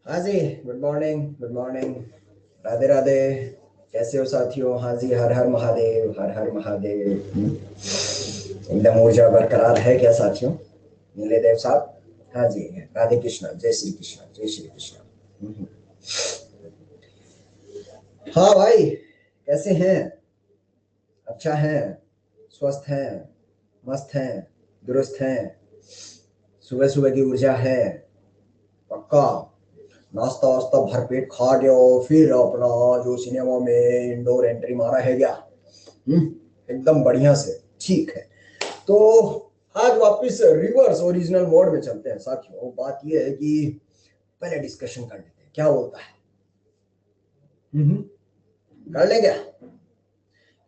हाँ जी, good morning, good morning. Radhe Radhe. कैसे हो साथियों? हाँ जी, हर हर महादेव, हर हर महादेव। एकदम ऊर्जा बरकरार है क्या साथियों? नीलेदेव साहब। हाँ जी। राधे कृष्णा, जय श्री कृष्णा, जय श्री कृष्णा। हाँ भाई, कैसे हैं? अच्छा है? स्वस्थ हैं? मस्त हैं? दुरुस्त हैं? सुबह सुबह की ऊर्जा है? पक्का? नाश्ता वास्ता भरपेट खा गया और फिर अपना जो सिनेमा में इंडोर एंट्री मारा है क्या? हम्म, एकदम बढ़िया से। ठीक है। तो आज वापस रिवर्स ओरिजिनल मोड में चलते हैं साथियों। बात यह है कि पहले डिस्कशन कर लेते हैं, क्या बोलता है? कर लें क्या?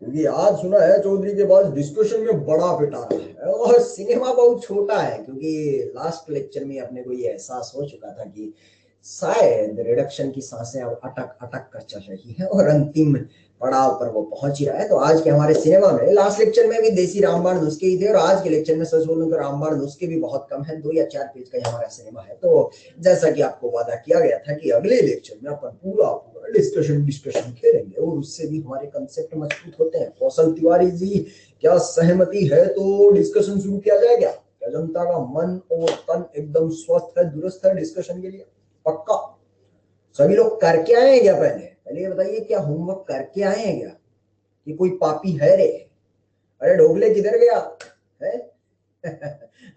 क्योंकि आज सुना है चौधरी के पास डिस्कशन में बड़ा पिटारा है और सिनेमा बहुत छोटा है, क्योंकि लास्ट लेक्चर में अपने को ये एहसास हो चुका था कि शायद रिडक्शन की सांसें अब अटक अटक कर चल रही है और अंतिम पड़ाव पर वो पहुंच ही रहा है। तो आज के हमारे सिनेमा में लास्ट लेक्चर में भी देसी रामबाण नुस्खे ही थे और आज के लेक्चर में सच बोलूं तो रामबाण नुस्खे भी बहुत कम है। 2 या 4 पेज का हमारा सिनेमा है। तो जैसा कि आपको वादा किया गया था कि अगले लेक्चर में अपन पूरा पूरा डिस्कशन डिस्कशन खेलेंगे और उससे भी हमारे कंसेप्ट मजबूत होते हैं। कौशल तिवारी जी, क्या सहमति है तो डिस्कशन शुरू किया जाए क्या? क्या जनता का मन और तन एकदम स्वस्थ है, दुरुस्त है डिस्कशन के लिए? पक्का? सभी लोग करके आए हैं क्या? पहले पहले ये बताइए, क्या होमवर्क करके आए हैं क्या? कि कोई पापी है रे? अरे ढोगले किधर गया है?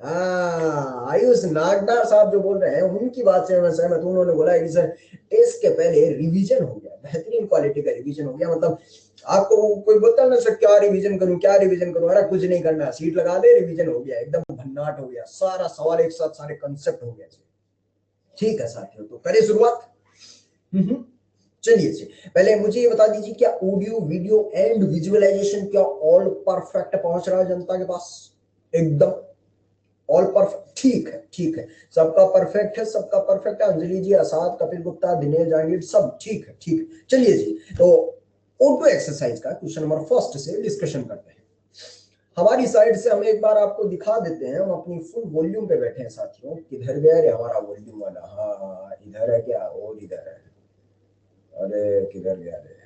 हाँ, आयुष नागदार साहब जो बोल रहे हैं उनकी बात से मैं सहमत हूं। उन्होंने बोला है कि सर टेस्ट के पहले रिवीजन हो गया, बेहतरीन क्वालिटी का रिवीजन हो गया। मतलब आपको कोई बता ना सर क्या रिवीजन करूं, क्या रिवीजन करूं? अरे कुछ नहीं करना, सीट लगा दे, रिवीजन हो गया, एकदम भन्नाट हो गया, सारा सवाल एक साथ, सारे कंसेप्ट हो गया। ठीक है साथियों, तो करें शुरुआत। चलिए जी, पहले मुझे ये बता दीजिए, क्या ऑडियो वीडियो एंड विजुअलाइजेशन क्या ऑल परफेक्ट पहुंच रहा है जनता के पास? एकदम ऑल परफेक्ट? ठीक है, ठीक है। सबका परफेक्ट है, सबका परफेक्ट है। अंजलि जी, आसाद, कपिल गुप्ता, दिनेश जांगीर, सब ठीक है, ठीक है। चलिए जी, तो ऑटो एक्सरसाइज का क्वेश्चन नंबर फर्स्ट से डिस्कशन करते हैं। हमारी साइड से हम एक बार आपको दिखा देते हैं। हम अपनी फुल वॉल्यूम पे बैठे हैं साथियों। किधर गया रे हमारा वॉल्यूम वाला? हाँ, इधर है क्या? और इधर है? अरे किधर गया रे?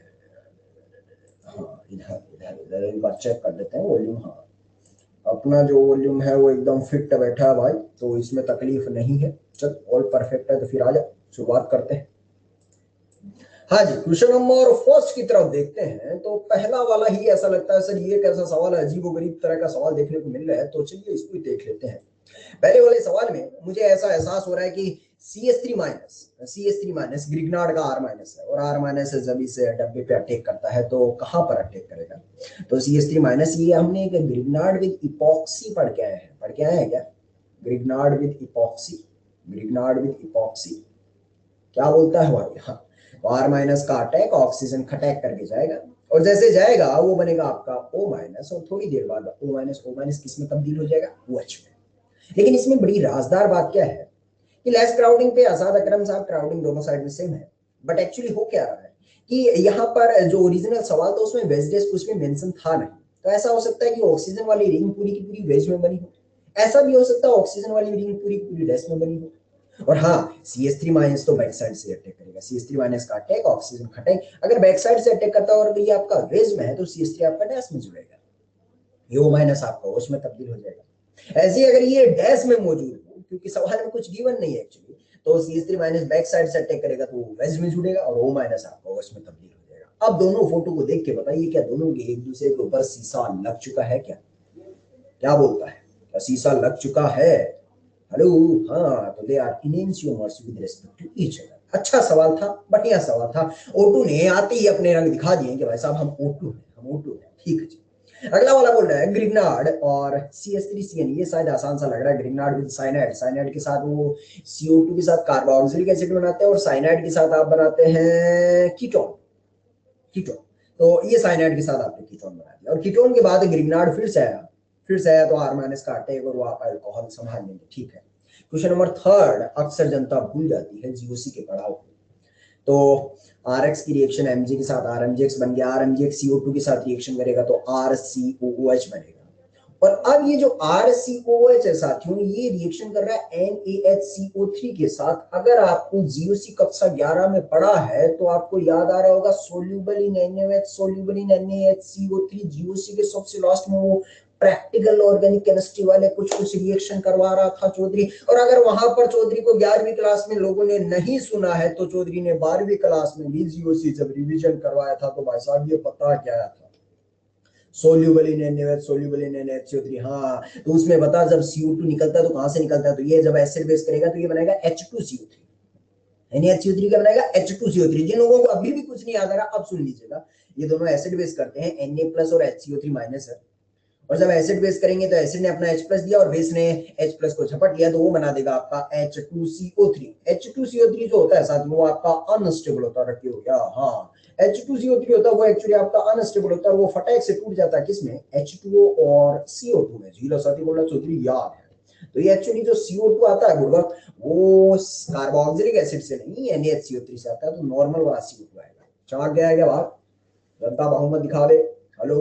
हाँ, इधर इधर इधर एक बार चेक कर लेते हैं वॉल्यूम। हाँ, अपना जो वॉल्यूम है वो एकदम फिट बैठा है भाई, तो इसमें तकलीफ नहीं है। चल, ऑल परफेक्ट है तो फिर आ जा, शुरुआत करते हैं। हाँ जी, क्वेश्चन नंबर फर्स्ट की तरफ देखते हैं। तो पहला वाला ही ऐसा लगता है सर ये कैसा सवाल है, अजीबोगरीब तरह का सवाल देखने को मिल रहा है। तो चलिए इसको ही देख लेते हैं। पहले वाले सवाल में मुझे ऐसा एहसास हो रहा है कि C S three minus Grignard का आर माइनस है और आर माइनस जब इसे डब्बे पे अटैक करता है तो कहां पर अटैक करेगा? तो सी एस थ्री माइनस, ये हमने एक ग्रिग्नार्ड विद इपॉक्सी पढ़ के आए हैं। पढ़ के आए हैं क्या? Grignard with epoxy, Grignard with epoxy क्या बोलता है भाई? हाँ, आर माइनस का अटैक ऑक्सीजन खटैक करके जाएगा और जैसे जाएगा वो बनेगा आपका O माइनस और थोड़ी देर बाद O माइनस किस में तब्दील हो जाएगा? OH में। लेकिन इसमें बड़ी राजदार बात क्या है कि लेस क्राउडिंग पे आजाद अकरम साहब, क्राउडिंग दोनों साइड में सेम है। बट एक्चुअली हो क्या रहा है कि यहाँ पर जो ओरिजिनल सवाल था उसमें वेज डेस्क कुछ में मेंशन था नहीं। तो ऐसा हो सकता है कि ऑक्सीजन वाली रिंग पूरी की पूरी वेज में बनी हो, ऐसा भी हो सकता है ऑक्सीजन वाली रिंग पूरी की पूरी डेस्क में बनी हो। और हाँ, CH3 माइनस तो बैक साइड से अटैक करेगा। CH3 माइनस का अटैक ऑक्सीजन खटाई अगर बैक साइड से अटैक करता है और ये आपका वेज में है तो CH3 आपका डैश में जुड़ेगा, ये O माइनस आपका OH में तब्दील हो जाएगा। ऐसे ही अगर ये डैश में मौजूद हो, क्योंकि सवाल में कुछ गिवन नहीं है एक्चुअली, तो CH3 माइनस बैक साइड से अटैक करेगा तो वो वेज में जुड़ेगा और O माइनस आपका OH में तब्दील हो जाएगा। अब दोनों फोटो को देख के बताइए, क्या दोनों के एक दूसरे के ऊपर शीशा लग चुका है क्या? क्या बोलता है? क्या शीशा लग चुका है? हेलो? हाँ, तो they are enantiomers with respect to each other. अच्छा सवाल था, बढ़िया सवाल था। O2 ने आते ही अपने रंग दिखा दिए कि भाई साहब हम O2 हैं, हम O2 हैं। ठीक है जी। अगला वाला बोल रहा है ग्रिग्नार्ड और CH3CN, ये शायद आसान सा लग रहा है। ग्रिग्नार्ड विद साइनाइड, साइनाइड के साथ वो CO2 के साथ कार्बोक्सिलिक एसिड बनाते हैं और साइनाइड के साथ आप बनाते हैं कीटोन, कीटोन। तो ये साइनाइड के साथ आपने कीटोन बना दिया और कीटोन के बाद ग्रिग्नार्ड फिर से आया, फिर से आया तो आर माइनस का अटैक और वो आप अल्कोहल संभाल लेंगे। ठीक है। क्वेश्चन नंबर थर्ड, अक्सर जनता भूल जाती है जीओसी के पड़ाव को। तो RX की रिएक्शन Mg के साथ RMgX बन गया, RMgX CO2 के साथ रिएक्शन करेगा तो RCOOH बनेगा और अब ये जो RCOH है साथियों, ये रिएक्शन कर रहा है NaHCO3 के साथ। अगर आपको जीओसी कक्षा 11 में पढ़ा है तो आपको याद आ रहा होगा, soluble in NaOH, soluble in NaHCO3, GOC के सबसे लास्ट में वो प्रैक्टिकल ऑर्गेनिक केमिस्ट्री वाले कुछ कुछ रिएक्शन करवा रहा था चौधरी। और अगर वहां पर चौधरी को 11वीं क्लास में लोगों ने नहीं सुना है तो चौधरी ने 12वीं क्लास में भी जीओसी जब रिवीजन करवाया था तो भाई साहब ये पता क्या था, soluble in NaOH, soluble in NaHCO3। हाँ, तो उसमें बता जब CO2 निकलता है तो कहां से निकलता है, तो ये जब एसिड बेस करेगा तो ये बनाएगा H2CO3। NaHCO3 का बनाएगा H2CO3। जिन लोगों को अभी भी कुछ नहीं याद आ रहा अब सुन लीजिएगा, ये दोनों एसिड बेस करते हैं, Na प्लस और HCO3 माइनस है। और जब एसिड बेस करेंगे तो एसिड ने अपना H प्लस दिया और बेस ने H प्लस को झपट लिया, तो वो बना देगा आपका H2CO3। H2CO3 जो होता है साथ वो आपका अनस्टेबल होता है, रखिए हो गया। हाँ, H2CO3 होता है वो एक्चुअली आपका अनस्टेबल होता है, वो फटाक से टूट जाता है किसमें, H2O और CO2 में। झीला साथी बोला चौधरी याद है, तो ये एक्चुअली जो CO2 आता है बुड़बक, वो कार्बोक्सिलिक एसिड से नहीं NaHCO3 से आता है, तो नॉर्मल वाला CO2 आएगा। चमक गया है क्या बात, जनता बहुमत दिखा दे। हेलो,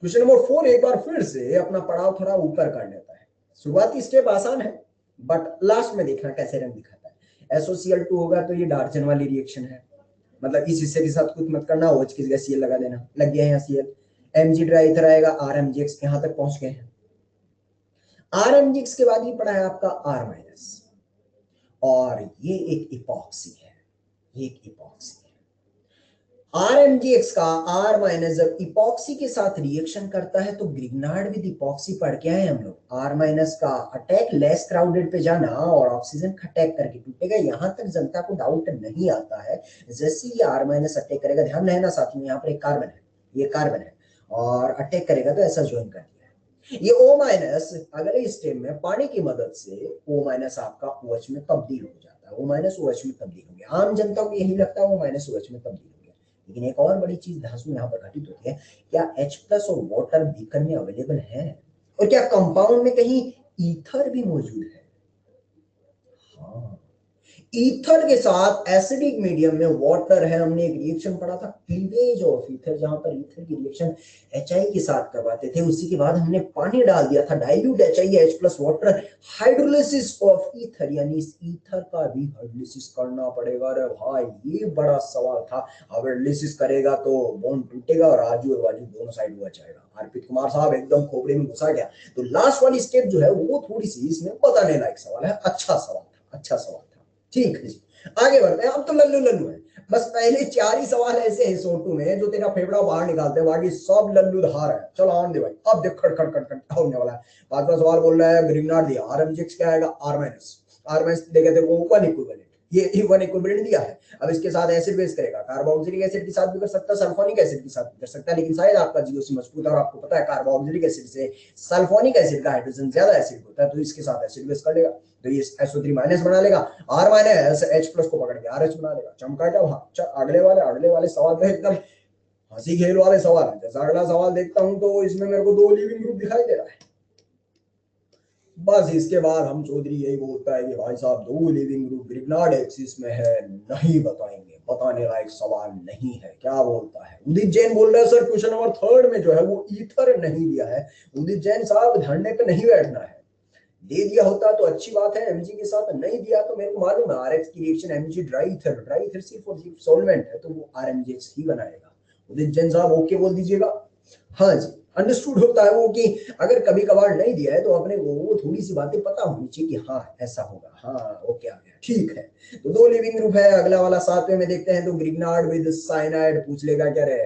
क्वेश्चन नंबर 4 एक बार फिर से अपना पड़ाव थोड़ा ऊपर कर लेता है। शुरुआती स्टेप आसान है बट लास्ट में देखना कैसे रंग दिखाता है। SOCl2 होगा तो ये डार्जन वाली रिएक्शन है, मतलब इस हिस्से के साथ कुछ मत करना, OH की जगह Cl लगा देना, लग गया है यहाँ Cl। Mg ड्राई इधर आएगा, RMgx यहाँ तक पहुंच गए हैं। RMgx के बाद ये पड़ा है आपका R माइनस, और ये एक इपॉक्सी है, ये एक इपॉक्सी है। RMgx का R माइनस जब इपॉक्सी के साथ रिएक्शन करता है तो ग्रिग्नार्ड विद इपॉक्सी पढ़ के आए हम लोग। R माइनस का अटैक लेस क्राउडेड पे जाना और ऑक्सीजन अटैक करके टूटेगा, यहां तक जनता को डाउट नहीं आता है। जैसे ये R माइनस अटैक करेगा, ध्यान रहना साथियों यहाँ पर एक कार्बन है, ये कार्बन है, और अटैक करेगा तो ऐसा ज्वाइन कर दिया है। ये O माइनस अगले स्टेप में पानी की मदद से O माइनस आपका OH में तब्दील हो जाता है, O माइनस OH में तब्दील हो गया। आम जनता को यही लगता है O माइनस OH में तब्दील हो गया, लेकिन एक और बड़ी चीज धांसू यहाँ पर घटित होती है, क्या H प्लस और वाटर बीकर में अवेलेबल है, और क्या कंपाउंड में कहीं ईथर भी मौजूद है। हाँ, ईथर के साथ एसिडिक मीडियम में वाटर है। हमने एक रिएक्शन पढ़ा था क्लीवेज ऑफ ईथर, जहां पर ईथर की रिएक्शन HI के साथ करवाते थे, उसी के बाद हमने पानी डाल दिया था, dilute HIH plus water, hydrolysis of ether, यानी इस ईथर का भी हाइड्रोलिसिस करना पड़ेगा। अरे भाई ये बड़ा सवाल था, हाइड्रोलिसिस करेगा तो बॉन्ड टूटेगा और आजू और बाजू दोनों साइड हुआ जाएगा। अर्पित कुमार साहब एकदम खोपड़े में घुसा गया। तो लास्ट वाली स्टेप जो है वो थोड़ी सी इसमें बताने लायक सवाल है, अच्छा सवाल था, अच्छा सवाल। ठीक है जी, आगे बढ़ते हैं। अब तो लल्लू लल्लू है, बस पहले 4 ही सवाल ऐसे हैं सोटू में जो तेरा फेफड़ा बाहर निकालते हैं, बाकी सब लल्लू धार है। चलो आन दे भाई, अब देख खड़ खड़ खड़ खड़ होने वाला है। 5वां सवाल बोल रहा है ग्रिग्नार्ड दिया, RMgx क्या आएगा, R माइनस देगा तेरे को 1 इक्विवेलेंट, ये 1 इक्विवेलेंट दिया है। अब इसके साथ एसिड बेस करेगा, कार्बोक्सिलिक एसिड के साथ भी कर सकता है, सल्फोनिक एसिड के साथ भी कर सकता है, लेकिन शायद आपका जीओसी मजबूत है और आपको पता है कार्बोक्सिलिक एसिड से सल्फोनिक एसिड का हाइड्रोजन ज्यादा एसिड होता है, तो इसके साथ एसिड बेस कर लेगा, तो ये SO3 माइनस बना लेगा, R माइनस H प्लस को पकड़ के RH बना लेगा। चमका क्या वहां। अगले वाले सवाल में एकदम हंसी खेल वाले सवाल है। जैसा अगला सवाल देखता हूं तो इसमें मेरे को 2 लिविंग ग्रुप दिखाई दे रहा है। बस इसके बाद हम चौधरी यही बोलता है कि भाई साहब 2 लिविंग ग्रुप ग्रिग्नार्ड एक्सिस में है, नहीं बताएंगे, बताने लायक सवाल नहीं है। क्या बोलता है उदित जैन, बोल रहा है सर क्वेश्चन नंबर 3 में जो है वो ईथर नहीं दिया है। उदित जैन साहब धरने पे नहीं बैठना है, दे दिया होता तो अच्छी बात है, Mg के साथ नहीं दिया तो मेरे को मालूम है RX की रिएक्शन Mg ड्राई ईथर सिर्फ और सिर्फ सॉल्वेंट है, तो वो RMgx ही बनाएगा। उदित जैन साहब ओके बोल दीजिएगा। हाँ जी, अंडरस्टूड होता है वो कि अगर कभी कभार नहीं दिया है तो अपने वो थोड़ी सी बातें पता होनी चाहिए कि हाँ ऐसा होगा। हाँ ओके आ गया, ठीक है। तो 2 लिविंग ग्रुप है। अगला वाला 7वें में देखते हैं, तो ग्रिग्नार्ड विद साइनाइड पूछ लेगा क्या रे,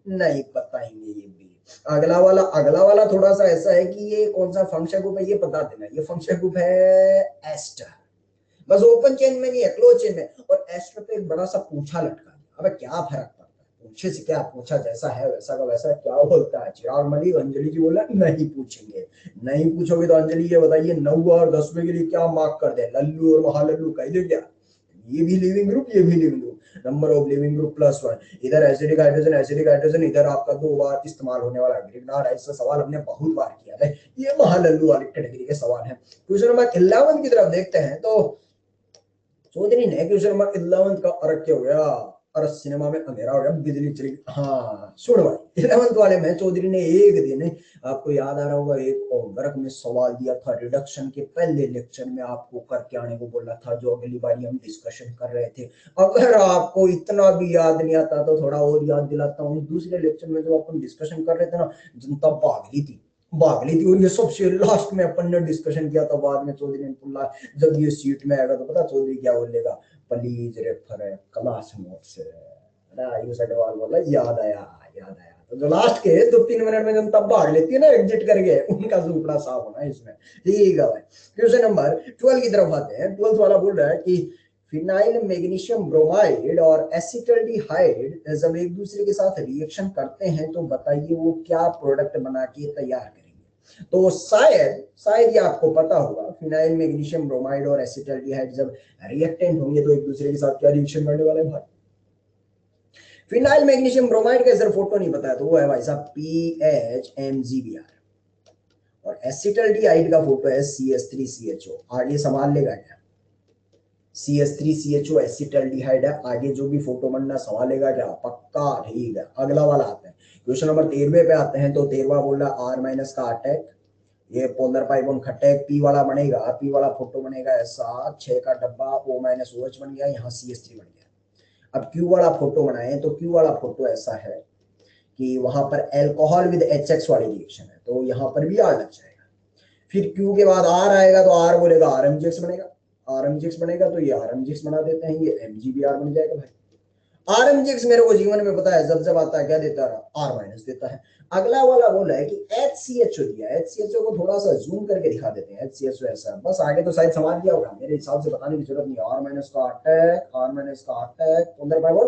नहीं बताएंगे ये भी। अगला वाला थोड़ा सा ऐसा है कि ये कौन सा फंक्शन ग्रुप है ये बता देना, ये फंक्शन ग्रुप है एस्टर, बस ओपन चेन में नहीं है, क्लोज चेन में। और एस्टर पे एक बड़ा सा पूछा लटका है। अबे क्या फर्क पड़ता है पूछे से, क्या पूछा जैसा है वैसा का वैसा, क्या बोलता है चिराग मलिक। अंजलि जी बोला नहीं पूछेंगे, नहीं पूछोगे तो अंजलि ये बताइए 9 और 10वें के लिए क्या मार्क कर दे, लल्लू और महालल्लू कह दे क्या। ये भी लिविंग ग्रुप, ये भी leaving group, number of leaving group +1। इधर एसिडिक हाइड्रोजन, इधर आपका 2 बार इस्तेमाल होने वाला ग्रिग्नार्ड। ऐसा सवाल हमने बहुत बार किया है, ये महालल्लू वाली कैटेगरी के सवाल है। क्वेश्चन नंबर 11 की तरफ देखते हैं, तो चौधरी ने क्वेश्चन नंबर 11 का अर्क क्या हो गया, और सिनेमा में अंधेरा हो गया, बिजली चली। हाँ सुन भाई, 11th वाले में चौधरी ने एक दिन, आपको याद आ रहा होगा, एक होमवर्क में सवाल दिया था, रिडक्शन के पहले लेक्चर में आपको करके आने को बोला था, जो अगली बार हम डिस्कशन कर रहे थे। अगर आपको इतना भी याद नहीं आता तो थोड़ा और याद दिलाता हूँ। दूसरे लेक्चर में जो अपन डिस्कशन कर रहे थे ना, जनता भाग ली थी, और ये सबसे लास्ट में अपन ने डिस्कशन किया था। बाद में चौधरी ने बोला, जब ये सीट में आएगा तो पता चौधरी क्या बोलेगा, प्लीज रेफर क्लास नोट से। आयुष अग्रवाल बोला, याद आया। तो जो लास्ट के 2-3 मिनट में जनता भाग लेती है ना एग्जिट करके, उनका सुपड़ा साफ होना है इसमें। ठीक है भाई, क्वेश्चन नंबर 12 की तरफ आते हैं। 12th वाला बोल रहा है कि फिनाइल मैग्नीशियम ब्रोमाइड और एसिटल्डिहाइड जब एक दूसरे के साथ रिएक्शन करते हैं तो बताइए वो क्या प्रोडक्ट बना के तैयार करेंगे। तो शायद ये आपको पता होगा, फिनाइल मैग्नीशियम ब्रोमाइड और एसिटल्डिहाइड जब रिएक्टेंट होंगे तो एक दूसरे के साथ क्या रिएक्शन करने वाले हैं भाई। फिनाइल मैग्नीशियम ब्रोमाइड का सर फोटो नहीं पता है तो वो है भाई साहब PHMgBr, और एसिटल्डिहाइड का फोटो है CH3CHO। आगे संभाल लेगा क्या, CH3CHO एसिटल्डिहाइड है, आगे जो भी फोटो बनना संभालेगा क्या, पक्का। ठीक है, अगला वाला आता है, क्वेश्चन नंबर 13 पे आते हैं। तो 13वां बोल रहा R- का अटैक, ये पोलर पाई बॉन्ड खट्टेक P वाला बनेगा, P वाला फोटो बनेगा ऐसा, 6 का डब्बा O-OH बन गया, यहाँ CH3 बन गया। अब Q वाला फोटो बनाए तो Q वाला फोटो ऐसा है कि वहां पर एल्कोहल विद HX वाली रिएक्शन है, तो यहाँ पर भी R लग जाएगा। फिर Q के बाद R आएगा तो R बोलेगा RMgX बनेगा, RMgX बनेगा तो ये RMgX बना देते हैं, ये MgBr बन जाएगा भाई। RMgX मेरे को जीवन में पता है जब आता है क्या देता है, R- देता है। अगला वाला बोला है कि HCHO दिया, HCHO को थोड़ा सा जूम करके दिखा देते हैं, HCHO ऐसा, बस आगे तो शायद समझ गया होगा, मेरे हिसाब से बताने की जरूरत नहीं है। R- का अटैक, R- का अटैक, अंदर पाई बोल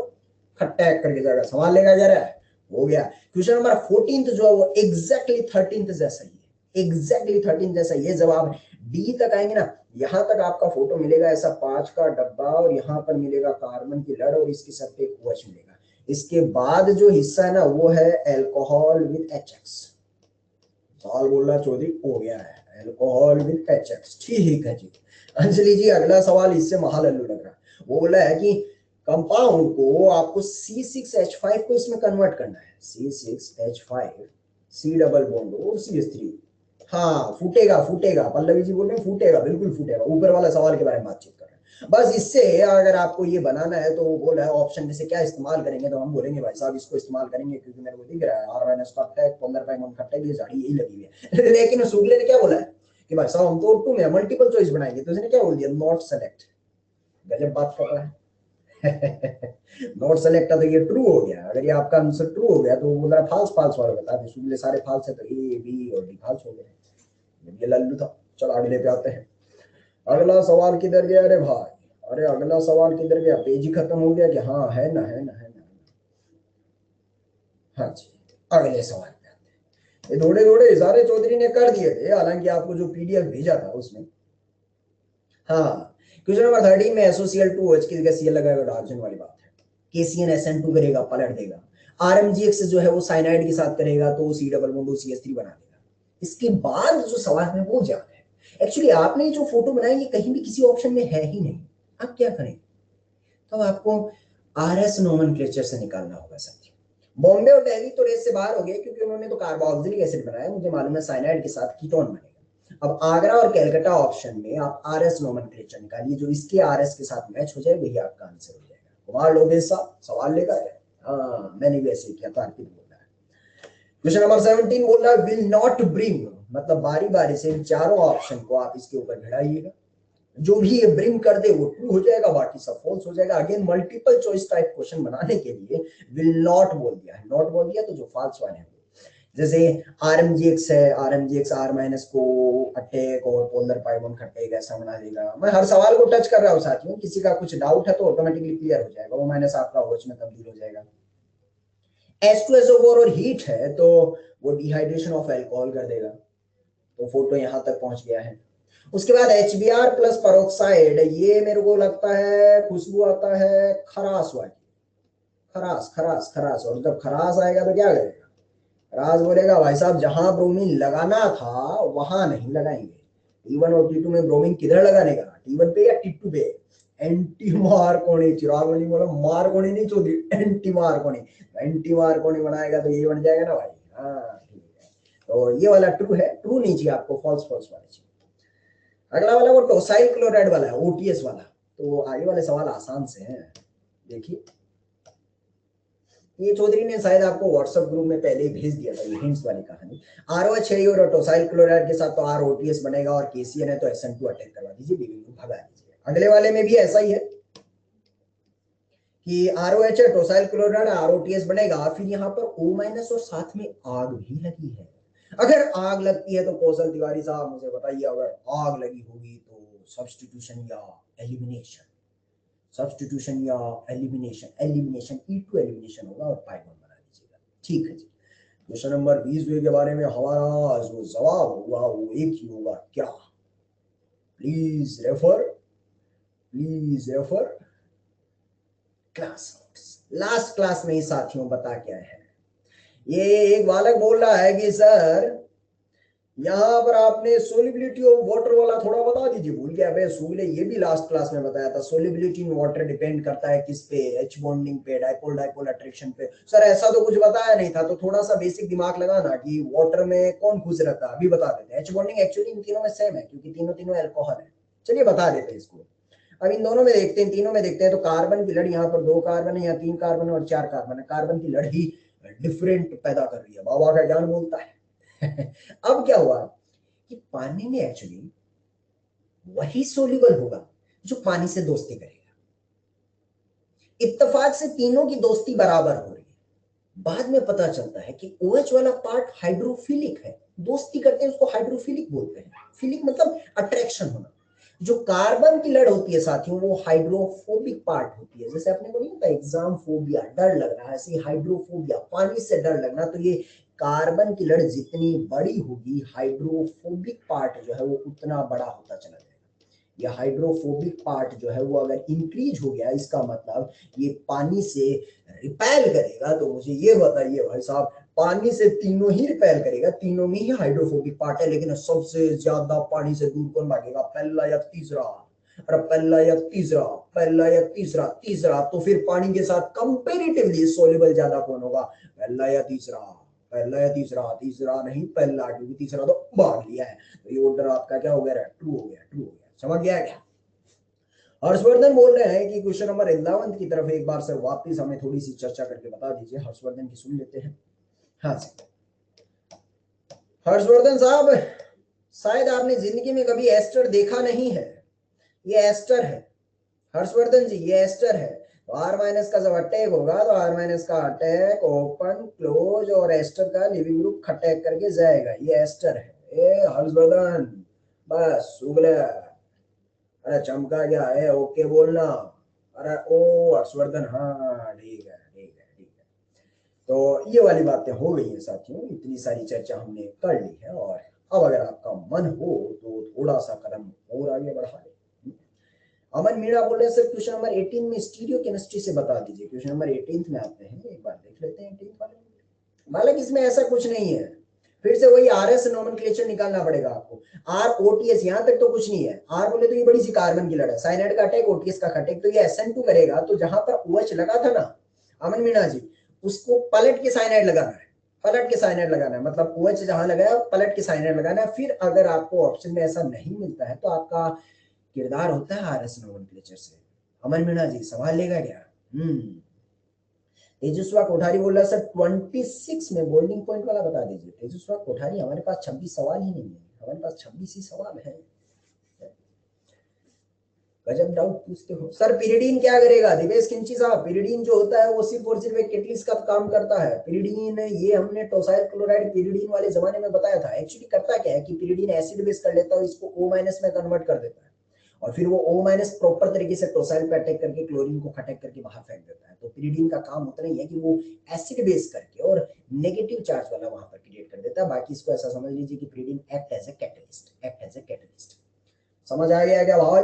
खट्टैक करके जाएगा, संभाल लेगा जरा, हो गया। क्वेश्चन नंबर 14 जो है वो एग्जैक्टली 13 जैसा ही है, एग्जैक्टली 13 जैसा ही है। जब आप डी तक आएंगे ना, यहां तक आपका फोटो मिलेगा ऐसा 5 का डब्बा, और यहाँ पर मिलेगा कार्बन की लड़, और इसके सर पे OH मिलेगा। इसके बाद जो हिस्सा है ना वो है एल्कोहल विद HX। सवाल बोल रहा चौधरी, हो गया है एल्कोहल विद HX, ठीक है जी। अंजलि जी अगला सवाल इससे महालल्लू लग रहा है, वो बोला है कि कंपाउंड को आपको C6H5 को इसमें कन्वर्ट करना है, C6H5 C डबल बॉन्ड और CH3। हाँ फूटेगा, पल्लवी जी बोल रहे हैं फूटेगा, बिल्कुल फूटेगा। ऊपर वाला सवाल के बारे में बातचीत कर रहे हैं। बस इससे अगर आपको ये बनाना है तो वो बोल रहा है ऑप्शन में से क्या इस्तेमाल करेंगे, तो हम बोलेंगे भाई साहब इसको इस्तेमाल करेंगे, क्योंकि मेरे को दिख रहा है R- का अटैक, पोलर पाई बॉन्ड खट्टा, ये झाड़ी यही लगी हुई है। लेकिन शुक्ले ने क्या बोला है कि भाई साहब हम तो टू में मल्टीपल चॉइस बनाएंगे, तो उसने क्या बोल दिया, नॉट सेलेक्ट। गजब बात कर रहा है। नॉट सेलेक्ट तो ये ट्रू हो गया। अगर ये आपका आंसर ट्रू हो गया तो वो बोल रहा फाल्स वाला बता दे, शुक्ले सारे फाल्स है तो A B और D फाल्स हो गए, ये लल्लू था। चलो अगले पे आते हैं। अगला सवाल किधर गया रे भाई, अरे अगला सवाल किधर गया, पेज ही खत्म हो गया कि हाँ है ना। हाँ जी, अगले सवाल पे आते हैं। ये थोड़े थोड़े इशारे चौधरी ने कर दिए थे, हालांकि आपको जो PDF भेजा था उसमें। हाँ, क्वेश्चन नंबर 13 में SOCl2OH की जगह Cl लगाएगा, डार्जन वाली बात है। KCnSN2 करेगा, पलट देगा। RMgX जो है वो साइनाइड के साथ करेगा तो C डबल बॉन्ड CH3 बना देगा। इसके बाद जो सवाल है वो जाना है, एक्चुअली आपने जो फोटो बनाई ये कहीं भी किसी ऑप्शन में है ही नहीं, आप क्या करें, तो आपको RS नोमेनक्लेचर से निकालना होगा साथी। बॉम्बे और दिल्ली तो रेस से बाहर हो गए, क्योंकि उन्होंने तो कार्बोक्सिलिक एसिड बनाया, मुझे मालूम है साइनाइड के साथ कीटोन बनेगा। अब आगरा और कैलकाटा ऑप्शन में आप RS नोमेनक्लेचर निकालिए, जो इसके RS के साथ मैच हो जाए वही आपका आंसर हो जाएगा। कुमार लोकेश साहब सवाल लेकर आए, हाँ मैंने भी ऐसे किया था, अर्पित बोल रहा है। क्वेश्चन नंबर 17 बोल रहा है विल नॉट ब्रिंग, मतलब बारी बारी से इन चारों ऑप्शन को आप इसके ऊपर भिड़ाइएगा, जो भी ये ब्रिंग कर दे वो ट्रू हो जाएगा, बाकी सब फॉल्स हो जाएगा। Again multiple choice type question बनाने के लिए विल नॉट बोल दिया है, नॉट बोल दिया तो जो फॉल्स वाले हैं, जैसे RMgX है, RMgX R- को अटैक और पोलर पाई बॉन्ड खट्टेक ऐसा बना देगा। मैं हर सवाल को टच कर रहा हूँ साथियों, किसी का कुछ डाउट है तो ऑटोमेटिकली क्लियर हो जाएगा, वो माइनस आपका OH में तब्दील हो जाएगा। H2SO4 और हीट है तो वो डिहाइड्रेशन ऑफ अल्कोहल कर देगा, तो फोटो यहां तक पहुंच गया है। उसके बाद HBr प्लस परोक्साइड, ये मेरे को लगता है खुशबू आता है खरास वाली, खरास, और जब खरास आएगा तो क्या करेगा, राज बोलेगा भाई साहब जहां ब्रोमीन लगाना था वहां नहीं लगाएंगे। T1 और T2 में ब्रोमीन किधर लगाने का, T1 पे या T2 पे, एंटी मार्कोनी, चिराग ने बोला मार्कोनी नहीं Chaudhary, anti Markovnikov, anti Markovnikov बनाएगा तो ये बन जाएगा ना भाई। हाँ ठीक है, तो ये वाला ट्रू है, ट्रू नहीं चाहिए आपको, फॉल्स फॉल्स वाला चाहिए। अगला वाला वो टोसाइल क्लोराइड वाला है, ओटीएस वाला। तो आगे वाले सवाल आसान से हैं, देखिए ये चौधरी ने शायद आपको व्हाट्सएप ग्रुप में पहले ही भेज दिया था, ये हिंट्स वाली कहानी। ROH है और टोसाइल क्लोराइड के साथ तो ROTS बनेगा, और KCN है तो SN2 अटैक करवा दीजिए, बीबी भगा दीजिए। अगले वाले में भी ऐसा ही है कि ROH है, टोसाइल क्लोराइड, ROTS बनेगा, फिर यहाँ पर O- और साथ में आग भी लगी है। अगर आग लगती है तो कौशल तिवारी साहब मुझे बताइए, अगर आग लगी होगी तो सब्स्टिट्यूशन या एलिमिनेशन, सब्स्टिट्यूशन या एलिमिनेशन, एलिमिनेशन E2 एलिमिनेशन होगा और पाई 1 बना दीजिएगा। ठीक है जी। क्वेश्चन नंबर 20 के बारे में हमारा जो जवाब होगा वो एक ही होगा, क्या? Please refer class notes. Last class में ही साथियों बता क्या है, ये एक बालक बोल रहा है कि सर यहाँ पर आपने सोलिबिलिटी ऑफ वाटर वाला थोड़ा बता दीजिए, भूल गया भाई सूले, ये भी लास्ट क्लास में बताया था। सोलिबिलिटी इन वाटर डिपेंड करता है किस पे? एच बॉन्डिंग पे, डाइपोल डाइपोल अट्रैक्शन पे। सर ऐसा तो कुछ बताया नहीं था, तो थोड़ा सा बेसिक दिमाग लगाना कि वाटर में कौन खुश रहता है, अभी बता देते हैं। एच बॉन्डिंग एक्चुअली इन तीनों में सेम है, क्योंकि तीनों तीनों अल्कोहल है। चलिए बता देते हैं इसको। अब इन दोनों में देखते हैं, तीनों में देखते हैं। तो कार्बन की लड़ यहाँ पर 2 कार्बन है, यहाँ 3 कार्बन और 4 कार्बन है। कार्बन की लड़ ही डिफरेंट पैदा कर रही है, बाबा का ज्ञान बोलता है। अब क्या हुआ कि पानी में एक्चुअली वही सोल्यूबल होगा जो पानी से दोस्ती करेगा। इत्तेफाक से तीनों की दोस्ती बराबर हो रही है। बाद में पता चलता है कि OH वाला पार्ट हाइड्रोफिलिक है, दोस्ती करते हैं उसको हाइड्रोफिलिक बोलते हैं। फिलिक मतलब अट्रैक्शन होना। जो कार्बन की लड़ होती है साथियों वो हाइड्रोफोबिक पार्ट होती है। जैसे आपने को नहीं होता एग्जाम फोबिया, डर लग रहा है, ऐसे हाइड्रोफोबिया, पानी से डर लगना। तो ये कार्बन की लड़ जितनी बड़ी होगी, हाइड्रोफोबिक पार्ट जो है वो उतना बड़ा होता चला जाएगा। ये हाइड्रोफोबिक पार्ट जो है वो अगर इंक्रीज हो गया, इसका मतलब ये पानी से रिपेल करेगा। तो मुझे ये बताइए भाई साहब, पानी से तीनों ही रिपेल करेगा, तीनों में ही हाइड्रोफोबिक पार्ट है, लेकिन सबसे ज्यादा पानी से दूर कौन भागेगा? पहला या तीसरा? अरे पहला या तीसरा, पहला या तीसरा, तीसरा। तो फिर पानी के साथ कंपेरेटिवली सोल्यूबल ज्यादा कौन होगा? पहला या तीसरा, पहला या तीसरा, तीसरा नहीं पहला, क्योंकि तीसरा तो भाग लिया है। तो ये ऑर्डर आपका क्या हो गया? ट्रू हो गया, ट्रू हो गया। समझ गया क्या? हर्षवर्धन बोल रहे हैं कि क्वेश्चन नंबर 11 की तरफ एक बार से वापस हमें थोड़ी सी चर्चा करके बता दीजिए। हर्षवर्धन की सुन लेते हैं। हाँ जी हर्षवर्धन साहब, शायद आपने जिंदगी में कभी एस्टर देखा नहीं है। ये एस्टर है हर्षवर्धन जी, ये एस्टर है। तो R माइनस का जब अटैक होगा तो R माइनस का अटैक ओपन क्लोज और एस्टर का लिविंग ग्रुप अटैक करके जाएगा। ये एस्टर है। ए हर्षवर्धन बस सुगले, अरे चमका क्या है, ओके बोलना। अरे ओ हर्षवर्धन, हाँ ठीक है ठीक है ठीक है। तो ये वाली बातें हो गई है साथियों, इतनी सारी चर्चा हमने कर ली है। और अब अगर आपका मन हो तो थोड़ा सा कदम और आगे बढ़ा ले। अमन मीणा बोल रहे हैं सर क्वेश्चन नंबर 18 में स्टीरियो केमिस्ट्री से बता दीजिए। क्वेश्चन नंबर 18 में आते हैं, एक बार देख लेते हैं 18 वाले। मालूम इसमें ऐसा कुछ नहीं है, फिर से वही RS नोमेनक्लेचर निकालना पड़ेगा आपको। ROTS यहाँ तक तो कुछ नहीं है। R बोले तो ये बड़ी सी कार्बन की लड़, साइनाइड का अटैक, OTS का अटैक, तो ये SN2 करेगा। तो जहां पर OH लगा था ना अमन मीणा जी, उसको पलट के साइनाइड लगाना है, पलट के साइनाइड लगाना है। मतलब OH जहां लगाया पलट के साइनाइड लगाना है। फिर अगर आपको ऑप्शन में ऐसा नहीं मिलता है तो आपका किरदार होता है RS नोमेनक्लेचर से। अमन मीणा जी सवाल लेगा क्या? तेजस्वा कोठारी बोल रहा है सर 26 में बोल्डिंग पॉइंट वाला बता दीजिए। तेजस्वा कोठारी, हमारे पास 26 सवाल ही नहीं है, हमारे पास 26 ही सवाल है। गजब डाउट पूछते हो सर। पिरिडीन क्या करेगा? दिवेश खिंची साहब, पिरिडीन जो होता है वो सिर्फ और सिर्फ एक कैटलिस्ट का काम करता है। पिरिडीन, ये हमने टोसाइल क्लोराइड पिरिडीन वाले जमाने में बताया था। एक्चुअली करता क्या है कि पिरिडीन एसिड बेस कर लेता है, इसको O- में कन्वर्ट कर देता है, और फिर वो O- प्रॉपर तरीके से टोसाइल पे अटैक करके क्लोरीन को खटक करके बाहर फेंक देता है। तो पिरिडीन का काम उतना ही है कि वो एसिड बेस करके और नेगेटिव चार्ज वाला वहां पर क्रिएट कर देता है। बाकी इसको ऐसा समझ लीजिए कि pyridine act as a catalyst, act as a catalyst. समझ आ गया क्या भाई?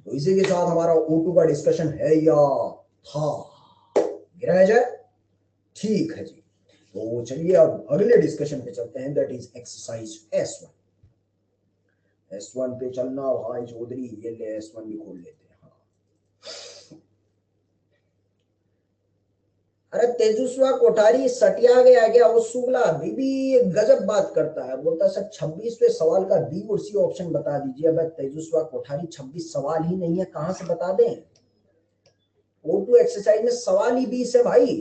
तो इसी के साथ हमारा O2 का डिस्कशन है या था, गिरा जाए? ठीक है जी। तो चलिए अब अगले डिस्कशन पे चलते हैं, that is exercise S1। S1 पे चलना भाई चौधरी, ये ले S1 भी खोल लेते हैं। हाँ अरे तेजस्वा कोठारी सटिया गया क्या, वो शुक्ला अभी भी गजब बात करता है, बोलता है सर 26वें सवाल का बी और सी ऑप्शन बता दीजिए। अब तेजस्वा कोठारी 26 सवाल ही नहीं है, कहां से बता दें। O2 एक्सरसाइज में सवाल ही 20 है भाई।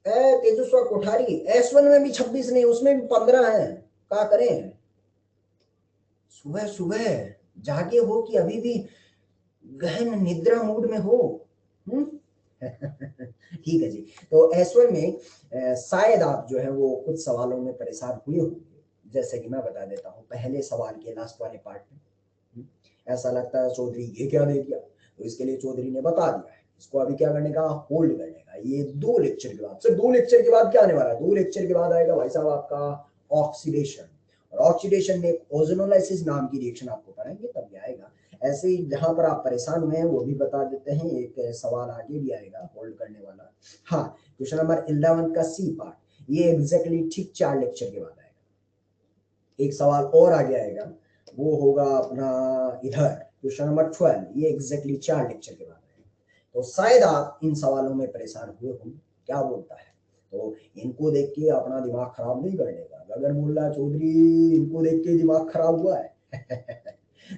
तेजस्वा कोठारी S1 में भी 26 नहीं, उसमें भी 15 है, क्या करें। सुबह सुबह जागे हो कि अभी भी गहन निद्रा मूड में हो। ठीक है जी। तो S1 में शायद आप जो है वो कुछ सवालों में परेशान हुए होंगे, जैसे कि मैं बता देता हूँ पहले सवाल के लास्ट वाले पार्ट में। ऐसा लगता है चौधरी ये क्या दे दिया, तो इसके लिए चौधरी ने बता दिया है, इसको अभी क्या करने का, होल्ड करने का। ये 2 लेक्चर के बाद, सर 2 लेक्चर के बाद क्या आने वाला है, 2 लेक्चर के बाद आएगा भाई साहब आपका ऑक्सीडेशन। और ऑक्सीडेशन में ओजोनोलाइसिस नाम की रिएक्शन आपको पढ़ाएंगे, तब भी आएगा। ऐसे ही जहां पर आप परेशान हुए हैं वो भी बता देते हैं, एक सवाल आगे भी आएगा होल्ड करने वाला। हाँ, क्वेश्चन नंबर 11 का सी पार्ट, ये एग्जैक्टली ठीक 4 लेक्चर के बाद आएगा। एक सवाल और आगे आएगा, वो होगा अपना इधर क्वेश्चन नंबर 12, ये एग्जैक्टली 4 लेक्चर के बाद आएगा। तो शायद आप इन सवालों में परेशान हुए होंगे, क्या बोलता है, तो इनको देख के अपना दिमाग खराब नहीं करने का। अगर बोल रहा चौधरी इनको देख के दिमाग खराब हुआ है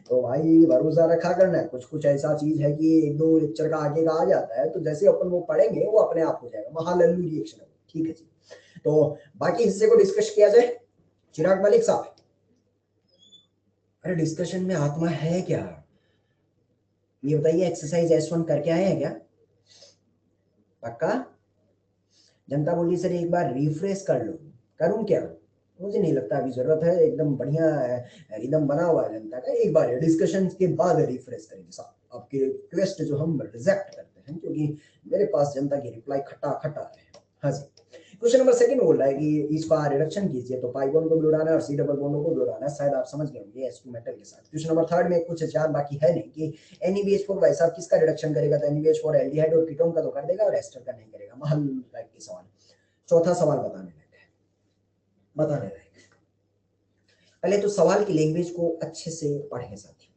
तो भाई भरोसा रखा करना है, कुछ कुछ ऐसा चीज है कि 1-2 लेक्चर का आगे का आ जाता है, तो जैसे अपन वो पढ़ेंगे वो अपने आप हो जाएगा, महालल्लू रिएक्शन है। ठीक है जी, तो बाकी हिस्से को डिस्कस किया जाए। चिराग मलिक साहब, अरे डिस्कशन में आत्मा है क्या, ये बताइए। एक्सरसाइज S1 करके आए हैं क्या, पक्का। जनता बोली सर एक बार रिफ्रेश कर लो, करूं क्या, मुझे नहीं लगता अभी जरूरत है, एकदम बढ़िया रिदम बना हुआ है जनता का। एक बार डिस्कशन के बाद रिफ्रेश करेंगे साहब, आपकी रिक्वेस्ट जो हम रिजेक्ट करते हैं, क्योंकि मेरे पास जनता की रिप्लाई खटा खटा है। हाँ जी, क्वेश्चन नंबर 2 बोल रहा है कि इसका रिडक्शन कीजिए, तो पाई बॉन्ड को भी उड़ाना है और सी डबल बॉन्ड को भी उड़ाना है, शायद आप समझ गए होंगे S2 मेटल के साथ। क्वेश्चन नंबर 3 में कुछ जान बाकी है नहीं कि NeBH4 भाई साहब किसका रिडक्शन करेगा, तो NeBH4 एल्डिहाइड और कीटोन का तो कर देगा और एस्टर का नहीं करेगा। महल टाइप के सवाल। चौथा सवाल बताने लगे। पहले तो सवाल की लैंग्वेज को अच्छे से पढ़ें साथी।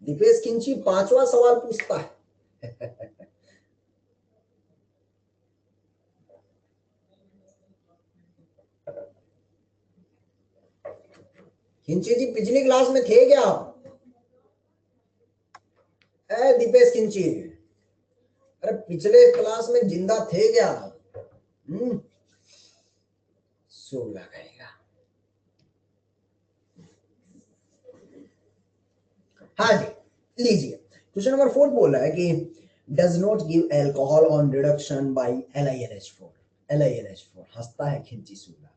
दीपेश किंची 5वां सवाल पूछता है किंची जी पिछली क्लास में थे क्या आप, दीपेश किंची, अरे पिछले क्लास में जिंदा थे क्या। सोला कहेगा। हाँ जी, लीजिए क्वेश्चन नंबर 4 बोल रहा है कि does not give alcohol on reduction by LiLH4। LiLH4 हंसता है खिंची सूला।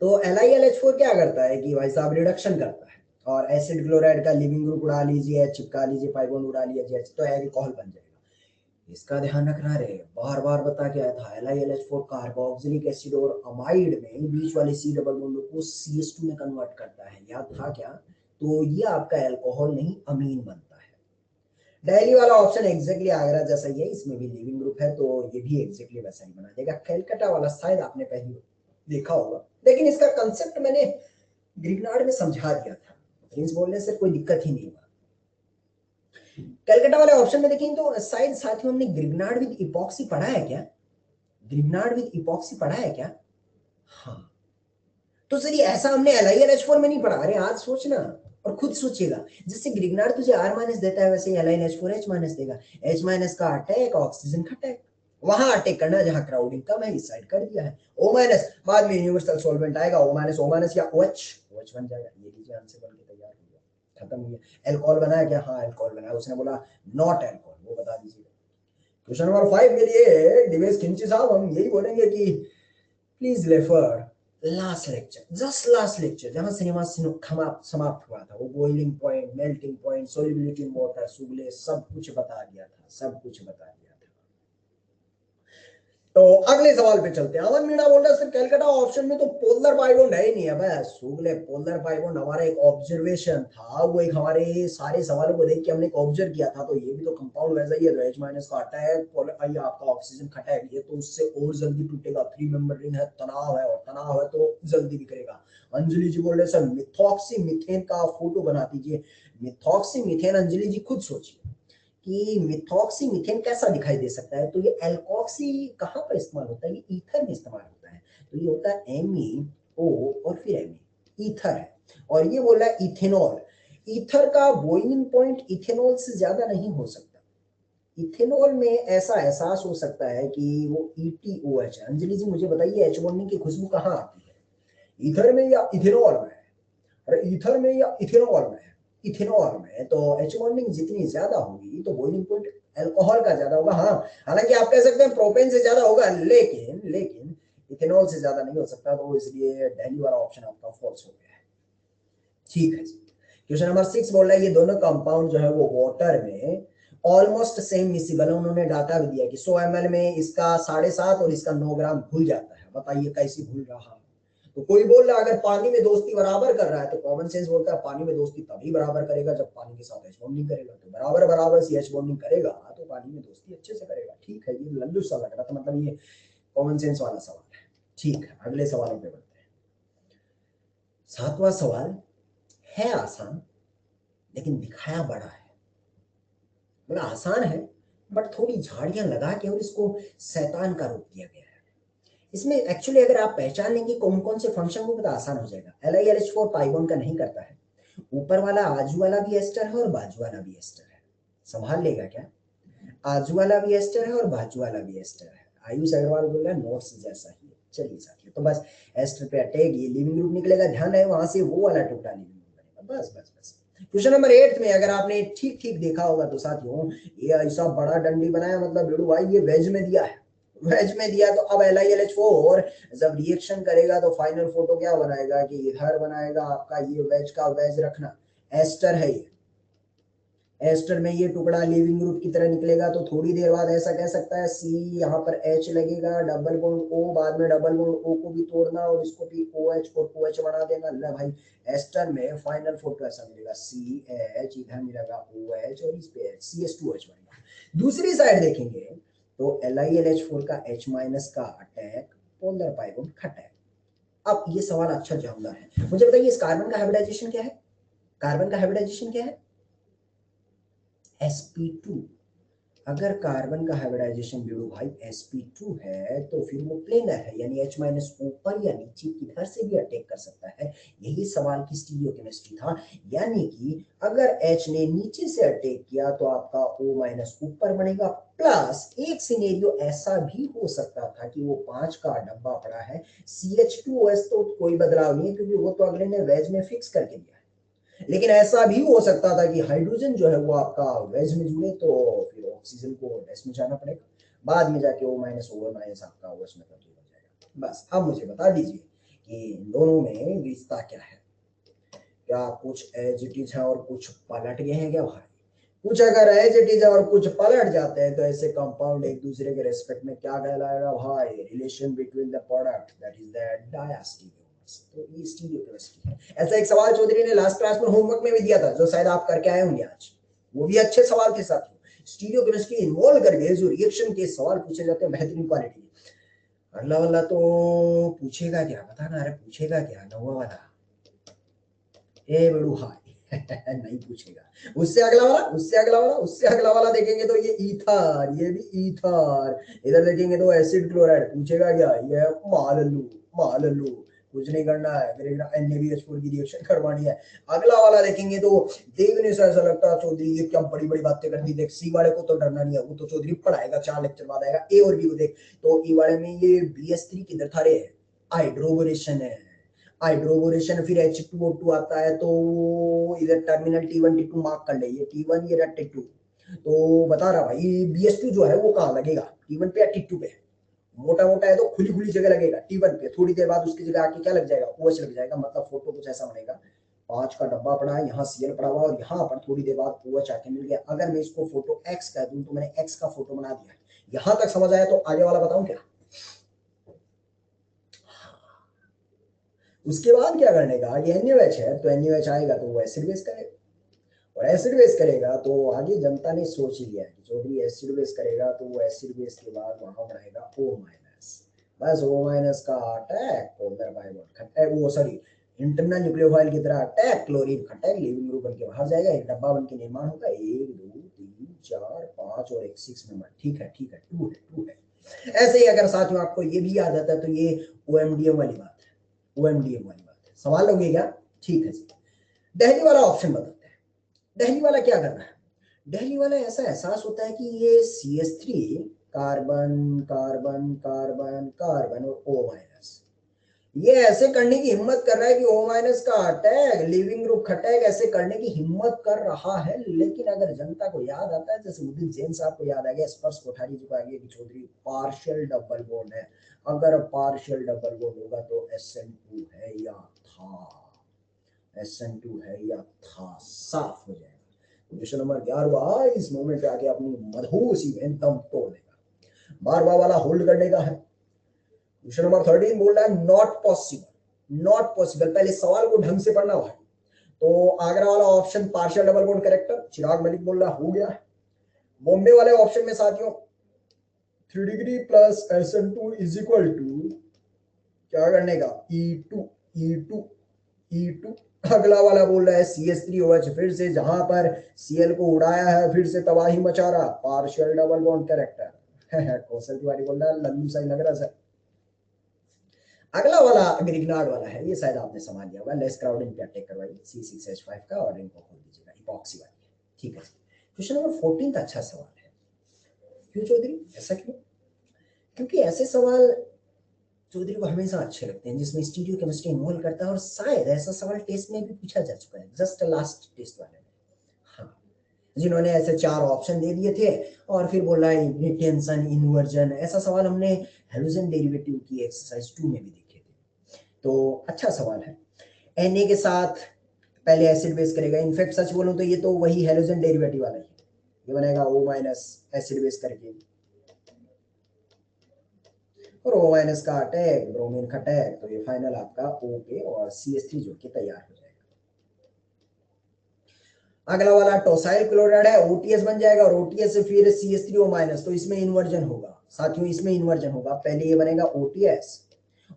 तो LiLH4 क्या करता है कि भाई साहब रिडक्शन करता है, और एसिड क्लोराइड का लिविंग ग्रुप उड़ा लीजिए, चिपका लीजिए, पाई बॉन्ड उड़ा लिया, तो एल्कोहल बन जाएगा। इसका ध्यान रखना रे, बार बार बता के आया था, LiLH4 कार्बोक्सिलिक एसिड और अमाइड में बीच वाले C डबल बॉन्ड को CH2 में कन्वर्ट करता है, याद था क्या। तो ये आपका एल्कोहल नहीं अमीन बनता है। दिल्ली वाला ऑप्शन एग्जैक्टली आगरा जैसा ही है, इसमें भी लिविंग ग्रुप है, तो ये भी एग्जैक्टली वैसा ही बना देगा। कैलकाटा वाला शायद आपने पहले देखा होगा, लेकिन इसका कंसेप्ट मैंने ग्रिग्नार्ड में समझा दिया था, प्रिंस बोलने से कोई दिक्कत ही नहीं हुआ। कैलकाटा वाले ऑप्शन में देखें तो शायद साथियों हमने ग्रिग्नार्ड विद इपॉक्सी पढ़ा है क्या, ग्रिग्नार्ड विद इपॉक्सी पढ़ा है क्या। हाँ, तो सर ये ऐसा हमने LiLH4 में नहीं पढ़ा। अरे आज सोचना और खुद सोचिएगा, जैसे ग्रिग्नार्ड तुझे R- देता है, वैसे LiLH4 H- देगा। H- का अटैक, ऑक्सीजन का अटैक, वहां अटैक करना जहां क्राउडिंग कम है, इस साइड कर दिया है। O- बाद में यूनिवर्सल सॉल्वेंट आएगा, O- या OH बन जाएगा। ये लीजिए आंसर बन के तैयार हो गया, खत्म हो गया। एल्कोहल बनाया क्या, हाँ एल्कोहल बनाया, उसने बोला नॉट एल्कोहल, वो बता दीजिए। क्वेश्चन नंबर 5 के लिए दिवेश खिंची साहब हम यही बोलेंगे कि please refer last lecture, just last lecture, जहां सिनेमा समाप्त हुआ था, वो boiling point, melting point, solubility in water, सुगले सब कुछ बता दिया था, सब कुछ बता दिया था। तो अगले सवाल पे चलते हैं। अमन मीणा बोल रहा है सर कैलकाटा ऑप्शन में तो पोलर बाइबॉन्ड है ही नहीं है। बस सुगले, पोलर बाइबॉन्ड हमारा एक ऑब्जर्वेशन था, वो एक हमारे सारे सवालों को देख के हमने एक ऑब्जर्व किया था, तो ये भी तो कंपाउंड वैसा ही है, तो H- का अटैक, आइए आपका ऑक्सीजन का अटैक, ये तो उससे और जल्दी टूटेगा, 3 मेंबर रिंग है, तनाव है, और तनाव है तो जल्दी भी करेगा। अंजलि जी बोल रहे सर मिथॉक्सी मीथेन का फोटो बना दीजिए। मिथॉक्सी मीथेन अंजलि जी खुद सोचिए कि मिथॉक्सी मीथेन कैसा दिखाई दे सकता है, तो ये एल्कोक्सी कहाँ पर इस्तेमाल होता है, ये ईथर में इस्तेमाल होता है। तो ये होता है MeO और फिर Me, ईथर है। और ये बोल रहा है इथेनॉल, ईथर का बॉइलिंग पॉइंट इथेनॉल से ज्यादा नहीं हो सकता। इथेनॉल में ऐसा एहसास हो सकता है कि वो ETOH है। अंजलि जी मुझे बताइए एच बॉन्डिंग की खुशबू कहाँ आती है, ईथर में या इथेनॉल में? अरे ईथर में या इथेनॉल में? इथेनॉल में। तो एच बॉन्डिंग जितनी ज्यादा होगी तो बॉइलिंग पॉइंट अल्कोहल का ज्यादा होगा। हाँ, हालांकि आप कह सकते हैं प्रोपेन से ज्यादा होगा, लेकिन इथेनॉल से ज्यादा नहीं हो सकता, तो इसलिए दिल्ली वाला ऑप्शन आपका फॉल्स हो गया है। ठीक है जी। क्वेश्चन नंबर 6 बोल रहा है ये दोनों कंपाउंड जो है वो वाटर में ऑलमोस्ट सेम मिसिबल है। उन्होंने डाटा भी दिया कि 100 ml में इसका 7.5 और इसका 9 ग्राम घुल जाता है। बताइए कैसे घुल रहा है। तो कोई बोल रहा है अगर पानी में दोस्ती बराबर कर रहा है, तो कॉमन सेंस बोलता है पानी में दोस्ती तभी बराबर करेगा जब पानी के साथ एच बॉन्डिंग करेगा। तो बराबर बराबर सी एच बॉन्डिंग करेगा तो पानी में दोस्ती अच्छे से करेगा। ठीक है, ये लल्लू सा लग रहा था, मतलब ये कॉमन सेंस वाला सवाल है। ठीक है, अगले सवालों पे बढ़ते हैं। 7वां सवाल है आसान, लेकिन दिखाया बड़ा है। मतलब आसान है बट थोड़ी झाड़ियां लगा के और इसको शैतान का रूप दिया गया है। इसमें एक्चुअली अगर आप पहचान लेंगे कौन कौन से फंक्शन को, तो आसान हो जाएगा। LiLH4 पाइबोन का नहीं करता है, ऊपर वाला आजू वाला भी एस्टर है और बाजू वाला भी एस्टर है। संभाल लेगा क्या? आजू वाला भी एस्टर है और बाजू वाला भी एस्टर है। आयुष अग्रवाल बोल रहा है नोट्स जैसा ही है। चलिए साथियों, तो बस एस्टर पे अटैक, ये लिविंग ग्रुप निकलेगा, ध्यान रहे वहां से वो वाला टुकड़ा लिविंग ग्रुप बनेगा। बस बस बस। क्वेश्चन नंबर 8 में अगर आपने ठीक ठीक देखा होगा तो साथियों, ये ऐसा बड़ा डंडी बनाया, मतलब बेड़ू भाई ये वेज में दिया है। वेज में दिया तो अब LiLH4 जब रिएक्शन करेगा तो फाइनल फोटो क्या बनाएगा कि इधर बनाएगा आपका ये वेज का वेज रखना, एस्टर है ये। एस्टर में ये टुकड़ा लिविंग ग्रुप की तरह निकलेगा, तो थोड़ी देर बाद ऐसा कह सकता है C, यहाँ पर H लगेगा, डबल बॉन्ड O, बाद में डबल बॉन्ड O को भी तोड़ना और इसको भी OH और OH बना देगा। ले भाई, एस्टर में फाइनल फोटो ऐसा मिलेगा CH, इधर मिलेगा OH और इस पे CH2H बनेगा। दूसरी साइड देखेंगे तो LiLH4 का H- का अटैक, पोलर पाइबोन खटैक। अब ये सवाल अच्छा जानना है, मुझे बताइए इस कार्बन का हाइब्रिडाइजेशन क्या है? कार्बन का हाइब्रिडाइजेशन क्या है? sp2। अगर कार्बन का हाइब्रिडाइजेशन बिड़ू भाई sp2 है तो फिर वो प्लेनर है, यानी H- ऊपर या नीचे किधर से भी अटैक कर सकता है। यही सवाल की स्टीरियोकेमिस्ट्री था, यानी कि अगर H ने नीचे से अटैक किया तो आपका O- ऊपर बनेगा। प्लस एक सिनेरियो ऐसा भी हो सकता था कि वो 5 का डब्बा पड़ा है, CH2OH तो कोई बदलाव नहीं है क्योंकि वो तो अगले ने वेज में फिक्स करके दिया है। लेकिन ऐसा भी हो सकता था कि हाइड्रोजन जो है वो आपका वेज में जुड़े, तो फिर ऑक्सीजन को एस में जाना पड़ेगा, बाद में जाके O- आपका OH में तब्दील हो जाएगा। बस अब मुझे बता दीजिए कि इन दोनों में रिश्ता क्या है? क्या कुछ एज इट इज है और कुछ पलट गए हैं क्या भाई? कुछ अगर एज इट इज और कुछ पलट जाते हैं तो ऐसे कंपाउंड एक दूसरे के रेस्पेक्ट में क्या कहलाएगा भाई? Relation between the product, that is the diastereomers. तो ये स्टीरियोकेमिस्ट्री है। ऐसा एक सवाल चौधरी ने लास्ट क्लास में होमवर्क में भी दिया था, जो शायद आप करके आए होंगे आज। वो भी अच्छे सवाल थे साथियों। स्टीरियोकेमिस्ट्री इन्वॉल्व करके जो रिएक्शन के सवाल पूछे जाते हैं बेहतरीन क्वालिटी। अगला वाला तो पूछेगा क्या बता ना? अरे पूछेगा क्या 9वां वाला? ए बड़ू हाय नहीं पूछेगा। उससे अगला वाला, उससे अगला वाला, उससे अगला वाला देखेंगे तो ये ईथर, ये भी ईथर। इधर देखेंगे तो एसिड क्लोराइड। पूछेगा क्या? ये मालल्लू, मालल्लू। कुछ नहीं करना है, मेरे NaBH4 की रिएक्शन करवानी है। अगला वाला देखेंगे तो देखने से ऐसा लगता है चौधरी ये क्या बड़ी बड़ी बातें कर दी। देख सी वाले को तो डरना नहीं है, वो तो चौधरी पढ़ाएगा, 4 लेक्चर बाद आएगा। ए और बी को देख, तो ई वाले में ये BS3 किधर था रे? हाइड्रोबोरेशन है, हाइड्रोबोरेशन। फिर H2O2 आता है, तो इधर टर्मिनल T1 T2 मार्क कर ले, ये T1 ये T2। तो बता रहा भाई BS2 जो है वो कहाँ लगेगा? T1 पे या T2 पे? मोटा मोटा है तो खुली खुली जगह लगेगा T1 पे। थोड़ी देर बाद उसकी जगह आके क्या लग जाएगा? OH लग जाएगा। मतलब फोटो कुछ ऐसा बनेगा, 5 का डब्बा पड़ा है, यहाँ Cl पड़ा हुआ और यहाँ पर थोड़ी देर बाद OH आके मिल गया। अगर मैं इसको फोटो X कह दूं तो मैंने X का फोटो बना दिया। यहां तक समझ आया? तो आगे वाला बताऊं क्या? उसके बाद क्या करने का? ये NaOH है तो NaOH आएगा तो वो एसिड बेस करेगा, और एसिड बेस करेगा तो आगे जनता ने सोच ही लिया कि जो भी एसिड बेस करेगा तो वो एसिड बेस के बाद वहां बनाएगा O-। बस O- का अटैक, पोलर बाइबॉन्ड खटैक, वो सॉरी इंटरनल न्यूक्लियोफाइल की तरह अटैक, क्लोरीन खटैक, लिविंग ग्रुप बन के बाहर जाएगा, एक डब्बा बन के निर्माण होगा। 1 2 3 4 5 और एक 6 नंबर, ठीक है 2 है। ऐसे ही अगर साथियों आपको ये भी याद आता है तो ये ओएमडीएम वाली बात है, ओएमडीएम वाली बात है। सवाल होगी क्या? ठीक है जी। दिल्ली वाला ऑप्शन बताते हैं। दिल्ली वाला क्या कर रहा है? दिल्ली वाला ऐसा एहसास होता है कि ये CH3 carbon carbon carbon carbon और O-, ये ऐसे करने की हिम्मत कर रहा है कि O- का अटैक, लिविंग ग्रुप अटैक ऐसे करने की हिम्मत कर रहा है। लेकिन अगर जनता को याद आता है, जैसे उदित जैन साहब को याद आ गया, स्पर्श कोठारी जी को आ गया कि चौधरी पार्शियल डबल बॉन्ड है, अगर पार्शियल डबल बॉन्ड होगा तो SN2 है या था, SN2 है या था, साफ हो जाएगा। क्वेश्चन नंबर 11 इस मोमेंट पे आके अपनी मधुसी में दम तोड़ देगा। बारवा वाला होल्ड करने का है। क्वेश्चन नंबर 13 बोल रहा है नॉट पॉसिबल, नॉट पॉसिबल। पहले सवाल को ढंग से पढ़ना भाई। तो आगरा वाला option partial double bond character, Chirag Malik बोल रहा हो गया है। बॉम्बे वाले ऑप्शन में साथियों 3 degree plus SN2 is equal to क्या करने का, E2। अगला वाला बोल रहा है CH3OH, फिर से जहां पर Cl को उड़ाया है फिर से तबाही मचा रहा, पार्शियल डबल बॉन्ड कैरेक्टर। कौशल तिवारी बोल रहा है लल्लू सही लग रहा है सर। अगला वाला ग्रिग्नार्ड वाला है, ये शायद आपने समझ लिया होगा, लेस क्राउडिंग पे अटैक करवाइए C6H5 का और इनको खोल दीजिएगा, इपॉक्सी वाली है। ठीक है। क्वेश्चन नंबर 14 का अच्छा सवाल है। क्यों चौधरी, ऐसा क्यों? क्योंकि ऐसे सवाल चौधरी को हमेशा अच्छे लगते हैं जिसमें स्टीरियो केमिस्ट्री इन्वॉल्व करता है, और शायद ऐसा सवाल टेस्ट में भी पूछा जा चुका है, जस्ट लास्ट टेस्ट वाले में। हाँ, जिन्होंने ऐसे 4 ऑप्शन दे दिए थे और फिर बोला रिटेंशन इन्वर्जन, ऐसा सवाल हमने हेलोजन डेरिवेटिव की एक्सरसाइज 2 में भी देखे थे। तो अच्छा सवाल है। Na के साथ पहले एसिड बेस करेगा, इनफैक्ट सच बोलूं तो ये तो वही हेलोजन डेरिवेटिव वाला ही है, ये बनेगा O- एसिड बेस करके, और O- का अटैक, ब्रोमीन का अटैक, तो ये फाइनल आपका O पे और CH3 जुड़ के तैयार हो जाएगा। अगला वाला टोसाइल क्लोराइड है, OTS बन जाएगा और OTS से फिर CH3O-, तो इसमें इन्वर्जन होगा साथियों, इसमें इन्वर्जन होगा। पहले ये बनेगा OTS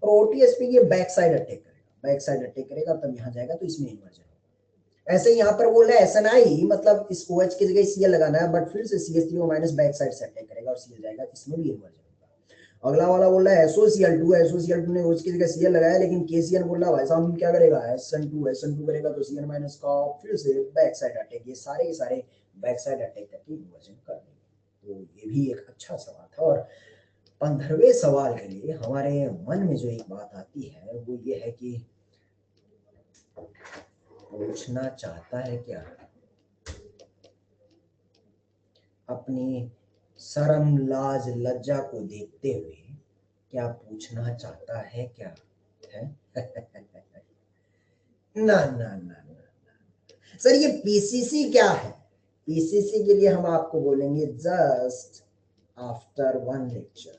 और OTS पे ये बैक साइड अटैक करेगा, बैक साइड अटैक करेगा तब यहां जाएगा, तो इसमें इन्वर्जन होगा। ऐसे यहाँ पर बोल रहा है SNI, मतलब इस OH की जगह Cl लगाना है, बट फिर से CH3O- बैक साइड से अटैक करेगा और Cl जाएगा, इसमें भी इन्वर्जन। अगला वाला बोल रहा है SOCl2 ने OH की जगह Cl लगाया, लेकिन KCl बोल रहा है भाई साहब क्या करेगा, SN2 करेगा तो Cn- का फिर से बैक साइड अटैक, ये सारे के सारे बैक साइड अटैक करके इन्वर्जन कर देंगे। तो ये भी एक अच्छा सवाल था। और 15वें सवाल के लिए हमारे मन में जो एक बात आती है वो ये है कि पूछना चाहता है क्या, अपनी शर्म लाज लज्जा को देखते हुए क्या पूछना चाहता है क्या है? ना ना ना ना सर, ये PCC क्या है? PCC के लिए हम आपको बोलेंगे जस्ट आफ्टर 1 लेक्चर।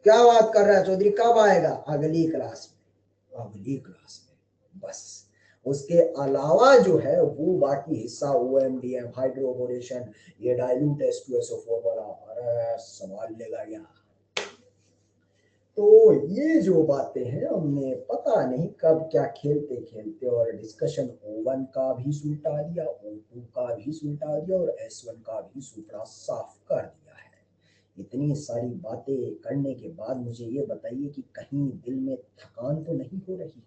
क्या बात कर रहा है चौधरी, कब आएगा? अगली क्लास में, अगली क्लास में बस। उसके अलावा जो है वो बाकी हिस्सा OMDM, हाइड्रोबोरेशन, ये डाइल्यूट H2SO4 वाला, अरे सवाल लेगा क्या। तो ये जो बातें हैं हमने पता नहीं कब क्या खेलते खेलते, और डिस्कशन O1 का भी सुलटा दिया, O2 का भी सुलटा दिया और S1 का भी सुपड़ा साफ कर दिया है। इतनी सारी बातें करने के बाद मुझे ये बताइए कि कहीं दिल में थकान तो नहीं हो रही?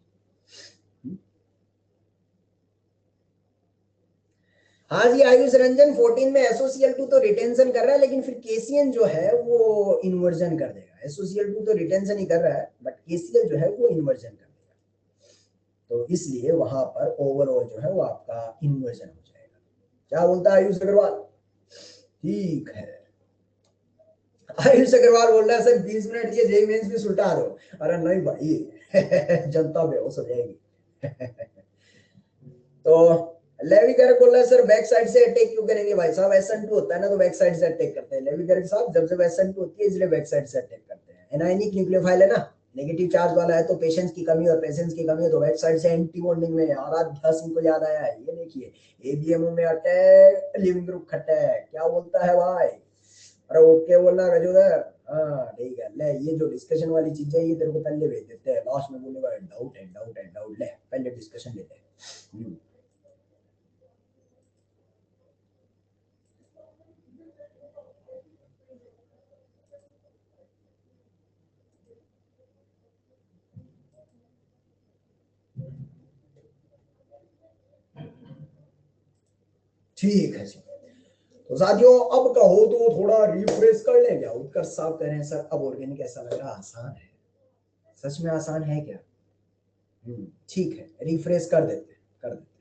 हाँ जी आयुष रंजन, 14 में SOCl2 तो रिटेंशन कर रहा है, लेकिन फिर KCN जो है वो इन्वर्जन कर देगा। SOCl2 तो रिटेंशन ही कर रहा है, बट KCl जो है वो इन्वर्जन कर देगा, तो इसलिए वहां पर ओवरऑल जो है वो आपका इन्वर्जन हो जाएगा। क्या बोलता है आयुष अग्रवाल? ठीक है। आयुष अग्रवाल बोल रहा है सर 20 मिनट ये जेईई मेंस भी सुलटा दो। अरे नहीं भाई जनता बेहोश हो जाएगी। तो लेवी गर्ग बोल रहा है सर बैक साइड से अटैक क्यों करेंगे भाई साहब, SN2 होता है ना तो बैक साइड से अटैक करते हैं। लेवी गर्ग साहब जब SN2 होती है इसलिए बैक साइड से अटैक करते हैं। एनायनिक न्यूक्लियोफाइल है ना, नेगेटिव चार्ज वाला है, तो पेशेंस की कमी और पेशेंस की कमी है तो बैक साइड से एंटी बॉन्डिंग में आराध्या सिंह को याद आया है। ये देखिए ABMO में अटैक, लिविंग ग्रुप अटैक, क्या बोलता है भाई? अरे ओके बोलना गजोदर। हाँ ठीक है, ले ये जो डिस्कशन वाली चीजें ये तेरे को पहले भेज देते हैं, लास्ट में बोलेगा डाउट है डाउट है डाउट, ले पहले डिस्कशन लेते हैं। ठीक है जी। तो साथियों अब कहो तो थोड़ा रिफ्रेश कर लें क्या? उत्कर्ष साहब कह रहे हैं सर अब ऑर्गेनिक ऐसा लग रहा आसान है। सच में आसान है क्या? ठीक है, रिफ्रेश कर देते हैं, कर देते हैं।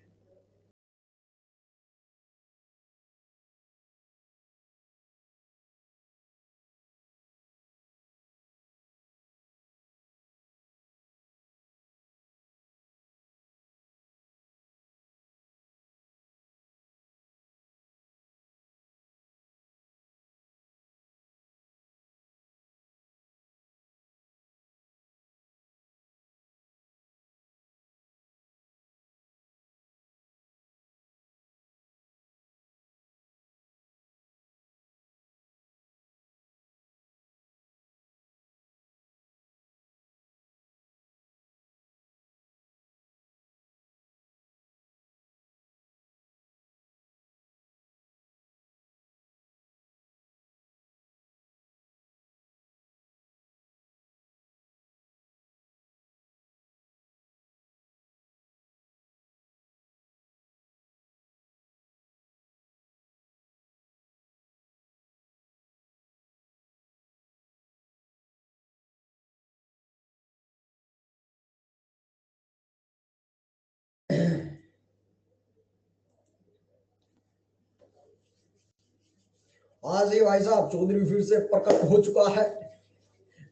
हाँ जी भाई साहब, चौधरी फिर से प्रकट हो चुका है।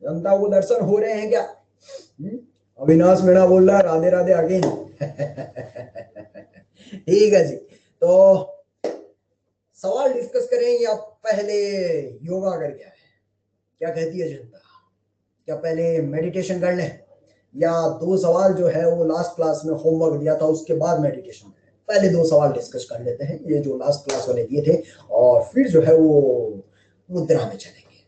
जनता को दर्शन हो रहे हैं क्या? अविनाश मीणा बोल रहा है राधे राधे अगेन। ठीक है जी। तो सवाल डिस्कस करें या पहले योगा करके आए? क्या कहती है जनता? क्या पहले मेडिटेशन कर लें या दो सवाल जो है वो लास्ट क्लास में होमवर्क दिया था उसके बाद मेडिटेशन करें? पहले दो सवाल डिस्कस कर लेते हैं ये जो लास्ट क्लास वाले दिए थे और फिर जो है वो मुद्रा में चलेंगे।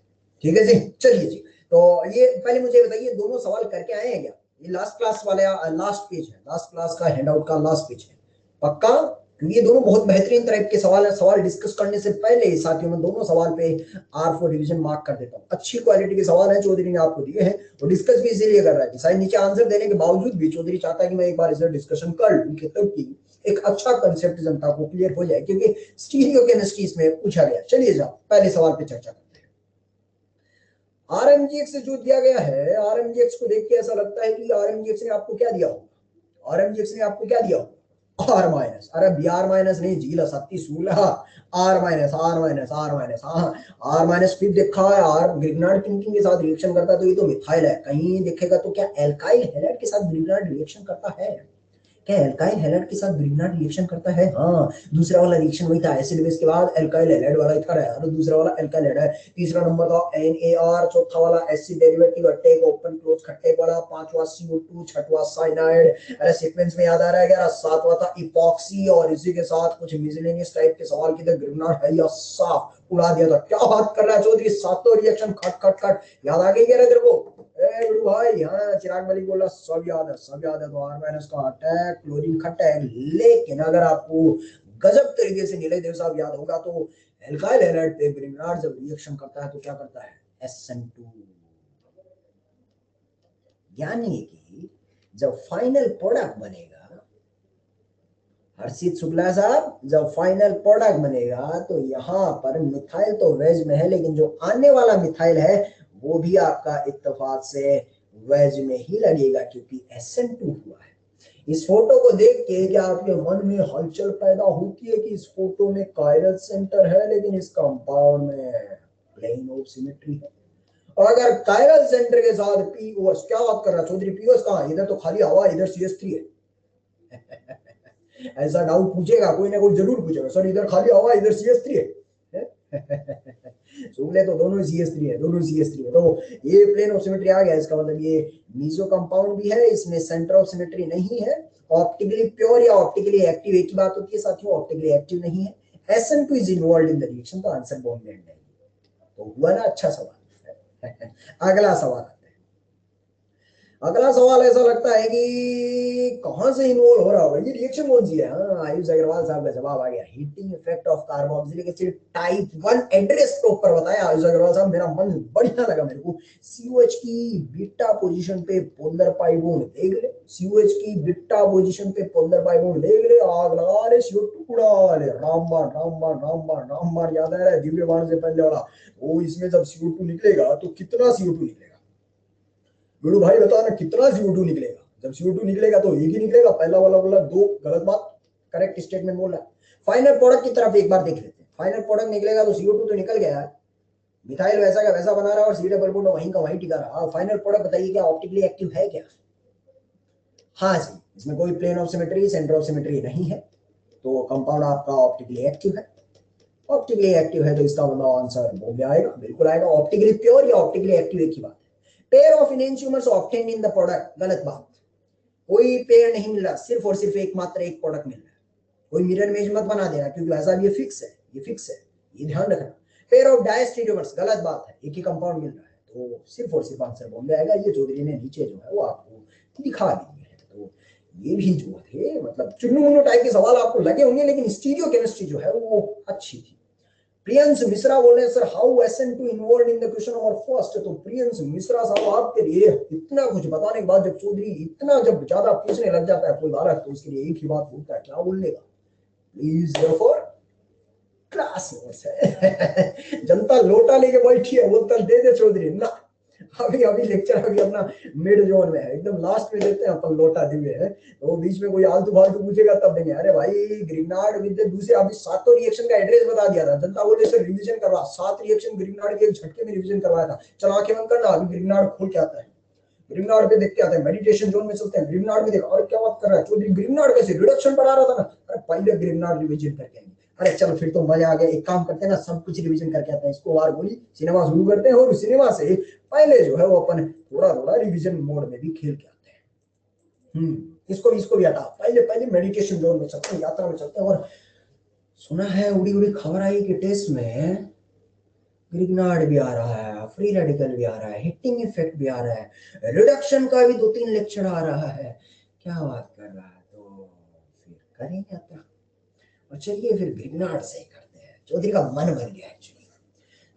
ठीक है जी, चलिए जी। तो ये पहले मुझे बताइए दोनों सवाल करके आए हैं क्या? ये लास्ट क्लास वाले लास्ट पेज है, लास्ट क्लास का हैंडआउट का लास्ट पेज है पक्का? क्योंकि ये दोनों बहुत बेहतरीन टाइप के सवाल है। सवाल डिस्कस करने से पहले साथियों में दोनों सवाल पे R4 डिवीजन मार्क कर देता हूँ। अच्छी क्वालिटी के सवाल है चौधरी ने आपको दिए हैं और डिस्कस भी इसीलिए कर रहा है शायद नीचे आंसर देने के बावजूद भी चौधरी चाहता है कि मैं एक बार इसे डिस्कशन कर लूं कि एक अच्छा कंसेप्ट जनता को क्लियर हो जाए क्योंकि स्टीरियो केमिस्ट्री इसमें पूछा गया। चलिए जाओ पहले सवाल पे चर्चा करते हैं। RMGX से जो दिया गया है, RMGX को देख के ऐसा लगता है कि RMGX ने आपको क्या दिया होगा? RMGX ने आपको क्या दिया होगा? आर माइनस, अरे बी आर माइनस नहीं जीला सत्ती सूला, R minus R minus R minus. हाँ, आर माइनस फिर देखा है आर ग्रिग्नार्ड थिंकिंग के साथ रिएक्शन करता है तो ये तो मिथाइल है। कहीं देखेगा तो क्या एल्काइल हैलाइड के साथ ग्रिग्नार्ड रिएक्शन करता है? क्या एल्काइल हैलाइड के साथ ग्रिग्नार्ड रिएक्शन करता है? हाँ, दूसरा वाला रिएक्शन वही था, एसिड बेस के बाद एल्काइल हैलाइड वाला था और दूसरा वाला एल्काइल हैलाइड। तीसरा नंबर था NaR, चौथा वाला acid derivative attack open close खट्टे वाला, पांचवा CO2, छठवा साइनाइड। अरे सीक्वेंस में याद आ रहा है क्या? सातवां था इपॉक्सी और इसी के साथ कुछ मिसलेनियस टाइप के सवाल की थे। ग्रिग्नार्ड है या साफ उड़ा दिया था। क्या बात कर रहा है चौधरी, सातों रिएक्शन खट खट खट याद आ गई क्या रे तेरे को? भाई हाँ, चिराग मलिक बोला सब याद है, सब याद है। तो आर माइनस का अटैक, क्लोरीन खट्टा है। लेकिन अगर आपको गजब तरीके से नीले देव साहब याद होगा तो एल्काइल हैलाइड पे ग्रिग्नार्ड जब रिएक्शन करता है तो क्या करता है? SN2। यानी कि जब फाइनल प्रोडक्ट बनेगा, हर्षित शुक्ला साहब, जब फाइनल प्रोडक्ट बनेगा तो यहाँ पर मिथाइल तो वेज में है लेकिन जो आने वाला मिथाइल है वो भी आपका इत्तेफाक से वेज में ही लगेगा क्योंकि SN2 हुआ है। इस फोटो को देख के क्या आपके मन में हलचल पैदा होती है कि इस फोटो में कायरल सेंटर है लेकिन इस कंपाउंड में प्लेन ऑफ सिमेट्री है? और अगर कायरल सेंटर के साथ POS, क्या बात कर रहा है चौधरी? POS कहाँ? इधर तो खाली हवा, इधर CH3 है। ऐसा डाउट पूछेगा कोई ना कोई, जरूर पूछेगा सर इधर खाली हवा इधर CH3 है। शुक्ले तो दोनों CH3 है, दोनों CH3 है। तो ये प्लेन ऑफ सिमेट्री आ गया, इसका मतलब ये मीजो कंपाउंड भी है, इसमें सेंटर ऑफ सिमेट्री नहीं है। ऑप्टिकली प्योर या ऑप्टिकली एक्टिव एक ही बात होती है साथियों, ऑप्टिकली एक्टिव नहीं है। SN2 is involve in the reaction, तो आंसर बॉन्ड नहीं। तो हुआ ना अच्छा सवाल। अगला सवाल। अगला सवाल ऐसा लगता है कि कहां से इन्वॉल्व हो रहा होगा, ये रिएक्शन कौन सी है। हाँ, आयुष अग्रवाल साहब का जवाब आ गया, heating effect of carboxylic acid type 1 address proper बताया आयुष अग्रवाल साहब, मेरा मन बढ़िया लगा मेरे को। COH की बीटा पोजीशन पे पोलर पाई बॉन्ड देख ले, COH की बीटा पोजीशन पे पोलर पाई बॉन्ड देख ले, आग लगा ले, CO2 उड़ा ले, रामबाण रामबाण रामबाण रामबाण, याद आ रहा है दिव्य बाण से पहले वाला वो। इसमें जब CO2 निकलेगा तो कितना CO2 निकलेगा गुरु भाई, बताओ ना कितना CO2 निकलेगा। जब CO2 निकलेगा तो एक ही निकलेगा, पहला वाला बोला दो, गलत बात, करेक्ट स्टेटमेंट बोल रहा है। फाइनल प्रोडक्ट की तरफ एक बार देख लेते हैं, फाइनल प्रोडक्ट निकलेगा तो CO2 तो निकल गया है, मिथाइल वैसा का वैसा बना रहा है और C डबल बॉन्ड वहीं का वहीं टिका रहा। फाइनल प्रोडक्ट बताइए क्या ऑप्टिकली एक्टिव है क्या। हाँ जी, इसमें कोई plane of symmetry centre of symmetry नहीं है, तो कंपाउंड आपका ऑप्टिकली एक्टिव है। ऑप्टिकली एक्टिव है तो इसका मतलब आंसर वो भी आएगा, बिल्कुल आएगा। ऑप्टिकली प्योर या ऑप्टिकली एक्टिव एक ही बात है। Pair of enantiomers obtained in the product, गलत बात, कोई पेयर नहीं मिल रहा, सिर्फ और सिर्फ एक मात्र एक प्रोडक्ट मिल रहा है। कोई मिरर इमेज मत बना देना क्योंकि वैसा भी ये फिक्स है, ये फिक्स है, ये ध्यान रखना। पेयर ऑफ डायस्टेरियोमर्स, गलत बात है, एक ही कंपाउंड मिल रहा है, तो सिर्फ और सिर्फ आंसर बॉम्बे आएगा। ये चौधरी ने नीचे जो है वो आपको दिखा दिए हैं, तो ये भी जो थे मतलब चुन्नू मुन्नू टाइप के सवाल आपको लगे होंगे, लेकिन स्टीरियो केमिस्ट्री जो है वो अच्छी थी। प्रियंश मिश्रा बोल रहे हैं sir how SN2 involve in the question number first. तो प्रियंश मिश्रा साहब आपके लिए इतना कुछ बताने के बाद जब चौधरी इतना जब ज्यादा पूछने लग जाता है कोई बालक, तो उसके लिए एक ही बात बोलता है, क्या बोलने का, प्लीज देयरफॉर क्लास नोट्स है। जनता लोटा लेके बैठी है, बोलता दे दे चौधरी ना। अभी लेक्चर अभी अपना मिड जोन में है, एकदम लास्ट में देते हैं अपन लोटा दिए है, तो बीच में कोई आलतू फालतू पूछेगा तब देंगे। अरे भाई ग्रिग्नार्ड विद दूसरे अभी 7 रिएक्शन का एड्रेस बता दिया था, जनता बोले सर रिवीजन करवा, 7 रिएक्शन ग्रिग्नार्ड के एक झटके में रिवीजन करवाया था। चल आंखें बंद करना, अभी ग्रिग्नार्ड खोल के आता है, ग्रिग्नार्ड पे देख के आते हैं, मेडिटेशन जोन में चलते हैं, ग्रिग्नार्ड में देख, और क्या बात कर रहा है चौधरी, ग्रिग्नार्ड कैसे रिडक्शन पर आ रहा था ना। अरे पहले ग्रिग्नार्ड रिवीजन करके आएंगे। अरे चलो फिर तो मजा आ गया, एक काम करते हैं ना, सब कुछ रिवीजन करके आते हैं, इसको और बोली सिनेमा शुरू करते हैं और सिनेमा से पहले जो है वो अपन थोड़ा थोड़ा रिवीजन मोड में भी खेल के आते हैं। इसको भी हटा, पहले पहले मेडिटेशन जोन में चलते हैं, यात्रा में चलते हैं। और सुना है उड़ी उड़ी खबर आई कि टेस्ट में ग्रिग्नार्ड भी आ रहा है, फ्री रेडिकल भी आ रहा है, हिटिंग इफेक्ट भी आ रहा है, रिडक्शन का भी 2-3 लेक्चर आ रहा है, क्या बात कर रहा है। तो फिर करेंगे यात्रा, और चलिए फिर ग्रिग्नार्ड से ही करते हैं, चौधरी का मन बन गया एक्चुअली।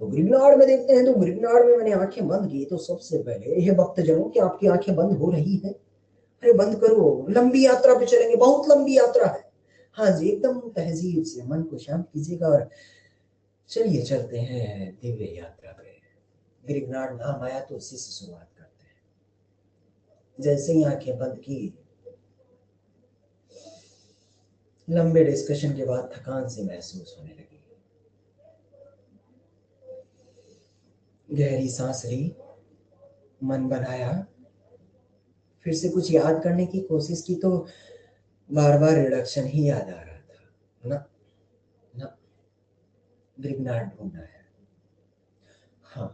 तो ग्रिग्नार्ड में देखते हैं, तो ग्रिग्नार्ड में मैंने आंखें बंद की, तो सबसे पहले ये भक्तजनों कि आपकी आंखें बंद हो रही है, अरे बंद करो, लंबी यात्रा पे चलेंगे, बहुत लंबी यात्रा है। हाँ जी, एकदम तहजीब से मन को शांत कीजिएगा और चलिए चलते हैं दिव्य यात्रा पे। ग्रिग्नार्ड नाम आया तो उसी से शुरुआत करते हैं। जैसे ही आंखें बंद की, लंबे डिस्कशन के बाद थकान सी महसूस होने लगी, गहरी सांस ली, मन बनाया, फिर से कुछ याद करने की कोशिश की तो बार बार रिडक्शन ही याद आ रहा था। ना ना, ग्रिग्नार्ड ढूंढना है। हाँ,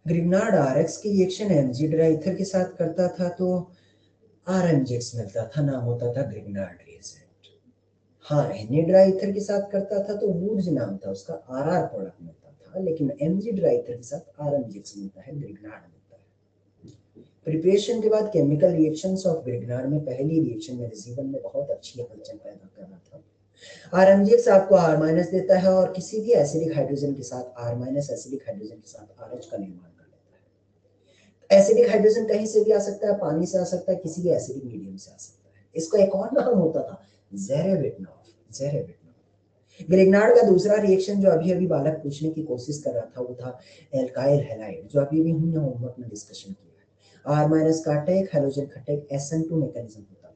ग्रिग्नार्ड RX की रिएक्शन एमजी ड्राइथर के साथ करता था तो RMGX मिलता था, नाम होता था ग्रिग्नार्ड रिएजेंट। हाँ, NA के साथ करता था तो वुड्स नाम था उसका, RR प्रोडक्ट मिलता था, लेकिन MG ड्राइथर के साथ RMGX मिलता है, ग्रिग्नार्ड मिलता है। प्रिपरेशन के बाद केमिकल रिएक्शंस ऑफ ग्रिग्नार्ड में पहली रिएक्शन मेरे जीवन में बहुत अच्छी हलचल पैदा कर रहा था। RMGX आपको R- देता है और किसी भी एसिडिक हाइड्रोजन के साथ R- एसिडिक हाइड्रोजन के साथ RH का निर्माण कर लेता है। एसिडिक हाइड्रोजन कहीं से भी आ सकता है, पानी से आ सकता है, किसी भी एसिडिक मीडियम से आ सकता है। इसका एक और नाम होता था ज़ेरेबिटनॉफ। ग्रिग्नार्ड का दूसरा रिएक्शन जो अभी अभी बालक पूछने की कोशिश कर रहा था वो था एल्काइल हैलाइड, जो अभी भी हमने होमवर्क में डिस्कशन किया है। R- का अटैक, हाइड्रोजन का अटैक, SN2 मैकेनिज्म होता था।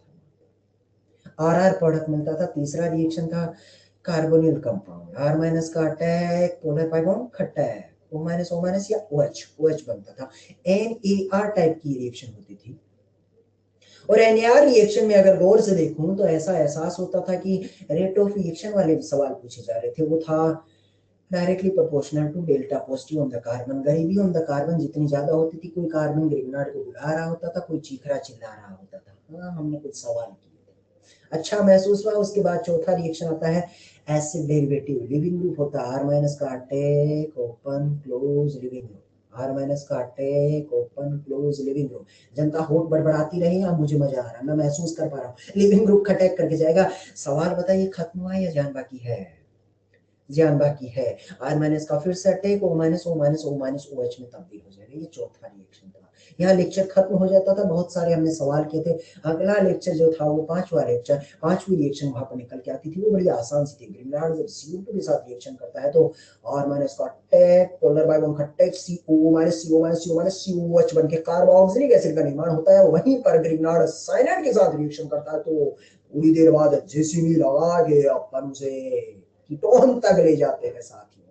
RR प्रोडक्ट मिलता था। तीसरा रिएक्शन था कार्बोनिल कंपाउंड, R- का अटैक, पोलर पाई बॉन्ड, खट्टा है, O- या OH बनता था। NAR टाइप की रिएक्शन होती थी। और NAR रिएक्शन में अगर गौर से देखूं तो ऐसा एहसास होता था कि रेट ऑफ रिएक्शन वाले सवाल पूछे जा रहे थे, वो था directly proportional to delta positive on the carbon. गरीबी ऑन द कार्बन जितनी ज्यादा होती थी, कोई कार्बन ग्रिग्नार्ड को बुला रहा होता था, कोई चीखरा चिल्ला रहा होता था। हाँ, हमने कुछ सवाल किए थे, अच्छा महसूस हुआ। उसके बाद चौथा रिएक्शन आता है एसिड डेरिवेटिव, लिविंग ग्रुप होता है, R- का attack, open close leaving group, R minus का attack, open close leaving group. जनता होठ बड़बड़ाती रही, अब मुझे मजा आ रहा है, मैं महसूस कर पा रहा हूँ। लिविंग ग्रुप अटैक करके जाएगा। सवाल बताइए खत्म हुआ या जान बाकी है? जान बाकी है। R माइनस का फिर से attack, O minus O minus O minus OH में तब्दील हो जाएगा। ये चौथा रिएक्शन था। यहाँ लेक्चर खत्म हो जाता था, बहुत सारे हमने सवाल किए थे। अगला लेक्चर जो था वो पांचवा लेक्चर, पांचवी रिएक्शन वहां पर निकल के आती थी, वो बड़ी आसान सी थी। ग्रिग्नार्ड जब CO2 के साथ रिएक्शन करता है तो R माइनस का अटैक, पोलर बाय बॉन्ड का attack, CO minus CO minus CO minus COH बन के कार्बोक्सिलिक एसिड का निर्माण होता है। वहीं पर ग्रिग्नार्ड साइनाइड के साथ रिएक्शन करता है तो थोड़ी देर बाद जेसीबी लगा के अपन उसे कीटोन तक ले जाते हैं साथियों।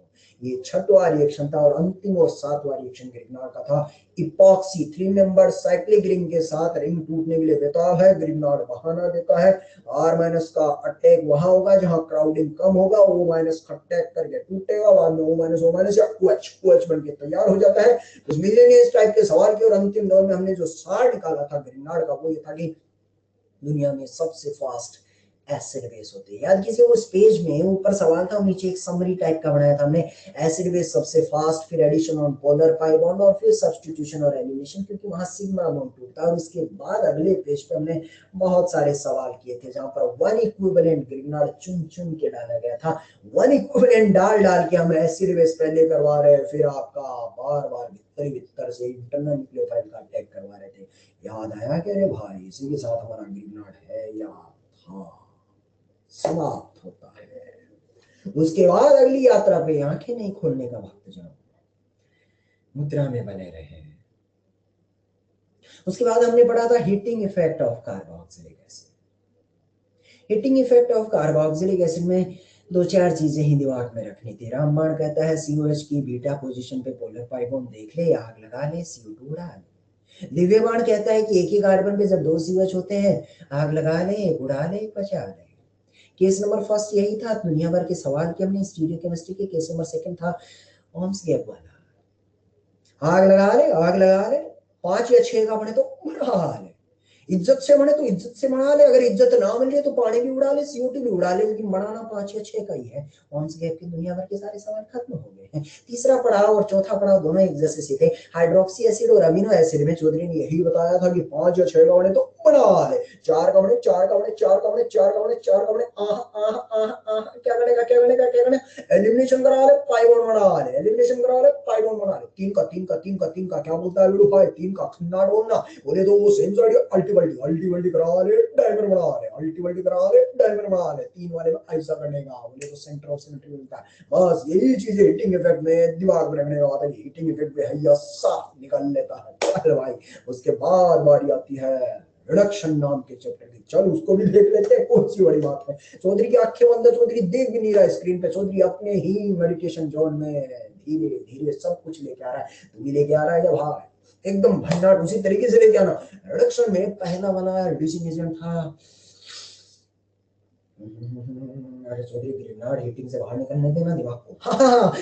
ये छठवां रिएक्शन था और अंतिम और सातवां रिएक्शन ग्रिग्नार्ड का था। इपॉक्सी 3 मेंबर साइक्लिक रिंग के साथ रिंग टूटने के लिए बेताब है। ग्रिग्नार्ड बहाना देता है। R माइनस का अटैक वहां होगा जहां क्राउडिंग कम होगा, O माइनस का अटैक करके टूटेगा, बाद में O माइनस O माइनस या OH बन के तैयार हो जाता है। कुछ मिलेनियस टाइप के सवाल के और अंतिम दौर में हमने जो सार निकाला था ग्रिग्नार्ड का वो ये था कि दुनिया में सबसे फास्ट एसिड बेस होते हैं। याद कीजिए उस पेज में ऊपर सवाल था, नीचे एक समरी टाइप का बनाया था हमने। एसिड बेस सबसे फास्ट, फिर addition on polar pi bond और फिर सब्स्टिट्यूशन और एलिमिनेशन, क्योंकि वहां सिग्मा बॉन्ड टूटता है। और इसके बाद अगले पेज पे हमने बहुत सारे सवाल किए थे जहां पर वन इक्विवेलेंट ग्रिग्नार्ड चुन चुन के डाला गया था। वन इक्विवेलेंट डाल डाल के हम एसिड बेस पहले करवा रहे हैं, फिर आपका बार बार भीतर से इंटरनल न्यूक्लियोफाइल का अटैक करवा रहे थे। याद आया कि अरे भाई इसी के साथ हमारा ग्रिग्नार्ड है या था, समाप्त होता है। उसके बाद अगली यात्रा पे आंखें नहीं खोलने का वक्त जाओ, मुद्रा में बने रहे। उसके बाद हमने पढ़ा था heating effect of carboxylic acid. Heating effect of carboxylic acid में दो चार चीजें ही दिमाग में रखनी थी। रामबाण कहता है COH की बीटा पोजीशन पे पोलर पाई बॉन्ड देख ले, आग लगा ले, CO2 उड़ा ले। दिव्यबाण कहता है कि एक ही कार्बन पे जब दो COH होते हैं, आग लगा ले, उड़ा ले, बचा ले। केस नंबर फर्स्ट यही था, दुनिया भर के सवाल के हमने स्टीरियो केमिस्ट्री के। केस नंबर सेकंड था ओम्स गैप वाला, आग लगा ले, आग लगा ले, 5 या 6 का बने तो उड़ा ले, इज्जत से बने तो इज्जत से बना ले, अगर इज्जत ना मिले तो पानी भी उड़ा ले, CO2 भी उड़ा ले, लेकिन बनाना 5 या 6 का ही है। ओम्स गैप के दुनिया भर के सारे सवाल खत्म हो गए हैं। तीसरा पड़ाव और चौथा पड़ाव दोनों एक जैसे से थे। हाइड्रोक्सी एसिड और अमीनो एसिड में चौधरी ने यही बताया था कि 5 या 6 का बने तो बना ले, 4 का बने, 4 का बने, 4 का बने, 4 का बने, 4 का बने, आह आह आह आह, क्या करेगा, क्या करेगा, क्या करेगा, एलिमिनेशन करा ले, पाई बॉन्ड बना ले, एलिमिनेशन करा ले, पाई बॉन्ड बना ले। 3 का 3 का 3 का 3 का क्या बोलता है वीडियो भाई, 3 का खन्ना बोलना, बोले तो वो सेम साइड अल्टीमल्टी अल्टीमल्टी करा ले, डायमंड बना ले, अल्टीमल्टी करा ले, डायमंड बना ले। 3 वाले में ऐसा करने का, बोले तो सेंटर ऑफ सिमेट्री मिलता है। बस यही चीजें हीटिंग इफेक्ट में दिमाग में रखने का बात है। हीटिंग इफेक्ट में है या साफ निकल लेता है। चल भाई, उसके बाद बारी आती है रिडक्शन नाम के चैप्टर की। चल उसको भी देख लेते हैं, कौन सी बड़ी बात है। चौधरी की आंखें बंद है, चौधरी देख भी नहीं रहा स्क्रीन पे, चौधरी अपने ही मेडिटेशन जोन में धीरे धीरे सब कुछ लेके आ रहा है। तू भी लेके आ रहा है क्या भाई? एकदम भंडार उसी तरीके से लेके आना। रिडक्शन में पहला वाला रिड्यूसिंग एजेंट था, अरे चौधरी ग्रेनाड हीटिंग से बाहर निकलने देना दिमाग को। हाँ,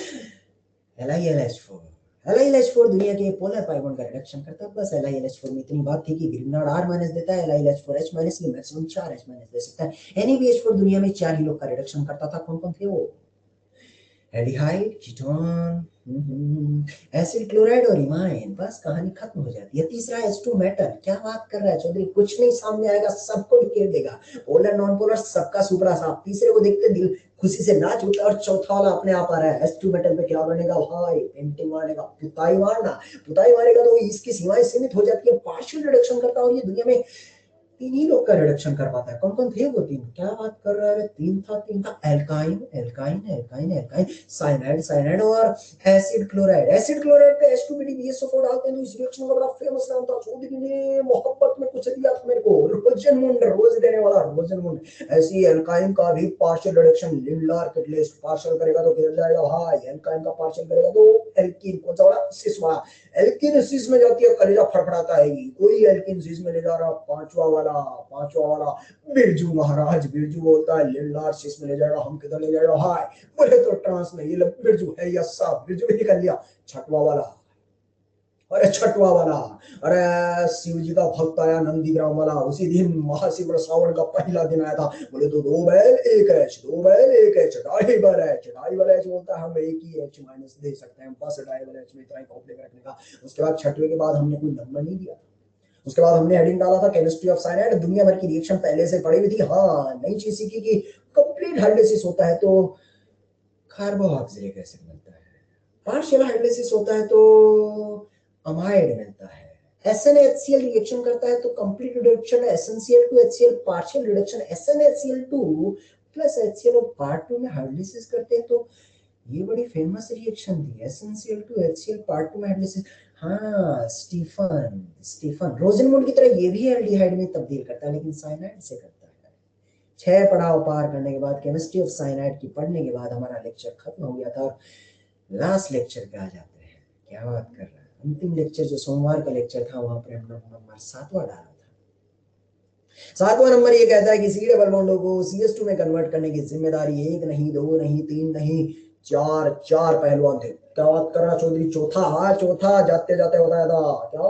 LiLH4। LiLH4 दुनिया के पोलर पाई बॉन्ड का रिडक्शन करता है। बस LiLH4 में इतनी बात थी कि ग्रिग्नार्ड R माइनस देता है, LiLH4 H माइनस, ये मैक्सिमम 4 H माइनस दे सकता है। NaBH4 दुनिया में 4 ही लोग का रिडक्शन करता था। कौन कौन थे वो? एल्डिहाइड, कीटोन, एसिड, क्लोराइड और इमाइन। बस कहानी खत्म हो जाती है। तीसरा H2 मेटल। क्या बात कर रहा है चौधरी, कुछ नहीं सामने आएगा, सबको घेर देगा, पोलर नॉन पोलर सबका सुपरा साफ। तीसरे को देखते दिल खुशी से नाच उठता। और चौथा वाला अपने आप आ रहा है। H2 मेटल पे क्या बनेगा भाई? पेंटिंग मारेगा, पुताई मारना। पुताई मारेगा तो इसकी सीमाएं सीमित हो जाती है, पार्शियल रिडक्शन करता है। और ये दुनिया में 3 ही लोग का रिडक्शन कर पाता है। कौन कौन थे वो 3? क्या बात कर रहा है? 3 था alkyne, alkyne, alkyne, alkyne, cyanide, cyanide और एसिड क्लोराइड। एसिड क्लोराइड पे H2BdBSO4 डालते हैं तो इस रिएक्शन का बड़ा फेमस नाम था। चौधरी ने मोहब्बत में कुछ दिया था मेरे को, रोजनमुंड, रोज देने वाला रोजनमुंड। ऐसी एल्काइन का भी partial reduction Lindlar catalyst partial करेगा तो किधर जाएगा भाई? एल्काइन का पार्शियल करेगा तो एल्कीन, कौन सा वाला? सिस वाला। एल्कीन सिस में जाती है, कलेजा फड़फड़ाता है। कोई एल्कीन सिस में ले जा रहा, पांचवा वाला बिरजू महाराज। बिरजू बोलता है लिंडलार सिस में ले जाएगा, हम किधर ले जाएगा भाई? बोले तो ट्रांस में, ये बिरजू है या साफ, बिरजू भी निकल लिया। छठवा वाला अरे छठवा वाला, अरे शिव जी का भक्त आया नंदीग्राम वाला, उसी दिन महाशिव श्रावण का पहला दिन आया था। बोले तो दो बैल एक एच, दो बैल एक एच, डाइबल एच, डाइबल एच बोलता है हम एक ही एच माइनस दे सकते हैं, बस डाइबल एच में इतना ही कॉम्प्लेक्स रखने का। उसके बाद छठवें के बाद हमने कोई नंबर नहीं दिया। उसके बाद हमने हेडिंग डाला था केमिस्ट्री ऑफ साइनाइड, दुनिया भर की रिएक्शन पहले से पड़ी हुई थी। हाँ, नई चीज सीखी कि कंप्लीट हाइड्रोलिसिस होता है तो कार्बोक्सिलिक एसिड मिलता है, पार्शियल हाइड्रोलिसिस होता है तो अमाइड मिलता है, SnHCl रिएक्शन करता है तो complete reduction SnCl to HCl, partial reduction SnHCl2 plus HCl और पार्ट 2 में हाइड्रोलिसिस करते हैं तो ये बड़ी फेमस रिएक्शन थी, SnCl टू HCl पार्ट 2 में हाइड्रोलिसिस। हाँ, स्टीफन स्टीफन रोजनवुड की तरह ये भी एल्डिहाइड में तब्दील करता है, लेकिन साइनाइड से करता है। 6 पड़ाव पार करने के बाद, केमिस्ट्री ऑफ साइनाइड की पढ़ने के बाद हमारा लेक्चर खत्म हो गया था। और लास्ट लेक्चर पे आ जाते हैं। क्या बात कर रहा है, अंतिम लेक्चर जो सोमवार का लेक्चर था वहां पर हमने नंबर 7वां डाला था। 7वां नंबर ये कहता है कि सी डबल बॉन्डों को CS2 में कन्वर्ट करने की जिम्मेदारी 1 नहीं 2 नहीं 3 नहीं 4 पहलुआन थे। क्या बात कर रहा चौधरी, चौथा, हाँ चौथा जाते जाते बताया था क्या,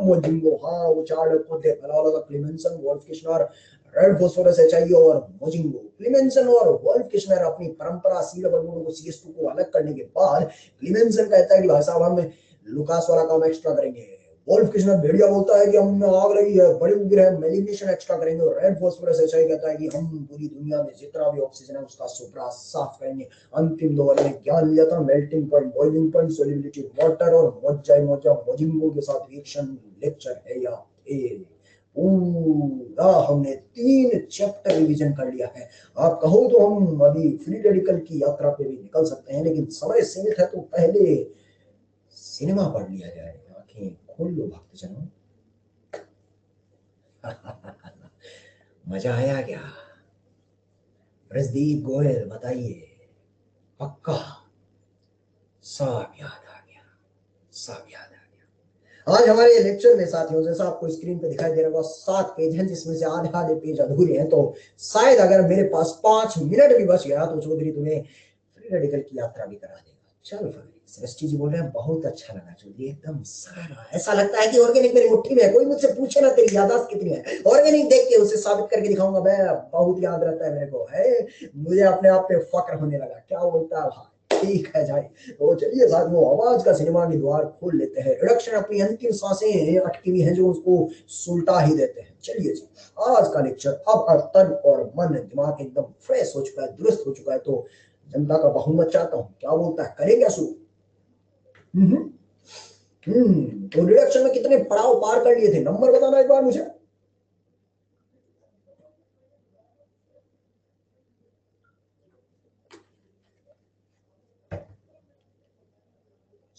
मोजिंगो, हाँ वो 4 लड़कों थे, पहला वाला था Clemmensen, Wolff Kishner, red phosphorus HIE और मोजिंगो। क्लीमेंसन और वोल्फ किशनर अपनी परंपरा सी डबल बॉन्डों को CS2 को अलग करने के बाद क्लीमेंसन कहता है कि भाई साहब हम लुकास वाला काम एक्स्ट्रा करेंगे, वोल्फ किशनर भेड़िया बोलता है कि हम आग लगी है, बड़ी उपग्रह मेलिग्नेशन एक्स्ट्रा करेंगे, और रेड फास्फोरस HI कहता है कि हम पूरी दुनिया में जितना भी ऑक्सीजन है उसका सुपरा साफ करेंगे। अंतिम 2 ने ज्ञान लिया था melting point, boiling point, solubility water और मोजा मोजिंगो के साथ रिएक्शन लेक्चर है या पूरा हमने 3 चैप्टर रिवीजन कर लिया है। आप कहो तो हम अभी फ्री रेडिकल की यात्रा पे भी निकल सकते हैं, लेकिन समय सीमित है तो पहले सिनेमा पढ़ लिया जाए। आंखें खोल लो भक्तजनों। मजा आया क्या? ब्रजदीप गोयल बताइए, पक्का? सब याद आ गया, सब याद आ गया। आज हमारे लेक्चर में साथियों, जैसा आपको स्क्रीन पे दिखाई दे रहा होगा, 7 पेज हैं जिसमें से आधे आधे पेज अधूरे हैं, तो शायद अगर मेरे पास 5 मिनट भी बच गया तो चौधरी तुम्हें फ्री रेडिकल की यात्रा भी करा देगा। चल फरी, सृष्टि जी बोल रहे हैं बहुत अच्छा लगा चौधरी, एकदम सारा ऐसा लगता है कि ऑर्गेनिक मेरी मुट्ठी में है, कोई मुझसे पूछे ना तेरी याददाश्त कितनी है, ऑर्गेनिक देख के उसे साबित करके दिखाऊंगा मैं, बहुत याद रहता है मेरे को, है मुझे अपने आप पे फक्र होने लगा। क्या बोलता है भाई? ठीक है भाई, तो चलिए साथियों आवाज का सिनेमा के द्वार खोल लेते हैं। रिडक्शन अपनी अंतिम सांसें अटकी हुई हैं जो उसको सुलटा ही देते हैं। चलिए जी, आज का लेक्चर अब तन और मन दिमाग एकदम फ्रेश हो चुका है, दुरुस्त हो चुका है, तो जनता का बहुमत चाहता हूं, क्या बोलता है, करें क्या शुरू? तो रिडक्शन में कितने पड़ाव पार कर लिए थे, नंबर बताना एक बार मुझे।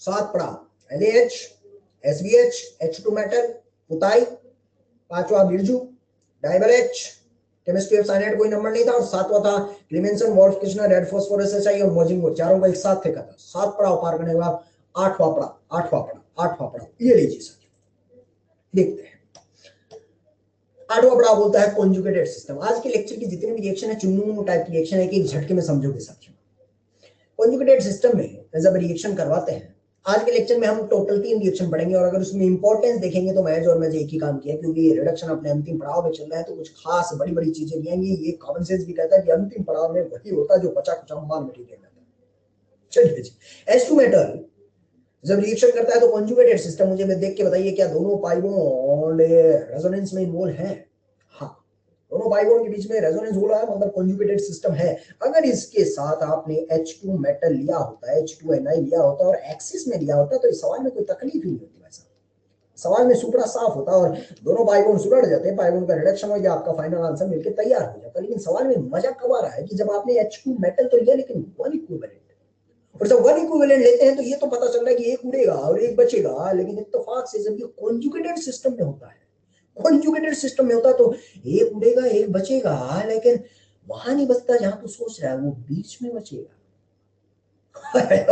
सात पड़ाव, LAH, SBH, H2 मेटल, पुताई, 5वां बिरजू, DIBAL H, chemistry of cyanide कोई नंबर नहीं था, और 7वां था Clemmensen, Wolff Kishner, red phosphorus HI और मोजिंगो, चारों को एक साथ फेंका था। 7 पड़ाव पार करने के बाद 8वां पड़ाव, ये लीजिए सर, देखते हैं। 8वां पड़ाव बोलता है कॉन्जुगेटेड सिस्टम। आज के लेक्चर की जितने भी रिएक्शन है चुन्नू टाइप की रिएक्शन है कि एक झटके में समझोगे साथियों। कॉन्जुगेटेड सिस्टम में जब रिएक्शन करवाते हैं, आज के लेक्चर में हम टोटल 3 रिएक्शन पढ़ेंगे, और अगर उसमें इंपॉर्टेंस देखेंगे तो महज और महज एक ही काम किया, क्योंकि ये रिडक्शन अपने अंतिम पड़ाव में चल रहा है, तो कुछ खास बड़ी बड़ी चीजें नहीं आएंगी। ये कॉमन सेंस भी कहता है कि अंतिम पड़ाव में वही होता है जो बचा कुचा माल मटेरियल रहता है। चलिए जी, H2 मेटल जब रिएक्शन करता है तो कॉन्जुगेटेड सिस्टम, मुझे मैं देख के बताइए क्या दोनों पाई बॉन्ड रेजोनेंस में इन्वॉल्व है? हाँ, दोनों पाई बॉन्ड के बीच में रेजोनेंस हो रहा है, मतलब कॉन्जुगेटेड सिस्टम है। अगर इसके साथ आपने H2 मेटल लिया होता, H2Ni लिया होता और एक्सिस में लिया होता, तो इस सवाल में कोई तकलीफ ही नहीं होती वैसा, सवाल में सुपड़ा साफ होता और दोनों पाई बॉन्ड सुलट जाते हैं, पाई बॉन्ड का रिडक्शन हो गया, आपका फाइनल आंसर मिलकर तैयार हो जाता। लेकिन सवाल में मजा कब आ रहा है कि जब आपने H2 मेटल तो लिया लेकिन वन इक्विवेलेंट, और जब वन इक्विवेलेंट लेते हैं तो ये तो पता चल रहा है कि एक उड़ेगा और एक बचेगा, लेकिन इत्तेफाक से जब ये कॉन्जुगेटेड सिस्टम में होता है, कॉन्जुगेटेड सिस्टम में होता है तो एक उड़ेगा एक बचेगा, लेकिन वहां नहीं बचता जहां तू सोच रहा है, वो बीच में बचेगा।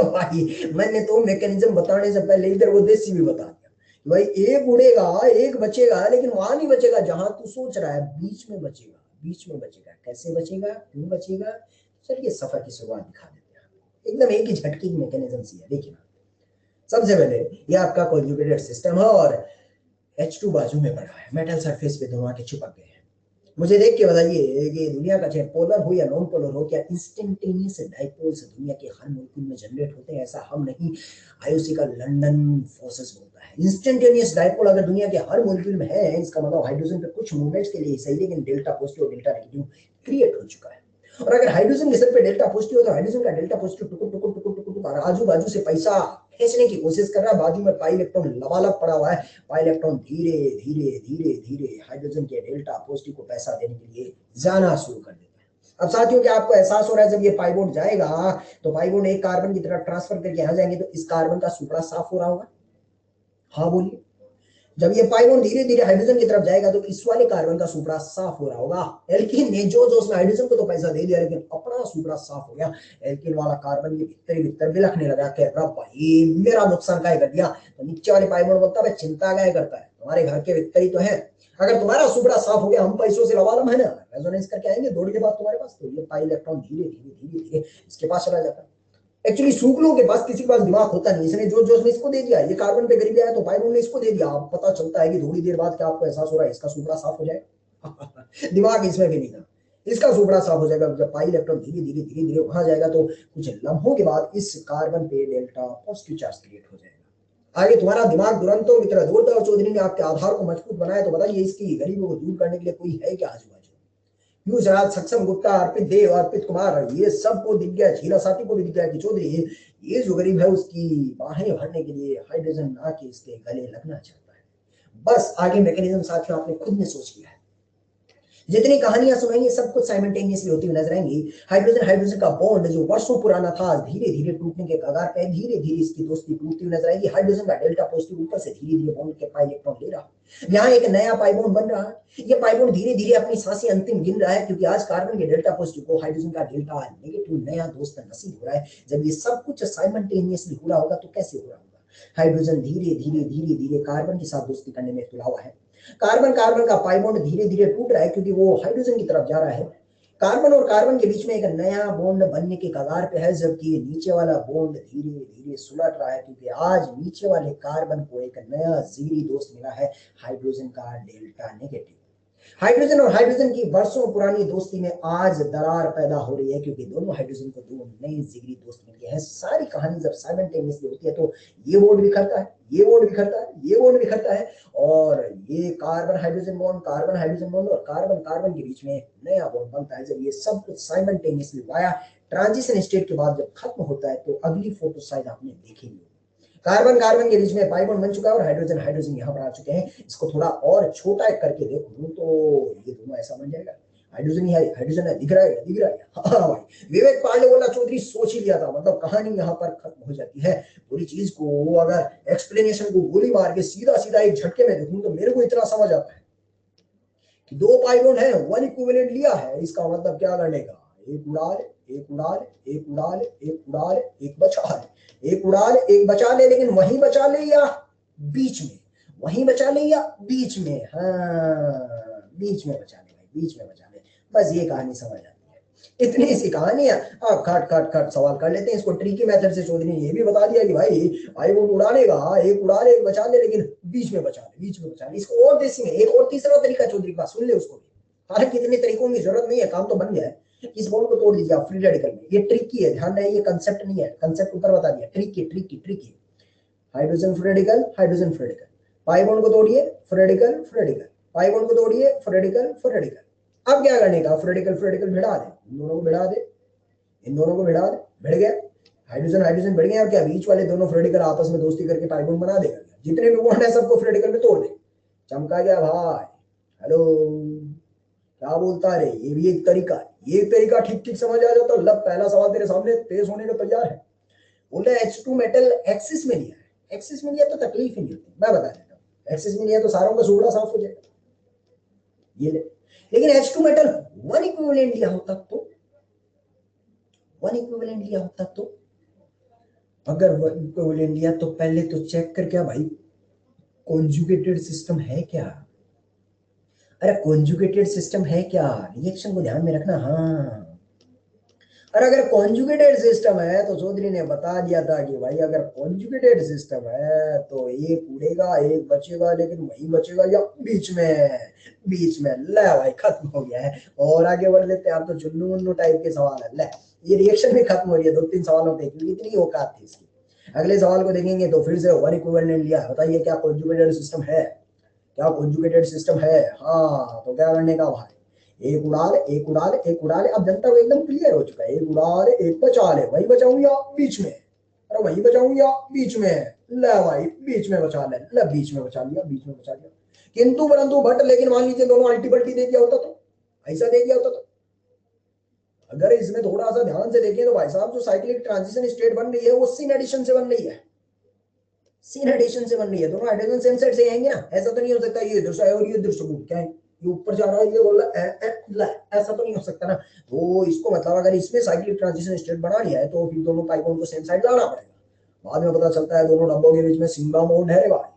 भाई मैंने तो मैकेनिज्म बताने से पहले इधर वो देसी भी बता दिया, भाई एक उड़ेगा एक बचेगा, लेकिन वहां नहीं बचेगा जहां तू सोच रहा है, बीच में बचेगा, बीच में बचेगा। कैसे बचेगा, क्यों बचेगा? चलिए सफर की शुरुआत दिखा देते हैं, एकदम एक ही झटके की मैकेनिज्म सी है, देखिए ना। सबसे पहले ये आपका कॉन्जुगेटेड सिस्टम है और H2 बाजू में पड़ा है, मेटल सरफेस पे दोनों आके चिपक गए हैं। मुझे देख के बताइए कि दुनिया का चाहे पोलर हो या नॉन पोलर हो, क्या इंस्टेंटेनियस डाइपोल्स दुनिया के हर मॉलिक्यूल में जनरेट होते हैं? ऐसा हम नहीं, आईयूसी का लंदन फोर्सेस बोलता है। इंस्टेंटेनियस डाइपोल अगर दुनिया के हर मॉलिक्यूल में है, इसका मतलब हाइड्रोजन पे कुछ मूवमेंट्स के लिए सही, लेकिन डेल्टा पॉजिटिव और डेल्टा नेगेटिव क्रिएट हो चुका है। और अगर हाइड्रोजन के सर पे डेल्टा पॉजिटिव हो तो हाइड्रोजन का डेल्टा पॉजिटिव टुकुर टुकुर टुकुर टुकुर टुकुर आजू बाजू से पैसा खींचने की कोशिश कर रहा है। बाजू में पाई इलेक्ट्रॉन लबालब पड़ा हुआ है, पाई इलेक्ट्रॉन धीरे धीरे धीरे धीरे हाइड्रोजन के डेल्टा पॉजिटिव को पैसा देने के लिए जाना शुरू कर देता है। अब साथियों, क्या आपको एहसास हो रहा है जब ये पाई बॉन्ड जाएगा तो पाई बॉन्ड एक कार्बन की तरफ ट्रांसफर करके यहां जाएंगे तो इस कार्बन का सुपड़ा साफ हो रहा होगा? हाँ बोलिए। जब ये पाई बॉन्ड धीरे धीरे हाइड्रोजन की तरफ जाएगा तो इस वाले कार्बन का सुपड़ा साफ हो रहा होगा। एल्किन ने जो उसने हाइड्रोजन को तो पैसा दे दिया, लेकिन अपना सुपड़ा साफ हो गया। एल्किन वाला कार्बन ये भीतर भीतर बिलखने लगा कि रब भाई मेरा नुकसान काय कर दिया। तो नीचे वाले पाई बॉन्ड बोलता है चिंता काय करता है, तुम्हारे घर के भीतर ही तो है। अगर तुम्हारा सुपड़ा साफ हो गया, हम पैसों से लवालम है ना, रेजोनेंस करके आएंगे दौड़ के बाद तुम्हारे पास, तो ये पाई इलेक्ट्रॉन धीरे धीरे धीरे धीरे इसके पास चला जाता है। एक्चुअली सूगलों के पास किसी के पास दिमाग होता नहीं, इसने जो जो इसको दे दिया, ये कार्बन पे करीब आया तो पाई बॉन्ड ने इसको दे दिया। अब पता चलता है कि थोड़ी देर बाद क्या आपको एहसास हो रहा है, इसका सुपड़ा साफ हो जाएगा। दिमाग इसमें भी नहीं था, इसका सुपड़ा साफ हो जाएगा। जब पाई इलेक्ट्रॉन धीरे धीरे धीरे धीरे वहां जाएगा तो कुछ लम्हों के बाद इस कार्बन पे डेल्टा पॉजिटिव चार्ज क्रिएट हो जाएगा। आगे तुम्हारा दिमाग दुरंतों की तरह दौड़ता है और चौधरी ने आपके आधार को मजबूत बनाया, तो बताइए इसकी गरीबों को दूर करने के लिए कोई है क्या आजू बाजू? यूजराज, सक्षम गुप्ता, अर्पित देव, अर्पित कुमार, ये सबको दिख गया, झीला साथी को भी दिख गया कि चौधरी ये जो गरीब है उसकी बाहें भरने के लिए हाइड्रोजन आके इसके गले लगना चाहता है। बस आगे मैकेनिज्म साथियों आपने खुद ने सोच लिया है। जितनी कहानियां सुनाई सब कुछ साइमल्टेनियसली होती हुई नजर आएंगी। हाइड्रोजन हाइड्रोजन का बॉन्ड जो वर्षों पुराना था धीरे धीरे टूटने के कगार पे, धीरे धीरे इसकी दोस्ती टूटती हुई नजर आएगी। हाइड्रोजन का डेल्टा पॉजिटिव ऊपर से धीरे धीरे बॉन्ड के पाई इलेक्ट्रॉन ले रहा है, यहाँ एक नया पाई बॉन्ड बन रहा है। ये पाई बॉन्ड धीरे धीरे अपनी सांसें अंतिम गिन रहा है, क्योंकि आज कार्बन के डेल्टा पॉजिटिव को हाइड्रोजन का डेल्टा नेगेटिव नया दोस्त नसीब हो रहा है। जब ये सब कुछ साइमल्टेनियसली हो रहा होगा तो कैसे हो रहा होगा? हाइड्रोजन धीरे धीरे धीरे धीरे कार्बन के साथ दोस्ती करने में तुला हुआ है। कार्बन कार्बन का पाई बॉन्ड धीरे धीरे टूट रहा है, क्योंकि वो हाइड्रोजन की तरफ जा रहा है। कार्बन और कार्बन के बीच में एक नया बॉन्ड बनने के कगार पे है, जबकि नीचे वाला बॉन्ड धीरे धीरे सुलट रहा है, क्योंकि आज नीचे वाले कार्बन को एक नया जिगरी दोस्त मिला है, हाइड्रोजन का डेल्टा नेगेटिव। हाइड्रोजन और हाइड्रोजन की वर्षों पुरानी दोस्ती में आज दरार पैदा हो रही है, क्योंकि दोनों हाइड्रोजन को दो नए जिगरी दोस्त मिल गए हैं। सारी कहानी जब साइमल्टेनियसली होती है तो ये बॉन्ड बिखरता है, ये बॉन्ड बिखरता है, ये बॉन्ड बिखरता है, और ये कार्बन हाइड्रोजन बॉन्ड और कार्बन कार्बन के बीच में नया बॉन्ड बनता है। जब ये सब कुछ साइमल्टेनियसली वाया ट्रांजिशन स्टेट के बाद जब खत्म होता है तो अगली फोटो साइड आपने देखेंगे। कार्बन कार्बन के बीच में पाई बॉन्ड बन चुका है और हाइड्रोजन हाइड्रोजन यहाँ पर आ चुके हैं। इसको थोड़ा और छोटा करके देखूं तो ये दोनों ऐसा बन जाएगा। हाइड्रोजन ही हाइड्रोजन है, दिख रहा है, दिख रहा है। हाँ भाई, विवेक पांडे बोला चौधरी सोच ही लिया था, मतलब कहानी यहाँ पर खत्म हो जाती है। पूरी चीज को अगर एक्सप्लेनेशन को गोली मार के सीधा सीधा एक झटके में देखूं तो मेरे को इतना समझ आता है कि दो पाई बॉन्ड है, वन इक्विवेलेंट लिया है। इसका मतलब क्या करने का? एक उड़ा ले, एक उड़ा ले, एक उड़ा ले, एक उड़ा ले, एक बचा ले, एक उड़ा ले, एक बचा ले, लेकिन वहीं बचा ले या बीच में? वहीं बचा ले या बीच में? हाँ, बीच में बचा ले भाई, बीच में बचा ले। बस ये कहानी समझ आती है, इतनी सी कहानी है। आप खट खट खट सवाल कर लेते हैं। इसको ट्रिकी मेथड से चौधरी ने ये भी बता दिया कि भाई वो उड़ाने का एक उड़ा ले, एक बचा ले, लेकिन बीच में बचा ले, बीच में बचा ले। इसको और देसी में एक और तीसरा तरीका चौधरी का सुन ले उसको भी। हालांकि इतने तरीकों की जरूरत नहीं है, काम तो बन गया है। इस बॉन्ड को तोड़ दीजिए आप फ्री रेडिकल में। ये ट्रिकी है, ध्यान रहे, ये कंसेप्ट नहीं है, कंसेप्ट ऊपर बता दिया। Tricky tricky tricky, hydrogen free radical, hydrogen free radical, pi bond को तोड़िए, free radical free radical, pi bond को तोड़िए, फ्री रेडिकल फ्री रेडिकल। अब क्या करने का? फ्री रेडिकल भिड़ा दे, इन दोनों को भिड़ा दे, इन दोनों को भिड़ा दे, भिड़ गया। हाइड्रोजन हाइड्रोजन भिड़ गए, और क्या बीच वाले दोनों फ्री रेडिकल आपस में दोस्ती करके पाई बॉन्ड बना देगा। जितने भी बॉन्ड है सबको फ्री रेडिकल में तोड़ दे। चमका गया भाई। हेलो, क्या बोलता है? ये भी एक तरीका है, ये तरीका ठीक ठीक समझ आ जाता। लब पहला सवाल तेरे सामने पेश होने को तैयार है। बोले H2 मेटल एक्सिस में लिया है, एक्सिस में लिया तो तकलीफ ही नहीं होती। मैं बता देता हूँ, एक्सिस में लिया तो सारों का सुगड़ा साफ हो जाएगा। ये ले, लेकिन H2 मेटल वन इक्विवेलेंट लिया होता तो, वन इक्विवेलेंट लिया होता तो, अगर वन इक्विवेलेंट लिया तो पहले तो चेक कर क्या भाई कॉन्जुगेटेड सिस्टम है क्या। अरे कॉन्जुगेटेड सिस्टम है क्या, रिएक्शन को ध्यान में रखना। हाँ, और अगर कॉन्जुगेटेड सिस्टम है तो चौधरी ने बता दिया था कि भाई अगर कॉन्जुगेटेड सिस्टम है तो एक उड़ेगा एक बचेगा, लेकिन वही बचेगा या बीच में, बीच में। ले भाई खत्म हो गया है। और आगे बढ़ लेते हैं। आप तो चुन्नू मुन्नू टाइप के सवाल है। ले ये रिएक्शन भी खत्म हो रही है 2-3 सवालों पे, क्योंकि इतनी औकात थी इसकी। अगले सवाल को देखेंगे तो फिर से वन इक्विवेलेंट लिया। बताइए क्या कॉन्जुगेटेड सिस्टम है? क्या कॉन्जुगेटेड सिस्टम है? हाँ तो क्या करने का भाई, एक उड़ा ले एक उड़ा ले एक उड़ा ले। अब जनता को एकदम क्लियर हो चुका है। एक उड़ा ले एक बचा ले, वही बचाऊं या बीच में? अरे वही बचाऊं या बीच में? ले भाई बीच में बचा ले। ले बीच में बचा लिया, बीच में बचा लिया। किंतु परंतु बट लेकिन मान लीजिए दोनों अल्टी पल्टी दे दिया होता तो, ऐसा दे दिया होता तो। अगर इसमें थोड़ा सा ध्यान से देखें तो भाई साहब जो साइक्लिक ट्रांजिशन स्टेट बन रही है वो सिन एडिशन से बन रही है। सिन एडिशन से बन रही है। दोनों हाइड्रोजन सेम साइड से आएंगे ना। ऐसा तो नहीं हो सकता ये इधर से आए और ये इधर से घूम के आए, ये ऊपर जा रहा है ये बोल रहा है, ऐसा तो नहीं हो सकता ना। तो इसको मतलब अगर इसमें साइक्लिक ट्रांजिशन स्टेट बना लिया है तो फिर दोनों पाइपों को सेम साइड लाना पड़ेगा। बाद में पता चलता है दोनों डब्बों के बीच में सिग्मा बॉन्ड है रे भाई।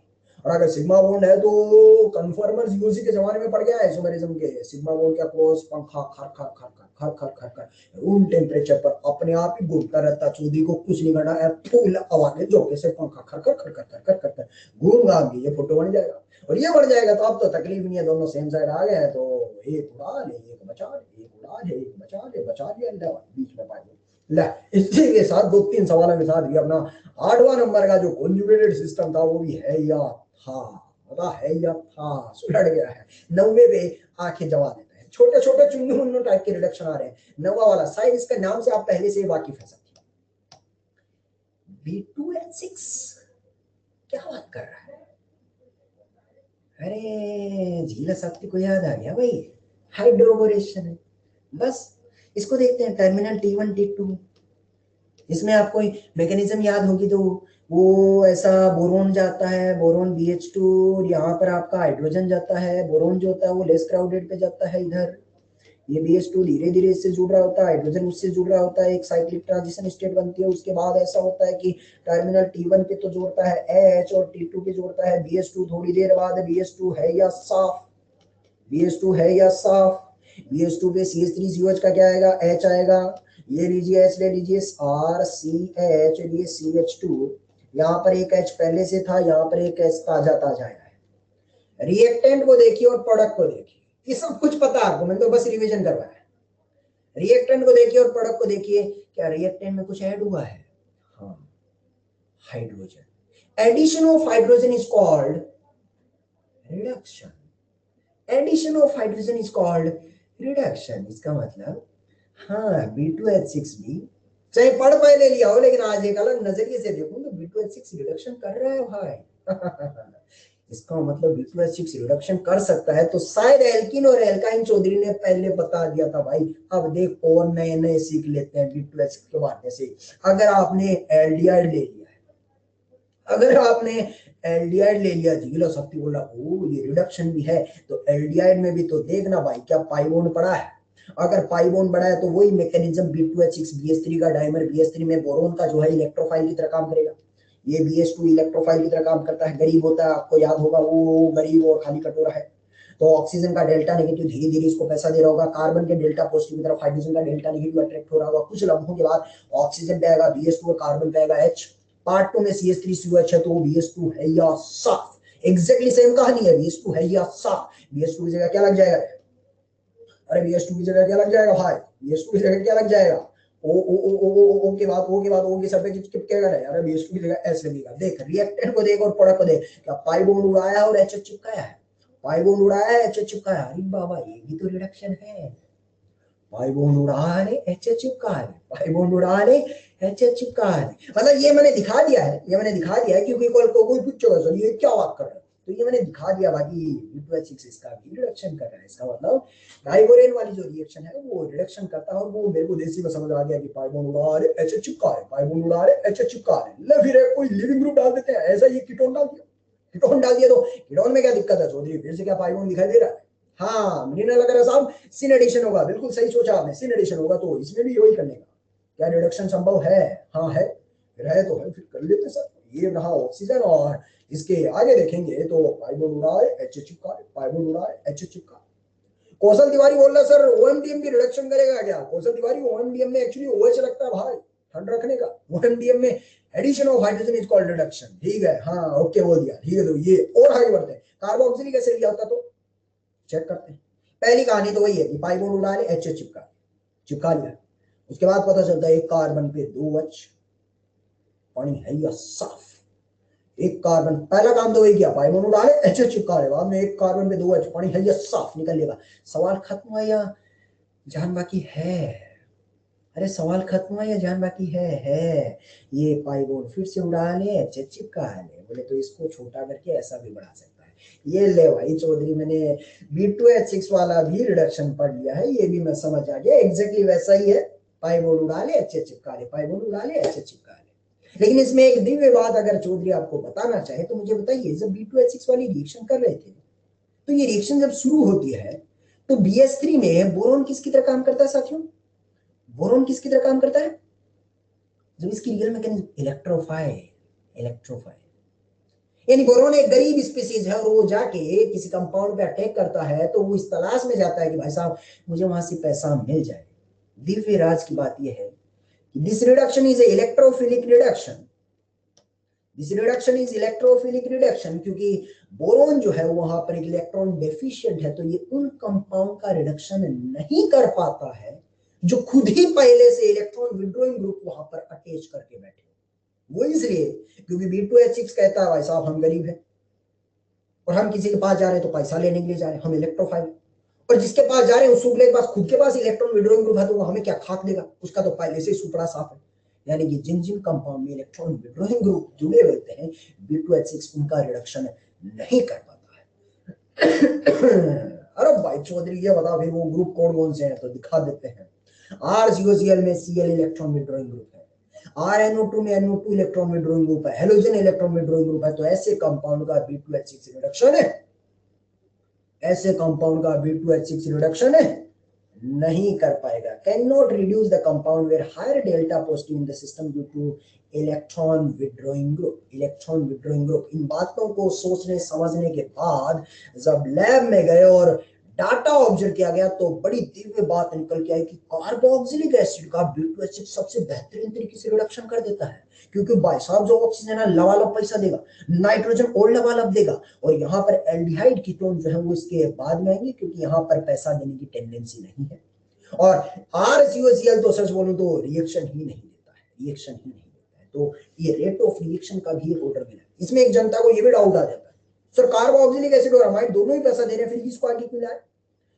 और अगर सिग्मा बॉन्ड है तो कन्फर्मर्स यूसी के जमाने में पड़ गया है आइसोमेरिज्म के। सिग्मा बॉन्ड का क्रॉस पंखा खर खर खर खर खर खर खर रूम टेम्परेचर पर अपने आप ही घूमता रहता। चौधरी को कुछ नहीं करना है, फुल आवाज झोंके से पंखा खर खर खर खर खर खर खर घूम घाम के ये फोटो बन जाएगा। और ये बढ़ जाएगा तो अब तो तकलीफ नहीं है, दोनों सेम साइड आ गए हैं। तो एक उड़ा ले एक बचा ले, एक उड़ा ले एक बचा ले, बचा लिया बीच में पानी। ला इसी के साथ 2-3 सवालों के साथ भी अपना 8वां नंबर का जो कॉन्जुगेटेड सिस्टम था वो भी है या था। पता है या था सुलझ गया है। 90 पे आंखें जमा देते हैं। छोटे छोटे चुन्नू मुन्नू टाइप के रिडक्शन आ रहे हैं। 9वां वाला शायद इसका नाम से आप पहले से ही वाकिफ है साथी, B2H6। क्या बात कर रहा है? अरे झीला शक्ति को याद आ गया भाई, हाइड्रोबोरेशन है। बस इसको देखते हैं टर्मिनल T1 T2। इसमें आपको मैकेनिज्म याद होगी तो वो ऐसा बोरोन जाता है, बोरोन BH2, और यहाँ पर आपका हाइड्रोजन जाता है। बोरोन जो होता है वो लेस क्राउडेड पे जाता है इधर। ये BH2 धीरे धीरे इससे जुड़ रहा होता है, हाइड्रोजन उससे जुड़ रहा होता है, एक साइक्लिक ट्रांजिशन स्टेट बनती है। उसके बाद ऐसा होता है कि टर्मिनल T1 पे तो जोड़ता है H और T2 पे जोड़ता है BH2। थोड़ी देर बाद BH2 है या साफ, BH2 है या साफ। BH2 पे CH3COH का क्या आएगा? H आएगा। ये लीजिए H ले लीजिए, RCH, ये CH2। यहाँ पर एक H पहले से था, यहाँ पर एक H ताजा ताजा आया है। रिएक्टेंट को देखिए और प्रोडक्ट को देखिए, ये सब कुछ पता है आपको, मैंने तो बस रिवीजन करवाया है। रिएक्टेंट को देखिए और प्रोडक्ट को देखिए, क्या रिएक्टेंट में कुछ ऐड हुआ है? हाँ, hydrogen. Addition of hydrogen is called reduction. Addition of hydrogen is called reduction. इसका मतलब हाँ B2H6 भी, चाहे पढ़ पाए ले लिया हो, लेकिन आज एक अलग नजरिए से देखूं तो B2H6 रिडक्शन कर रहा है भाई। इसका मतलब B2H6 रिडक्शन कर सकता है तो शायद एल्किन और एल्काइन चौधरी ने पहले बता दिया था भाई। अब देख और नए नए सीख लेते हैं B2H6 के बारे से। अगर आपने एल्डिहाइड ले लिया है, अगर आपने एल्डिहाइड ले लिया, झीलो शक्ति बोला ओ ये रिडक्शन भी है, तो एल्डिहाइड में भी तो देखना भाई क्या पाई बॉन्ड पड़ा है। अगर पाई बॉन्ड बड़ा है तो वही मैकेनिज्म B2H6 BH3 का डाइमर BH3 में बोरोन का जो है इलेक्ट्रोफाइल की तरह काम करेगा। ये BH2 इलेक्ट्रोफाइल की तरह काम करता है। गरीब होता है, आपको याद होगा वो गरीब और खाली कटोरा है। तो ऑक्सीजन का डेल्टा नेगेटिव धीरे धीरे इसको पैसा दे रहा होगा। कार्बन के डेल्टा पॉजिटिव की तरफ हाइड्रोजन का डेल्टा नेगेटिव अट्रैक्ट हो रहा होगा। कुछ लम्हों के बाद ऑक्सीजन पे आएगा BH2 और कार्बन पे आएगा H। पार्ट 2 में CH3COH है तो वो BH2 है या साफ। एग्जैक्टली सेम कहानी है, BH2 है या साफ। BH2 की जगह क्या लग जाएगा? अरे BH2 की जगह क्या लग जाएगा भाई? BH2 की जगह क्या लग जाएगा? ओ के बाद ओ के सर पे चिपकेगा नहीं। अरे BH2 की जगह S लगेगा। देख रिएक्टेंट को देख और प्रोडक्ट को देख, क्या पाई बॉन्ड उड़ाया और H चिपकाया है? पाई बॉन्ड उड़ाया है, H चिपकाया। अरे बाबा ये भी तो रिडक्शन है। पाई बॉन्ड उड़ा ले H चिपका ले, पाई बॉन्ड उड़ा ले H चिपका ले। मतलब ये मैंने दिखा दिया है, ये मैंने दिखा दिया है क्योंकि कोई पूछेगा सर ये क्या बात कर रहे हो, तो ये मैंने दिखा दिया। बाकी B2H6 इसका भी रिडक्शन कर रहा है। इसका मतलब डाइबोरेन वाली जो रिएक्शन है वो रिडक्शन करता है। और वो मेरे को देसी में समझ आ गया कि पाई बॉन्ड उड़ा ले H चिपका ले, पाई बॉन्ड उड़ा ले H चिपका ले। फिर कोई लिविंग ग्रुप डाल देते हैं, ऐसा ये कीटोन डाल दिया। कीटोन डाल दिया तो कीटोन में क्या दिक्कत है चौधरी? फिर से क्या पाई बॉन्ड दिखाई दे रहा है? हाँ मिनरल अगर साहब सिन एडिशन होगा, बिल्कुल सही सोचा आपने, सिन एडिशन होगा तो इसमें भी वही करने का। क्या रिडक्शन संभव है? हाँ है। फिर है तो है, फिर कर लेते सर। ये रहा ऑक्सीजन और इसके आगे देखेंगे तो पाई बॉन्ड उड़ा है H चिपका है, पाई बॉन्ड उड़ा है H चिपका। कौशल तिवारी बोल रहा है सर ओएमडीएम की रिडक्शन करेगा क्या? कौशल तिवारी ओएमडीएम में एक्चुअली ओएच लगता है भाई, ठंड रखने का। ओएमडीएम में addition of hydrogen is called reduction. ठीक है, हाँ ओके बोल दिया, ठीक है। तो ये और हाई बढ़ते हैं, कार्बोक्सिलिक एसिड लिया होता तो चेक करते हैं। पहली कहानी तो वही है कि पाई बॉन्ड उड़ा ले, एच चिपका लिया। उसके बाद पता चलता है एक कार्बन पे 2 H, पानी है या साफ। एक कार्बन, पहला काम तो वही किया, पाई बॉन्ड उड़ा ले, एच चिपका ले। बाद में एक कार्बन पे 2 H, पानी है या साफ, निकल लेगा। सवाल खत्म हुआ या जान बाकी है? अरे सवाल खत्म हुआ या जान बाकी है। ये पाई बॉन्ड फिर से उड़ा ले, एच चिपका ले। बोले तो इसको छोटा करके ऐसा भी बढ़ा सकता है। ये ले भाई चौधरी, मैंने B2H6 वाला भी रिडक्शन पढ़ लिया है, ये भी मैं समझ आ गया। एग्जैक्टली वैसा ही है, पाई बॉन्ड उड़ा ले, एच चिपका ले, पाई बॉन्ड उड़ा ले, एच चिपका ले। लेकिन इसमें एक दिव्य बात अगर चौधरी आपको बताना चाहे तो मुझे बताइए, जब B2H6 वाली रिएक्शन कर रहे थे तो ये रिएक्शन जब शुरू होती है तो BS3 में बोरोन किसकी तरह काम करता है साथियों? बोरोन किसकी तरह काम करता है? जब इसकी रियल मैकेनिज्म इलेक्ट्रोफाइल, यानी बोरोन एक गरीब स्पीसीज है और वो जाके किसी कंपाउंड पे अटैक करता है तो वो इस तलाश में जाता है कि भाई साहब मुझे वहां से पैसा मिल जाए। दिव्य राज की बात यह है कि this reduction is electrophilic reduction. This reduction is electrophilic reduction, क्योंकि बोरोन जो है वहां पर एक इलेक्ट्रॉन डेफिशिएंट है, तो ये उन कंपाउंड का रिडक्शन नहीं कर पाता है जो खुद ही पहले से इलेक्ट्रॉन विड्रॉइंग ग्रुप वहां पर अटैच करके बैठे। वो इसलिए क्योंकि B2H6 कहता है भाई साहब हम गरीब हैं और हम किसी के पास जा रहे हैं तो पैसा लेने के लिए जा रहे हैं, हम इलेक्ट्रोफाइल। और जिसके पास जा रहे हैं उस सुगले के पास खुद के पास इलेक्ट्रॉन विड्रॉइंग ग्रुप है तो वो हमें क्या खाक देगा, उसका तो पहले से सुपड़ा साफ है। यानी कि जिन जिन कंपाउंड में इलेक्ट्रॉन विड्रॉइंग ग्रुप जुड़े होते हैं B2H6 उनका रिडक्शन नहीं कर पाता है। अरे भाई चौधरी ये बता फिर वो ग्रुप कौन से हैं, तो दिखा देते हैं। RCOCl में Cl इलेक्ट्रॉन विड्रॉइंग ग्रुप है, RNO2 में NO2 इलेक्ट्रॉन विड्रॉइंग ग्रुप है, हेलोजन इलेक्ट्रॉन विड्रॉइंग ग्रुप है। तो ऐसे कंपाउंड का B2H6 रिडक्शन है, ऐसे कंपाउंड का B2H6 रिडक्शन है नहीं कर पाएगा। Can not reduce the compound where higher delta positive in the system due to electron withdrawing group. Electron withdrawing group, इन बातों को सोचने समझने के बाद जब लैब में गए और डाटा ऑब्जर्व किया गया तो बड़ी दिव्य बात निकल के आई कि कार्बोक्सिलिक एसिड का B2H6 सबसे बेहतरीन तरीके से रिडक्शन कर देता है, क्योंकि भाई साहब जो ऑक्सीजन है लबालब पैसा देगा, नाइट्रोजन और लबालब देगा, और यहाँ पर एल्डिहाइड कीटोन जो है वो इसके बाद में आएंगे क्योंकि यहाँ पर पैसा देने की टेंडेंसी नहीं है। और RCOCl तो सच बोलूं तो रिएक्शन ही नहीं देता है, रिएक्शन ही नहीं देता है। तो ये रेट ऑफ रिएक्शन का भी एक ऑर्डर मिला है। इसमें एक जनता को ये भी डाउट आ जाता है, सर कार्बोक्सिलिक एसिड और अमाइड दोनों ही पैसा दे रहे हैं, फिर किसको आगे क्यों लाए?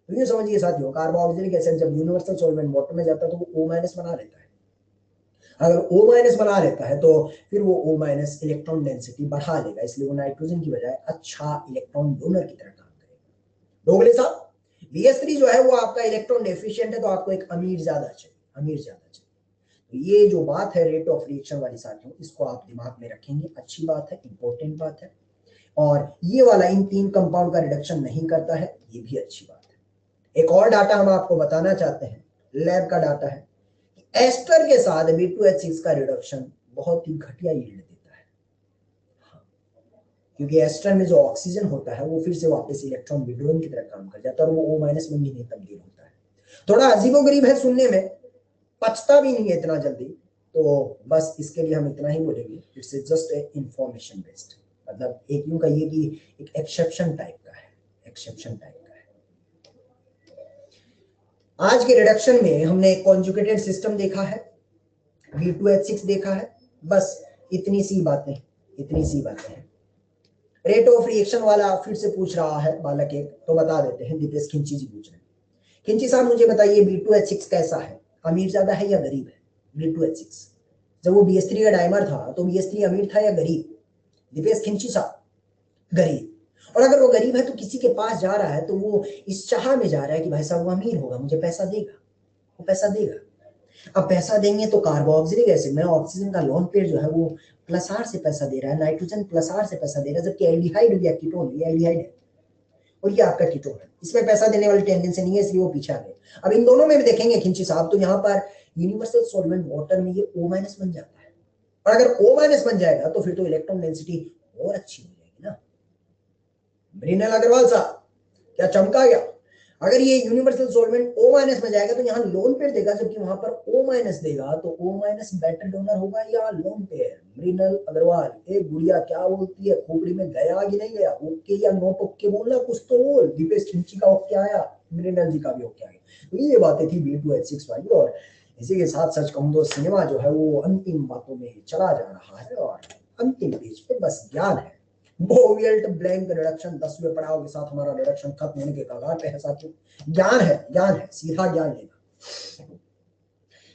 तो ये समझिए साथियों, कार्बोक्सिलिक एसिड जब यूनिवर्सल सॉल्वेंट वाटर में जाता है तो वो O- बना लेता है। अगर O- बना लेता है तो फिर वो O- इलेक्ट्रॉन डेंसिटी बढ़ा लेगा, इसलिए वो नाइट्रोजन की बजाय अच्छा इलेक्ट्रॉन डोनर की तरह काम करेगा। दोगले साहब BS3 जो है वो आपका इलेक्ट्रॉन डेफिशिएंट है, तो आपको एक अमीर ज्यादा चाहिए, अमीर ज्यादा चाहिए। तो ये जो बात है रेट ऑफ रिएक्शन वाली साथियों, इसको आप दिमाग में रखेंगे, अच्छी बात है, इंपॉर्टेंट बात है। और ये वाला इन 3 कंपाउंड का रिडक्शन नहीं करता है, ये भी अच्छी बात है। एक और डाटा हम आपको बताना चाहते हैं, लैब का डाटा है, एस्टर के साथ B2H6 का रिडक्शन बहुत ही घटिया यील्ड देता है। क्योंकि एस्टर में जो ऑक्सीजन होता है वो फिर से वापस इलेक्ट्रॉन विड्रॉइंग की तरह काम कर जाता है और वो O- में भी नहीं तब्दील होता है। थोड़ा अजीबोगरीब है सुनने में, पचता भी नहीं है इतना जल्दी। तो बस इसके लिए हम इतना ही बोलेंगे, it's just a information based, मतलब एक यूं कहिए कि एक एक्सेप्शन टाइप का है, एक्सेप्शन टाइप का है। आज के रिडक्शन में हमने कॉन्जुगेटेड सिस्टम देखा है, B2H6 देखा है, बस इतनी सी बातें, इतनी सी बातें हैं। रेट ऑफ रिएक्शन वाला फिर से पूछ रहा है बालक एक, तो बता देते हैं, दीपेश खिंची जी पूछ रहे हैं। खिंची साहब मुझे बताइए B2H6 कैसा है, अमीर ज्यादा है या गरीब है? B2H6 जब वो BS3 का डाइमर था तो BS3 अमीर था या गरीब? दीपेश खिंची साहब गरीब। और अगर वो गरीब है तो किसी के पास जा रहा है तो वो इस चाह में जा रहा है कि भाई साहब वो अमीर होगा, मुझे पैसा देगा, वो पैसा देगा। अब पैसा देंगे तो कार्बोक्सिलिक एसिड में ऑक्सीजन का लोन पेयर जो है वो +R से पैसा दे रहा है, नाइट्रोजन +R से पैसा दे रहा है, जबकि एल्डिहाइड या कीटोन, ये एल्डिहाइड है और ये आपका कीटोन है, इसमें पैसा देने वाली टेंडेंसी नहीं है, इसलिए वो पीछे आ गए। अब इन दोनों में भी देखेंगे खिंची साहब, तो यहाँ पर यूनिवर्सल सॉल्वेंट वाटर में ये O- बन जाता है, और अगर O- बन जाएगा तो फिर तो इलेक्ट्रॉन डेंसिटी और अच्छी हो जाएगी ना। मृणाल अग्रवाल साहब क्या चमका गया? अगर ये यूनिवर्सल सॉल्वेंट O माइनस में जाएगा तो यहाँ लोन पेयर देगा, जबकि वहां पर O माइनस देगा, तो O माइनस बेटर डोनर होगा या लोन पेयर। मृणाल अग्रवाल, एक गुड़िया क्या बोलती है, खोपड़ी में गया कि नहीं गया, ओके या नोट ओके बोलना, कुछ तो बोल। दीपेश चिंची का ओके आया, मृणाल जी का भी ओके आया। तो ये बातें थी B2H6 वाली। और इसी के साथ सच कहूं तो सिनेमा जो है वो अंतिम बातों में चला जा रहा है और अंतिम पेज पे बस ज्ञान है। बोवियल्ट ब्लैंक रिडक्शन 10वें पड़ाव के साथ हमारा रिडक्शन खत्म होने के कगार पे है साथियों। ज्ञान है सीधा ज्ञान लेना।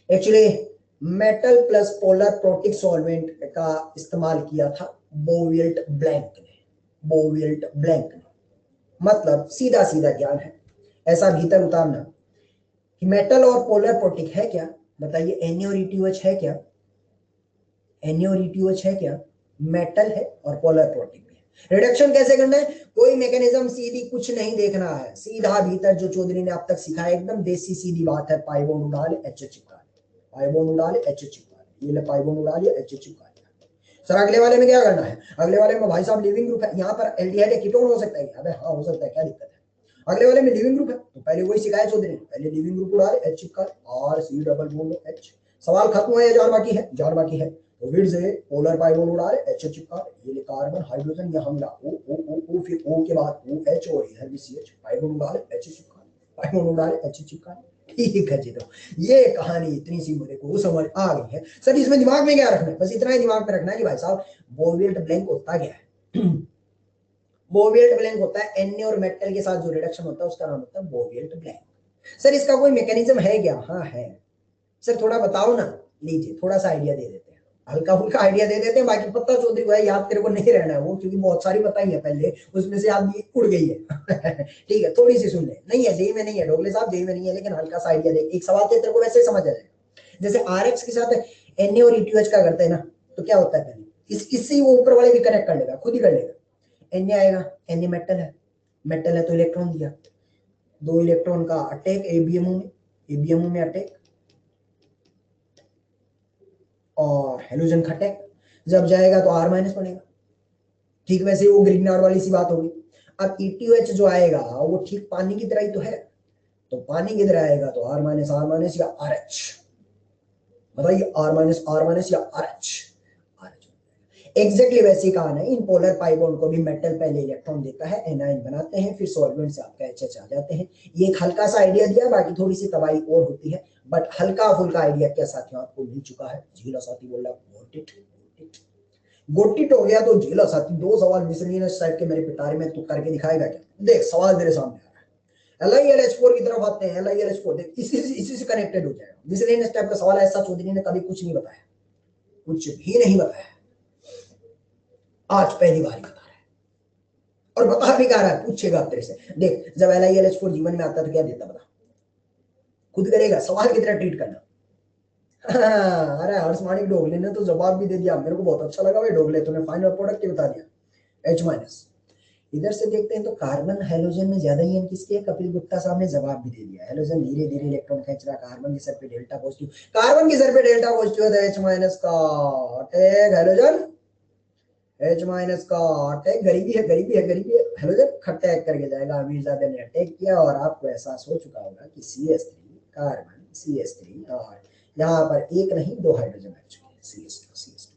Actually metal plus polar protic solvent का इस्तेमाल किया था बोवियल्ट ब्लैंक ने। बोवियल्ट ब्लैंक ने मतलब सीधा सीधा ज्ञान है, ऐसा भीतर उतारना कि मेटल और पोलर प्रोटिक है क्या, बताइए। Na और ETOH है क्या, Na और ETOH है क्या, मेटल है और पोलर प्रोटिक भी है। रिडक्शन कैसे करना है, कोई मैकेनिज्म सीधी कुछ नहीं देखना है, सीधा भीतर जो चौधरी ने अब तक सिखाया एकदम देसी सीधी बात है। पाई बॉन्ड उड़ा ले, H चिपका ले, पाई बॉन्ड उड़ा ले, H चिपका ले, ये ले पाई बॉन्ड उड़ा लिया, H चिपका लिया। सर अगले वाले में क्या करना है, अगले वाले में भाई साहब लिविंग ग्रुप है, यहाँ पर एल्डिहाइड या कीटोन हो सकता है, अबे हाँ हो सकता है, क्या दिक्कत है। अगले वाले में लिविंग ग्रुप है तो पहले वही सिखाया चौधरी ने, पहले लिविंग ग्रुप उड़ा ले, H चिपका ले, R C double bond H। सवाल खत्म हुआ या जान बाकी है, जान बाकी है। तो फिर से पोलर पाई बॉन्ड उड़ा ले, H चिपका ले, ये कार्बन हाइड्रोजन यहाँ मिला O O O O, फिर O के बाद OH और इधर भी CH, पाई बॉन्ड उड़ा ले, H चिपका ले, पाई बॉन्ड उड़ा ले, H चिपका ले। ठीक है जी, तो ये कहानी इतनी सी मेरे को समझ आ गई है। सर इसमें दिमाग में क्या रखना है, बस इतना ही दिमाग में रखना है कि भाई साहब बोवियल्ट ब्लैंक होता क्या है। बोवियल्ट ब्लैंक होता है Na और मेटल के साथ जो रिडक्शन होता है उसका नाम होता है बोवियल्ट ब्लैंक। सर इसका कोई मैकेनिज्म है क्या, हाँ है। सर थोड़ा बताओ ना, लीजिए थोड़ा सा आइडिया दे देते हैं, हल्का फुल्का आइडिया दे देते हैं। बाकी पत्ता चौधरी को है याद, तेरे को नहीं रहना है वो, क्योंकि बहुत सारी बताई है पहले, उसमें से आदमी उड़ गई है। ठीक है थोड़ी सी सुन ले, नहीं है जेई में नहीं है डोगले साहब, जेई में नहीं है, लेकिन हल्का सा आइडिया दे। एक सवाल तेरे को वैसे ही समझ आ जाएगा। जैसे RX के साथ Na और ETOH का करते हैं ना, तो क्या होता है पहले इससे वो ऊपर वाले भी कनेक्ट कर लेगा, खुद ही कर लेगा। Na आएगा, Na मेटल है, मेटल है तो इलेक्ट्रॉन दिया, 2 इलेक्ट्रॉन का अटैक ABMO में अटैक और हेलोजन का अटैक, जब जाएगा तो R माइनस बनेगा। ठीक वैसे वो ग्रिग्नार्ड वाली सी बात होगी। अब ETOH जो आएगा वो ठीक पानी की तरह ही तो है, तो पानी की तरह आएगा तो R माइनस या RH, बताइए R माइनस या RH। एग्जैक्टली वैसे ही कहानी है। इन पोलर पाई बॉन्ड को भी मेटल पहले इलेक्ट्रॉन देता है, एनाइन बनाते हैं, फिर सॉल्वेंट से आपका HH आ जाते हैं। ये एक हल्का सा आइडिया दिया, बाकी थोड़ी सी तबाही और होती है, बट हल्का फुल्का आइडिया क्या साथियों आपको मिल चुका है। झीला साथी बोल रहा गोटिट हो गया तो झीला साथी। 2 सवाल मिसलिनियस टाइप के मेरे पिटारे में तू करके दिखाएगा क्या, देख सवाल तेरे सामने आ रहा है। LiLH4 की तरफ आते हैं। LiLH4 देख इसी से कनेक्टेड हो जाएगा। मिसलिनियस टाइप का सवाल है, ऐसा चौधरी ने कभी कुछ नहीं बताया, कुछ भी नहीं बताया, आज पहली बार ही बता रहा है और बता भी कह रहा है, पूछेगा तेरे से। देख जब LiLH4 जीवन में आता तो क्या देता बता, खुद करेगा, सवाल की तरह ट्रीट करना। अरे हर्ष मानिक डोगले ने तो जवाब भी दे दिया, मेरे को बहुत अच्छा लगा भाई डोगले, तूने फाइनल प्रोडक्ट बता दिया H माइनस। इधर से देखते हैं तो कार्बन हेलोजन में ज्यादा ईएन किसके है, कपिल गुप्ता साहब ने जवाब भी दे दिया। हेलोजन धीरे धीरे इलेक्ट्रॉन खींच रहा, कार्बन के सर पे डेल्टा पॉजिटिव, कार्बन के सर पे डेल्टा पॉजिटिव है तो H माइनस का अटैक, हेलोजन H माइनस का अटैक, गरीबी है हेलोजन अटैक करके जाएगा। अमीरजादे ने अटैक किया और आपको एहसास हो चुका होगा कि CH3 कार्बन CH3 और यहाँ पर एक नहीं 2 हाइड्रोजन आ चुके हैं, CH2।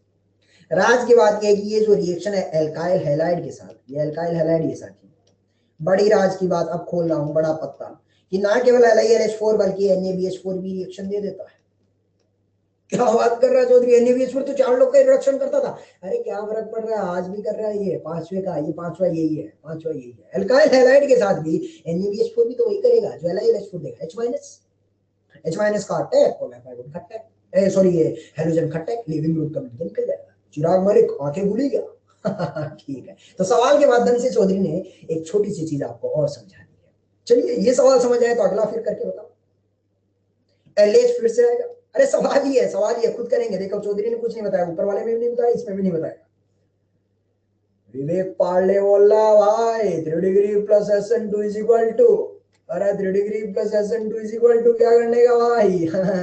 राज की बात यह है कि ये जो रिएक्शन है एल्काइल हैलाइड के साथ, ये एल्काइल हैलाइड के साथ बड़ी राज की बात अब खोल रहा हूं, बड़ा पत्ता, कि ना केवल LiLH4 बल्कि NaBH4 भी रिएक्शन दे देता है। क्या बात कर रहा है चौधरी, NaBH4 तो 4 लोग का रिडक्शन करता था। अरे क्या फर्क पड़ रहा है, आज भी कर रहा है, ये पांचवे का, ये पांचवा यही है। एल्काइल हैलाइड के साथ भी NaBH4 भी तो वही करेगा जो LiLH4 देगा, H माइनस का अटैक, पोलर कार्बन का अटैक, सॉरी ये हेलोजन का अटैक, लिविंग ग्रुप का निकल जाएगा। चिराग मलिक आंखें भूली गया। ठीक है, तो सवाल के माध्यम से चौधरी ने एक छोटी सी चीज आपको और समझा दी है। चलिए ये सवाल समझ आए तो अगला फिर करके बताओ। LH फिर से आएगा, अरे सवाल ही है, खुद करेंगे। देखो चौधरी ने कुछ नहीं बताया, ऊपर वाले में भी नहीं बताया, इसमें भी नहीं बताया। विवेक पांडे बोल रहा भाई 3 degree plus SN2 is equal to, अरे 3 degree plus SN2 is equal to क्या करने का भाई।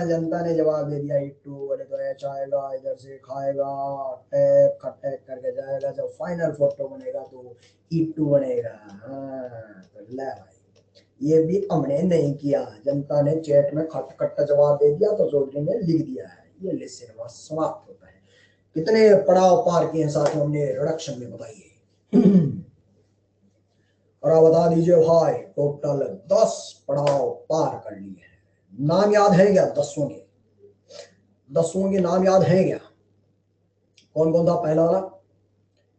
जनता ने जवाब दे दिया E2, बोले तो H आएगा, इधर से खाएगा, अटैक अटैक करके जाएगा, जब फाइनल फोटो बनेगा तो E2 बनेगा। हाँ तो ले भाई, ये भी हमने नहीं किया, जनता ने चैट में खट खट जवाब दे दिया तो चौधरी ने लिख दिया है। ये लेसन वहां समाप्त होता है। कितने पड़ाव पार किए साथ हमने रिडक्शन में, बताइए। और आप बता दीजिए भाई, टोटल 10 पड़ाव पार कर लिए हैं। नाम याद है क्या 10 के? 10 के नाम याद है क्या? कौन कौन था? पहला वाला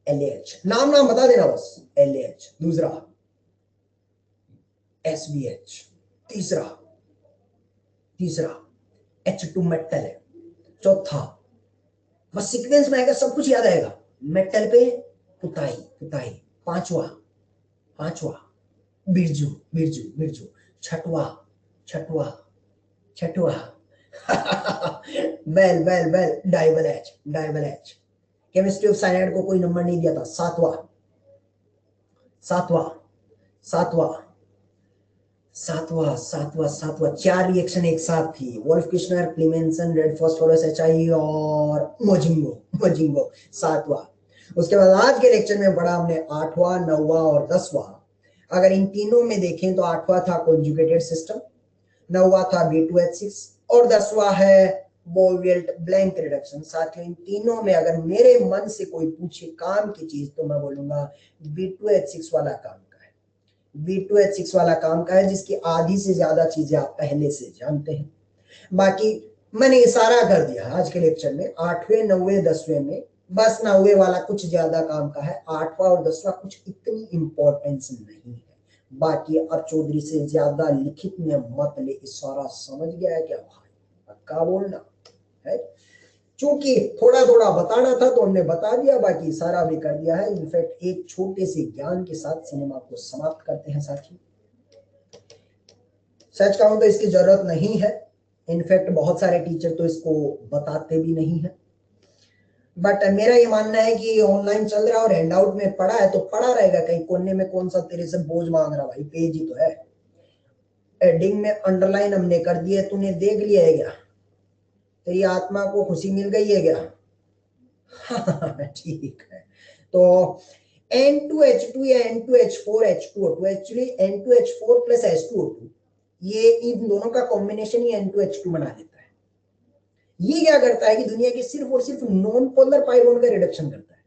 LH, नाम बता देना बस। LH, दूसरा SBH, तीसरा H2 मेटल है, चौथा, बस सीक्वेंस में आएगा, सब कुछ याद आएगा। मेटल पे पुताई, पांचवा बिरजू, छठवा बेल DIBAL H. Chemistry of cyanide को कोई नंबर नहीं दिया था। सातवां 4 रिएक्शन एक साथ थी, Wolff Kishner, क्लीमेंसन, red phosphorus, HI और मोजिंगो, सातवां। उसके बाद आज के लेक्चर में पढ़ा हमने 8वां, 9वां और 10वां। अगर इन तीनों में देखें तो 8वां था कॉन्जुगेटेड सिस्टम, 9वां था B2H6 और 10वां है बोवेल्ट ब्लैंक रिडक्शन। साथियों, इन तीनों में अगर मेरे मन से कोई पूछे काम की चीज तो मैं बोलूंगा B2H6 वाला काम का है। B2H6 वाला काम का है, जिसकी आधी से ज्यादा चीजें आप पहले से जानते हैं। बाकी मैंने इशारा कर दिया आज के लेक्चर में 8वें, 9वें, 10वें में, बस 9वें वाला कुछ ज्यादा काम का है, 8वां और 10वां कुछ इतनी इंपॉर्टेंस नहीं है। बाकी अब चौधरी से ज्यादा लिखित में मत ले, इशारा समझ गया है क्या भाई? पक्का बोलना है। चूंकि थोड़ा थोड़ा बताना था तो हमने बता दिया, बाकी सारा भी कर दिया है। इनफैक्ट एक छोटे से ज्ञान के साथ सिनेमा को समाप्त करते हैं साथियों। सच कहूं तो इसकी जरूरत नहीं है, इनफैक्ट बहुत सारे टीचर तो इसको बताते भी नहीं है। बट मेरा ये मानना है कि ऑनलाइन चल रहा है और हैंड आउट में पड़ा है तो पड़ा रहेगा, कहीं कोने में कौन सा तेरे से बोझ मांग रहा, भाई पेज ही तो है। हेडिंग में अंडरलाइन हमने कर दिया, तूने देख लिया है क्या? तेरी आत्मा को खुशी मिल गई है क्या? ठीक है। तो N2H2 या N2H4 H2O2, actually N2H4 plus H2O2, ये इन दोनों का कॉम्बिनेशन ही N2H2 बना देता है। ये क्या करता है कि दुनिया के सिर्फ और सिर्फ नॉन पोलर पाई बॉन्ड का रिडक्शन करता है।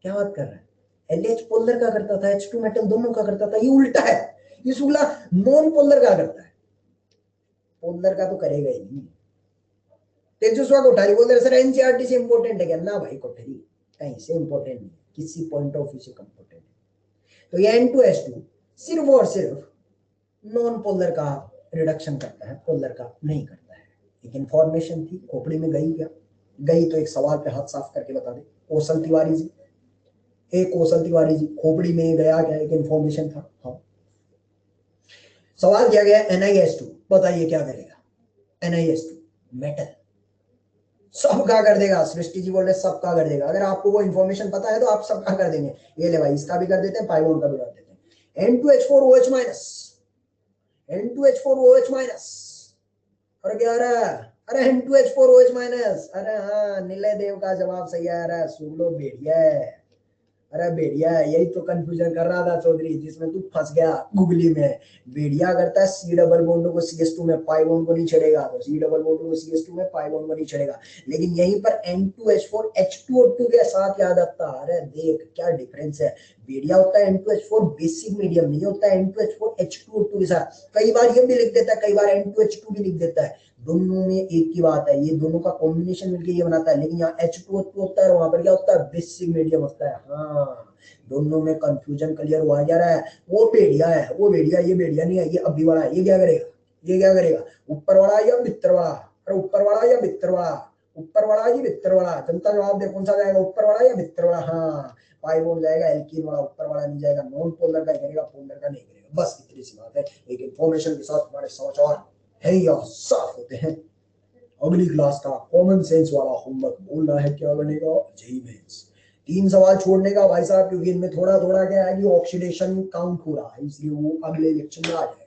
क्या बात कर रहा है? LH पोलर का करता था, H2 मेटल दोनों का करता था, ये उल्टा है। ये सुगला नॉन पोलर का करता है, पोलर का तो करेगा ही नहीं। तेजस्वा कोठारी बोल रहे सर एनसीईआरटी से इंपॉर्टेंट है क्या? ना भाई कोठारी, कहीं से इंपॉर्टेंट नहीं, किसी पॉइंट ऑफ व्यू से इंपॉर्टेंट है। तो ये N2H2 सिर्फ और सिर्फ नॉन पोलर का रिडक्शन करता है, पोलर का नहीं करता है। एक इंफॉर्मेशन थी, खोपड़ी में गई क्या? गई तो एक सवाल पे हाथ साफ करके बता दे। कौशल तिवारी जी, खोपड़ी में गया क्या? एक इंफॉर्मेशन था। हाँ, सवाल किया गया NiH2, बताइए क्या करेगा? NiH2 मेटल सब का कर देगा। सृष्टि जी बोल रहे सब का कर देगा। अगर आपको वो इन्फॉर्मेशन पता है तो आप सब का कर देंगे। ये ले भाई, इसका भी कर देते हैं, पाई बॉन्ड का भी कर देते हैं। N2H4OH minus, N2H4OH minus. और क्या आ रहा है? अरे N2H4OH माइनस। अरे हाँ, नीले देव का जवाब सही आ रहा है। सुन लो, बढ़िया है। अरे बेड़िया है, यही तो कंफ्यूजन कर रहा था चौधरी, जिसमें तू फंस गया गुगली में। बेड़िया करता है C डबल बॉन्ड को CH2 में, पाई बॉन्ड को नहीं छेड़ेगा, तो C डबल बॉन्ड को CH2 में, पाई बॉन्ड को नहीं छेड़ेगा। लेकिन यहीं पर N2H4 H2O2 के साथ याद आता। अरे देख क्या डिफरेंस है। बेड़िया होता है N2H4 बेसिक मीडियम, नहीं होता है N2H4 H2O2 के साथ। कई बार ये भी लिख देता है, कई बार N2H2 भी लिख देता है। दोनों में एक ही बात है, ये दोनों का कॉम्बिनेशन मिलकर ये बनाता है। लेकिन यहाँ H2O2 होता है, वहां पर क्या होता है? बेसिक मीडियम होता है। हाँ, दोनों में कंफ्यूजन क्लियर हुआ जा रहा है। वो बेड़िया है, वो बेड़िया, ये बेड़िया नहीं है, ये अभी वाला है। ये क्या करेगा? ये क्या करेगा? ऊपर वाला या भीतर वाला? अरे ऊपर वाला या भीतर वाला? ऊपर वाला या भीतर वाला? जनता जवाब दे, कौन सा जाएगा, ऊपर वाला या भीतर वाला? हाँ, पाई बॉन्ड जाएगा एल्कीन वाला, ऊपर वाला नहीं जाएगा। नॉन पोलर का करेगा, पोलर का नहीं करेगा। बस इतनी सी बात है। एक इंफॉर्मेशन के साथ हमारे समाचार है या साफ होते हैं। अगली क्लास का कॉमन सेंस वाला होमवर्क बोलना है, क्या बनेगा? जेईई मेंस 3 सवाल छोड़ने का भाई साहब, क्योंकि इनमें थोड़ा थोड़ा क्या है कि ऑक्सीडेशन काउंट हो रहा है, इसलिए वो अगले लेक्चर में आ जाएगा,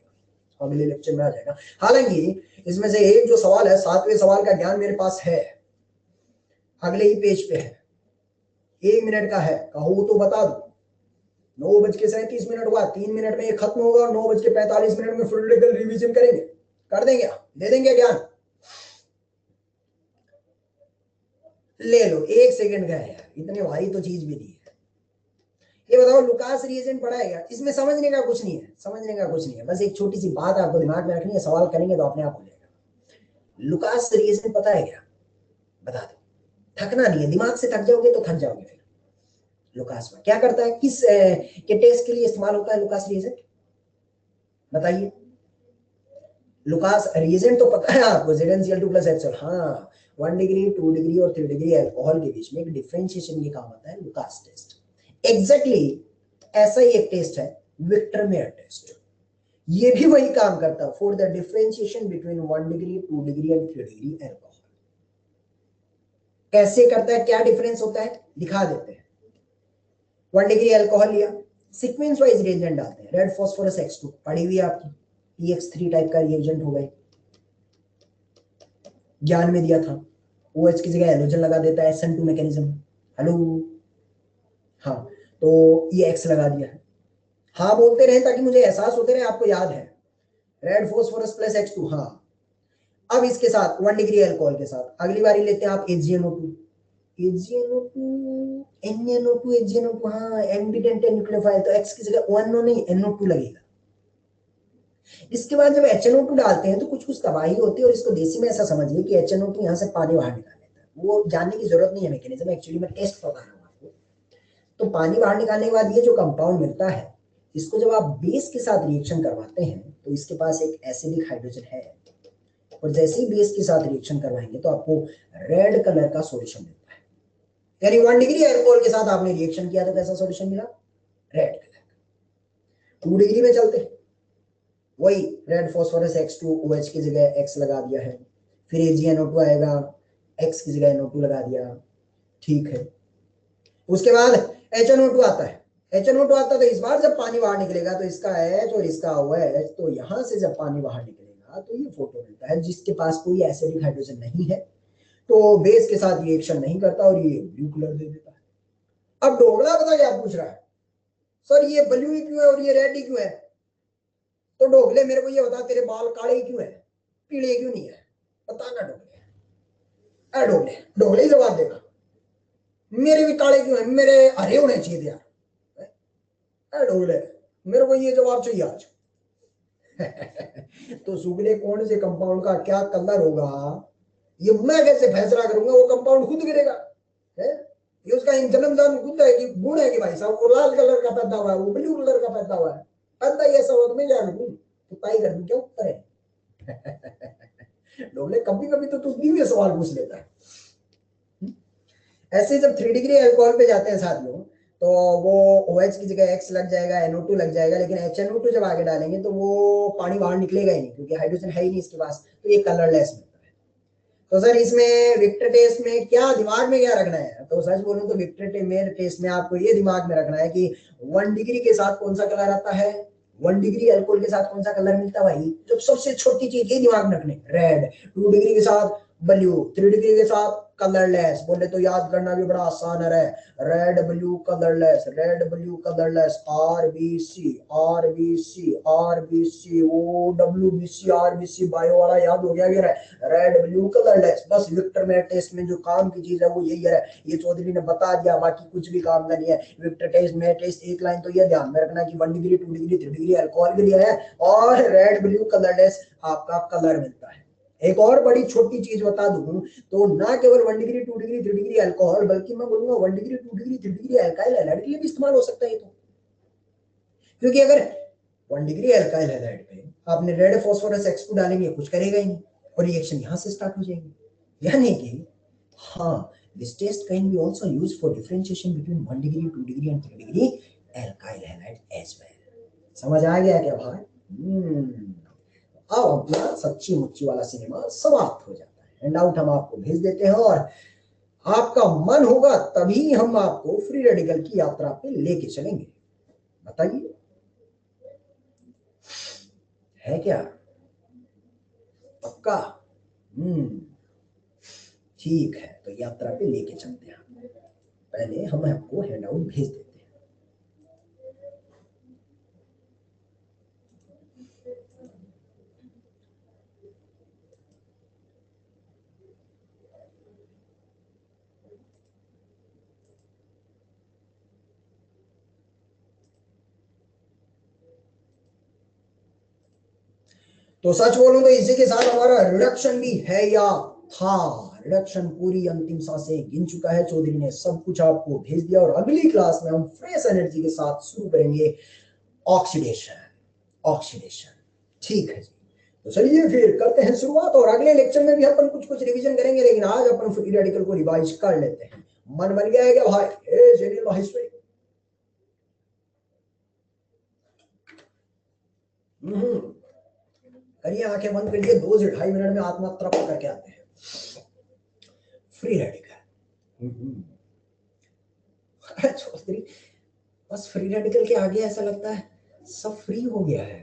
अगले लेक्चर में आ जाएगा। हालांकि इसमें से एक जो सवाल है, 7वें सवाल का ज्ञान मेरे पास है, अगले ही पेज पे है, 1 मिनट का है, कहो तो बता दो। 9:37 हुआ, 3 मिनट में ये खत्म होगा और 9:45 में फ्री रेडिकल रिवीजन करेंगे। कर देंगे, दे देंगे ज्ञान। ले लो, 1 सेकंड का है यार, इतने भारी तो चीज भी नहीं है। ये बताओ लुकास रिएजेंट पढ़ा है क्या? इसमें समझने का कुछ नहीं है, समझने का कुछ नहीं है, बस एक छोटी सी बात आपको दिमाग में रखनी है, सवाल करेंगे तो अपने आप हो जाएगा। लुकास रिएजेंट पता है क्या? बता दो, थकना नहीं है, दिमाग से थक जाओगे तो थक जाओगे फिर। लुकास में क्या करता है, किस के टेस्ट के लिए इस्तेमाल होता है लुकास रिएजेंट? बताइए। लुकास रिएजेंट तो पता है आपको, ZnCl2 प्लस HCl। हाँ, 1 डिग्री 2 डिग्री और 3 डिग्री अल्कोहल के बीच में एक डिफरेंशिएशन के काम आता है लुकास टेस्ट। एग्जैक्टली ऐसा ही एक टेस्ट है विक्टर मेयर टेस्ट, ये भी वही काम करता है for the differentiation between 1 degree 2 degree and 3 degree alcohol. कैसे करता है, क्या डिफरेंस होता है, दिखा देते हैं। 1 डिग्री अल्कोहल लिया, सीक्वेंस वाइज रिएजेंट डालते हैं, रेड फास्फोरस X2 पड़ी हुई आपकी, PX3 टाइप का रिएजेंट हो गए, ज्ञान में दिया था। OH की जगह हेलोजन लगा देता है, SN2 मैकेनिज्म। हेलो, हाँ, तो ये X लगा दिया है। हाँ बोलते रहे ताकि मुझे एहसास होते रहे आपको याद है। Red phosphorus plus X2। हाँ, अब इसके साथ 1 डिग्री अल्कोहल के साथ अगली बारी लेते हैं आप AgNO2, NaNO2 AgNO2। हाँ, एम्बिडेंट न्यूक्लियोफाइल, तो X की जगह ONO नहीं NO2 लगेगा। इसके बाद जब HNO2 डालते हैं तो कुछ कुछ तबाही होती है, और इसको देसी में ऐसा समझिए कि HNO2 यहाँ से पानी बाहर निकाल लेता है। वो जानने की जरूरत नहीं है मैकेनिज्म, एक्चुअली मैं टेस्ट बता रहा हूँ आपको। तो पानी बाहर निकालने के बाद ये जो कंपाउंड मिलता है, इसको जब आप बेस के साथ रिएक्शन करवाते हैं तो इसके पास एक एसिडिक हाइड्रोजन है, और जैसे ही बेस के साथ रिएक्शन करवाएंगे तो आपको रेड कलर का सॉल्यूशन मिलता है। यानी 1 डिग्री अल्कोहल के साथ आपने रिएक्शन किया तो कैसा सॉल्यूशन मिला, रेड कलर। 2 डिग्री में चलते, वही रेड फास्फोरस X2, OH की जगह X लगा दिया है, फिर AgNO2 आएगा, X की जगह NO2 लगा दिया, ठीक है। उसके बाद HNO2 आता है, HNO2 आता है तो इस बार जब पानी बाहर निकलेगा तो इसका H और इसका OH, तो यहां से जब पानी बाहर निकलेगा तो ये फोटो मिलता है, जिसके पास कोई एसिडिक हाइड्रोजन नहीं है, तो बेस के साथ रिएक्शन नहीं करता और ये ब्लू कलर दे देता है। अब ढोकला पता क्या पूछ रहा है, सर ये ब्लू ही क्यों है और ये रेड ही क्यों है? तो ढोकले मेरे को ये बता, तेरे बाल काले क्यों है, पीले क्यों नहीं है? बता ना ढोकले। ढोकले ढोकले ही जवाब देगा, मेरे भी काले क्यों है, मेरे हरे होने चाहिए यार। ढोकले मेरे को ये जवाब चाहिए आज। तो सुगले कौन से कंपाउंड का क्या कलर होगा, ये मैं कैसे फैसला करूंगा, वो कंपाउंड खुद गिरेगा है? ये उसका जन्मदान खुद है कि गुण है कि भाई साहब वो लाल कलर का पैदा हुआ है, वो ब्लू कलर का पैदा हुआ है, पैदा ही ऐसा हुआ तो मैं क्या करूं, तो ताई कर दूं क्या उत्तर है? डोले कभी कभी तो तू भी सवाल पूछ लेता है। ऐसे जब 3 डिग्री अल्कोहल पे जाते हैं साथियों, तो वो OH की जगह X लग जाएगा, NO2 लग जाएगा, लेकिन HNO2 जब आगे डालेंगे तो वो पानी बाहर निकलेगा ही नहीं, क्योंकि हाइड्रोजन है ही नहीं इसके पास, तो ये कलरलेस मिलता है। तो सर इसमें विक्टर टेस्ट में क्या दिमाग में क्या रखना है, तो सच बोलूं तो विक्टर मेयर टेस्ट में आपको ये दिमाग में रखना है कि 1 डिग्री के साथ कौन सा कलर आता है, 1 डिग्री अल्कोहल के साथ कौन सा कलर मिलता है भाई, जब सबसे छोटी चीज ये दिमाग में रखने, रेड। 2 डिग्री के साथ ब्लू, 3 डिग्री के साथ कलरलेस, बोले तो याद करना भी बड़ा आसान है, red blue colourless, red blue colourless, RBC RBC RBC, ओ WBC RBC बायो वाला याद हो गया, ये रेड ब्लू कलरलेस। बस विक्टर मेयर टेस्ट में जो काम की चीज है वो यही है, ये चौधरी ने बता दिया, बाकी कुछ भी काम का नहीं है। विक्टर टेस्ट मेयर टेस्ट एक लाइन तो ये ध्यान में रखना कि 1 डिग्री 2 डिग्री 3 डिग्री अल्कोहल के लिए है, और रेड ब्लू कलरलेस आपका कलर मिलता है। एक और बड़ी छोटी चीज बता दूं, तो ना केवल 1 डिग्री 2 डिग्री 3 डिग्री अल्कोहल, बल्कि मैं बोलूंगा 1 degree 2 degree 3 degree alkyl halide के लिए भी इस्तेमाल हो सकता है। तो क्योंकि अगर 1 डिग्री अल्काइल हैलाइड पे आपने रेड फास्फोरस X2 डालेंगे, कुछ करेगा ही नहीं, और रिएक्शन यहां से स्टार्ट हो जाएगी। यानी कि हाँ, this test can be also used for differentiation between 1 degree 2 degree and 3 degree alkyl halide as well. समझ आ गया क्या भाई? अब अपना सच्ची मुच्ची वाला सिनेमा समाप्त हो जाता है, हैंडआउट हम आपको भेज देते हैं, और आपका मन होगा तभी हम आपको फ्री रेडिकल की यात्रा पे लेके चलेंगे। बताइए, है क्या? पक्का? ठीक है, तो यात्रा पे लेके चलते हैं। पहले हम आपको हैंडआउट भेज देते हैं। तो सच बोलूं तो इसी के साथ हमारा रिडक्शन भी है या था। रिडक्शन पूरी अंतिम सांसें गिन चुका है चौधरी ने, सब कुछ आपको भेज दिया और अगली क्लास में हम फ्रेश एनर्जी के साथ शुरू करेंगे ऑक्सीडेशन। ऑक्सीडेशन ठीक है जी। तो चलिए फिर करते हैं शुरुआत, और अगले लेक्चर में भी अपन कुछ कुछ रिवीजन करेंगे, लेकिन आज अपन फ्री रेडिकल को रिवाइज कर लेते हैं। मन बन गया है क्या भाई? जेनियल माहेश्वरी करिए, आंखें बंद करिए, 2 से 2.5 मिनट में आत्मा तृप्त करके आते हैं। फ्री रेडिकल चौधरी, बस फ्री रेडिकल के आगे ऐसा लगता है सब फ्री हो गया है।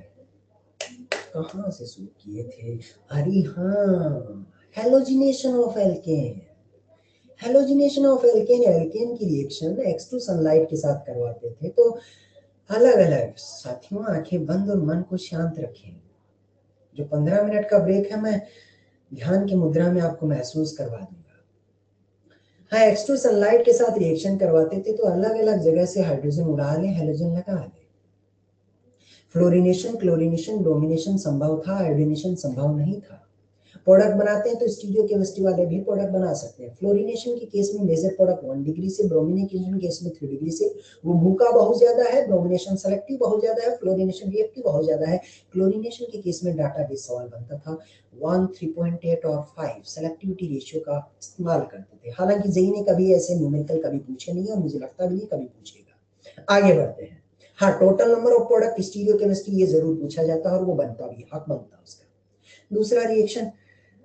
कहां से शुरू किए थे? अरे हाँ, halogenation of alkane. Halogenation of alkane, alkane की रिएक्शन X2 सनलाइट के साथ करवाते थे। तो अलग अलग साथियों, आंखें बंद और मन को शांत रखें। जो 15 मिनट का ब्रेक है, मैं ध्यान की मुद्रा में आपको महसूस करवा दूंगा। हाँ, X2 सनलाइट के साथ रिएक्शन करवाते थे तो अलग अलग जगह से हाइड्रोजन उड़ा ले, हेलोजन लगा ले। फ्लोरिनेशन, क्लोरिनेशन, ब्रोमिनेशन संभव था, आयोडीनेशन संभव नहीं था। प्रोडक्ट बनाते हैं तो स्टीरियो केमिस्ट्री वाले भी प्रोडक्ट बना सकते हैं। फ्लोरिनेशन के केस में मेजर प्रोडक्ट 1 डिग्री से, ब्रोमिनेशन केस में 3 डिग्री से। वो भूखा बहुत ज्यादा है, ब्रोमिनेशन सेलेक्टिव बहुत ज्यादा है, फ्लोरिनेशन रिएक्टिव बहुत ज्यादा है। क्लोरिनेशन के केस में डाटाबेस सवाल बनता था, 1, 3.8 और 5 सेलेक्टिविटी रेशियो का इस्तेमाल करते थे। हालांकि जेई ने कभी ऐसे न्यूमेरिकल कभी पूछे नहीं और मुझे लगता भी नहीं कभी पूछेगा। आगे बढ़ते हैं। हाँ, total number of product stereo chemistry ये जरूर पूछा जाता है और वो बनता भी, हक बनता है उसका। दूसरा रिएक्शन,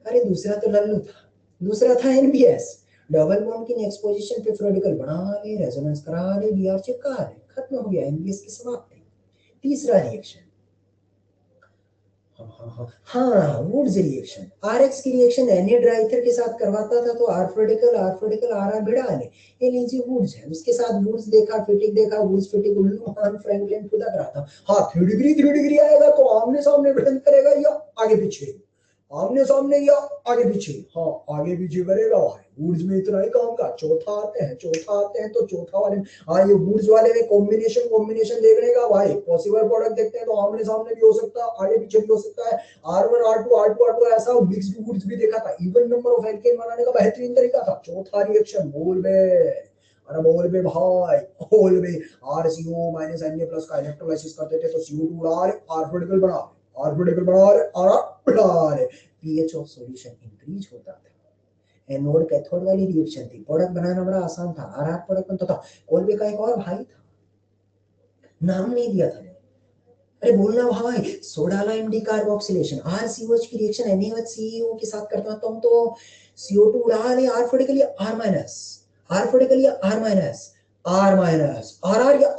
अरे दूसरा तो लल्लू था, दूसरा था एनबीएस, डबल बॉन्ड की एक्सपोजिशन पे रेडिकल बना ले, रेजोनेंस करा ले, बीआर चिपका ले, खत्म हो गया, एनबीएस की समाप्ति। तीसरा रिएक्शन, हाँ वुड्स रिएक्शन, आरएक्स की रिएक्शन एनएड्राइथर के साथ करवाता था तो आर रेडिकल आर भिड़ा ले, ये लीजिए वुड्स है। उसके साथ वुड्स देखा, फिटिक देखा, वुड्स फिटिक, उल्लू हान फ्रैंकलिन खुदा करा था। हाँ, 3 डिग्री आएगा तो आमने सामने भिड़ंत करेगा या आगे पीछे, आमने सामने या आगे पीछे? हाँ, आगे पीछे करेगा भाई। वुड्स में इतना ही काम का। चौथा आते हैं तो चौथा वाले, हाँ ये वुड्स वाले में कॉम्बिनेशन देखने का भाई, पॉसिबल प्रोडक्ट देखते हैं तो आमने सामने भी हो सकता है, आगे पीछे भी हो सकता है। R1 R2 ऐसा मिक्स्ड वुड्स भी देखा था। इवन नंबर ऑफ एल्केन बनाने का बेहतरीन तरीका था। चौथा रिएक्शन बोल बे, अरे बोल बे भाई, बोल बे, RCO माइनस Na प्लस का इलेक्ट्रोलाइसिस करते थे तो CO2 उड़ा रहे, R रेडिकल बना, R रेडिकल बना रहे, R pH of solution increase होता था। एनोड कैथोड वाली रिएक्शन थी, प्रोडक्ट बनाना बड़ा आसान था, आर प्रोडक्ट बनता था। कोलबे का एक और भाई था, नाम नहीं दिया था, अरे बोलना भाई, सोडा लाइम डिकार्बोक्सिलेशन, आरसीओएच की रिएक्शन NaOH के साथ करता हूं तो CO2 उड़ा ले, आर फोड़े के लिए R माइनस, आर फोड़े के लिए R minus, R minus, RR या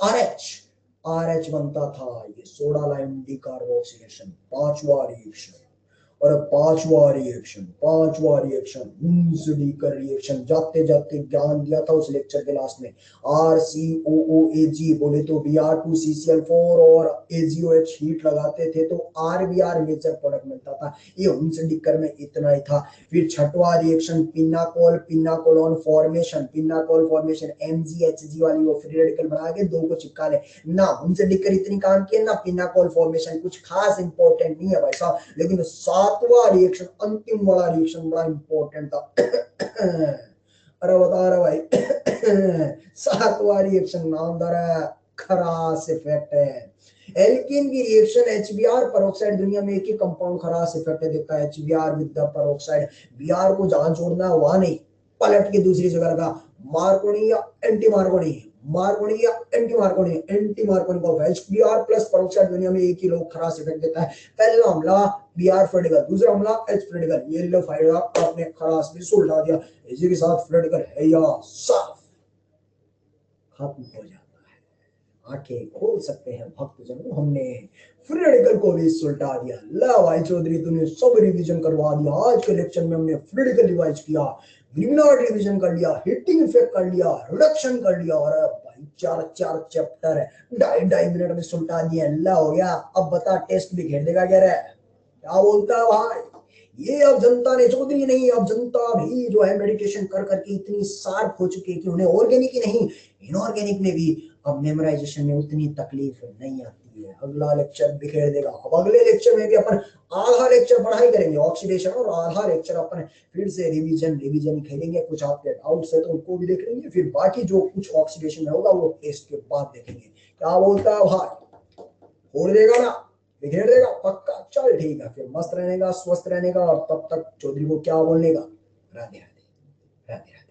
RH बनता था। ये सोडा लाइम डिकार्बोक्सिलेशन पांचवा रिएक्शन। और पांचवा रिएक्शन हुंसडी का रिएक्शन, जाते जाते ज्ञान दिया था उस लेक्चर के लास्ट में। RCOOAG बोले तो Br2CCl4 और AgOH हीट लगाते थे तो RBr मेजर प्रोडक्ट मिलता था। ये हुंसडी में इतना ही था। फिर छठवा रिएक्शन पिनाकोल फॉर्मेशन, MgHg वाली वो फ्री रेडिकल बना के 2 को चिपका ले ना। हुंसडी इतनी काम किया ना, पिनाकोल फॉर्मेशन कुछ खास इंपॉर्टेंट नहीं है भाई साहब, लेकिन सातवां रिएक्शन अंतिम वाला रिएक्शन बड़ा इंपॉर्टेंट था। अरे बता रहा भाई, सातवां रिएक्शन नामदार है, खरास इफेक्ट है। एल्कीन की रिएक्शन HBr पेरोक्साइड, दुनिया में एक ही कंपाउंड खरास इफेक्ट देता है, HBr with the peroxide. Br को जहां छोड़ना है वहां नहीं, पलट के दूसरी जगह लगा। मार्कोनी या एंटी मार्कोनी, मार्कोनी या एंटी मार्कोनी, एंटी मार्कोनी का HBr प्लस पेरोक्साइड दुनिया में एक ही लोग खरास इफेक्ट देता है। पहला हमला Br फ्रेडिकल, दूसरा हमला H फ्रेडिकल, ये लो फायदा आपने खरास भी सुलझा दिया। इसी के साथ फ्रेडिकल है या साफ खत्म हो जाता है। आंखें खोल सकते हैं भक्तजनों, हमने फ्री रेडिकल को भी सुलटा दिया। ला भाई चौधरी, तूने सब रिवीजन करवा दिया। आज के लेक्चर में हमने फ्री रेडिकल रिवाइज किया, ग्रिग्नार्ड रिवीजन कर लिया, हिटिंग इफेक्ट कर लिया, रिडक्शन कर लिया, और भाई 4 चैप्टर है 2.5 मिनट में सुलटा दिया। ला हो गया। अब बता टेस्ट भी घेर देगा क्या रे? क्या बोलता है भाई? ये अब जनता ने, चौधरी नहीं, अब जनता भी जो है मेडिटेशन कर करके इतनी शार्प हो चुकी है कि उन्हें ऑर्गेनिक ही नहीं इनऑर्गेनिक में भी अब मेमोराइजेशन में उतनी तकलीफ नहीं आती जाती है, अगला लेक्चर बिखेर देगा। अब अगले लेक्चर में भी अपन आधा लेक्चर पढ़ाई करेंगे ऑक्सीडेशन और आधा लेक्चर अपन फिर से रिवीजन खेलेंगे, कुछ आपके डाउट्स है तो उनको भी देख लेंगे, फिर बाकी जो कुछ ऑक्सीडेशन में होगा वो टेस्ट के बाद देखेंगे। क्या बोलता है भाई, फोड़ देगा ना, बिखेर देगा पक्का? चल ठीक है, फिर मस्त रहने का, स्वस्थ रहने का, और तब तक चौधरी को क्या बोलने का, राधे राधे राधे राधे।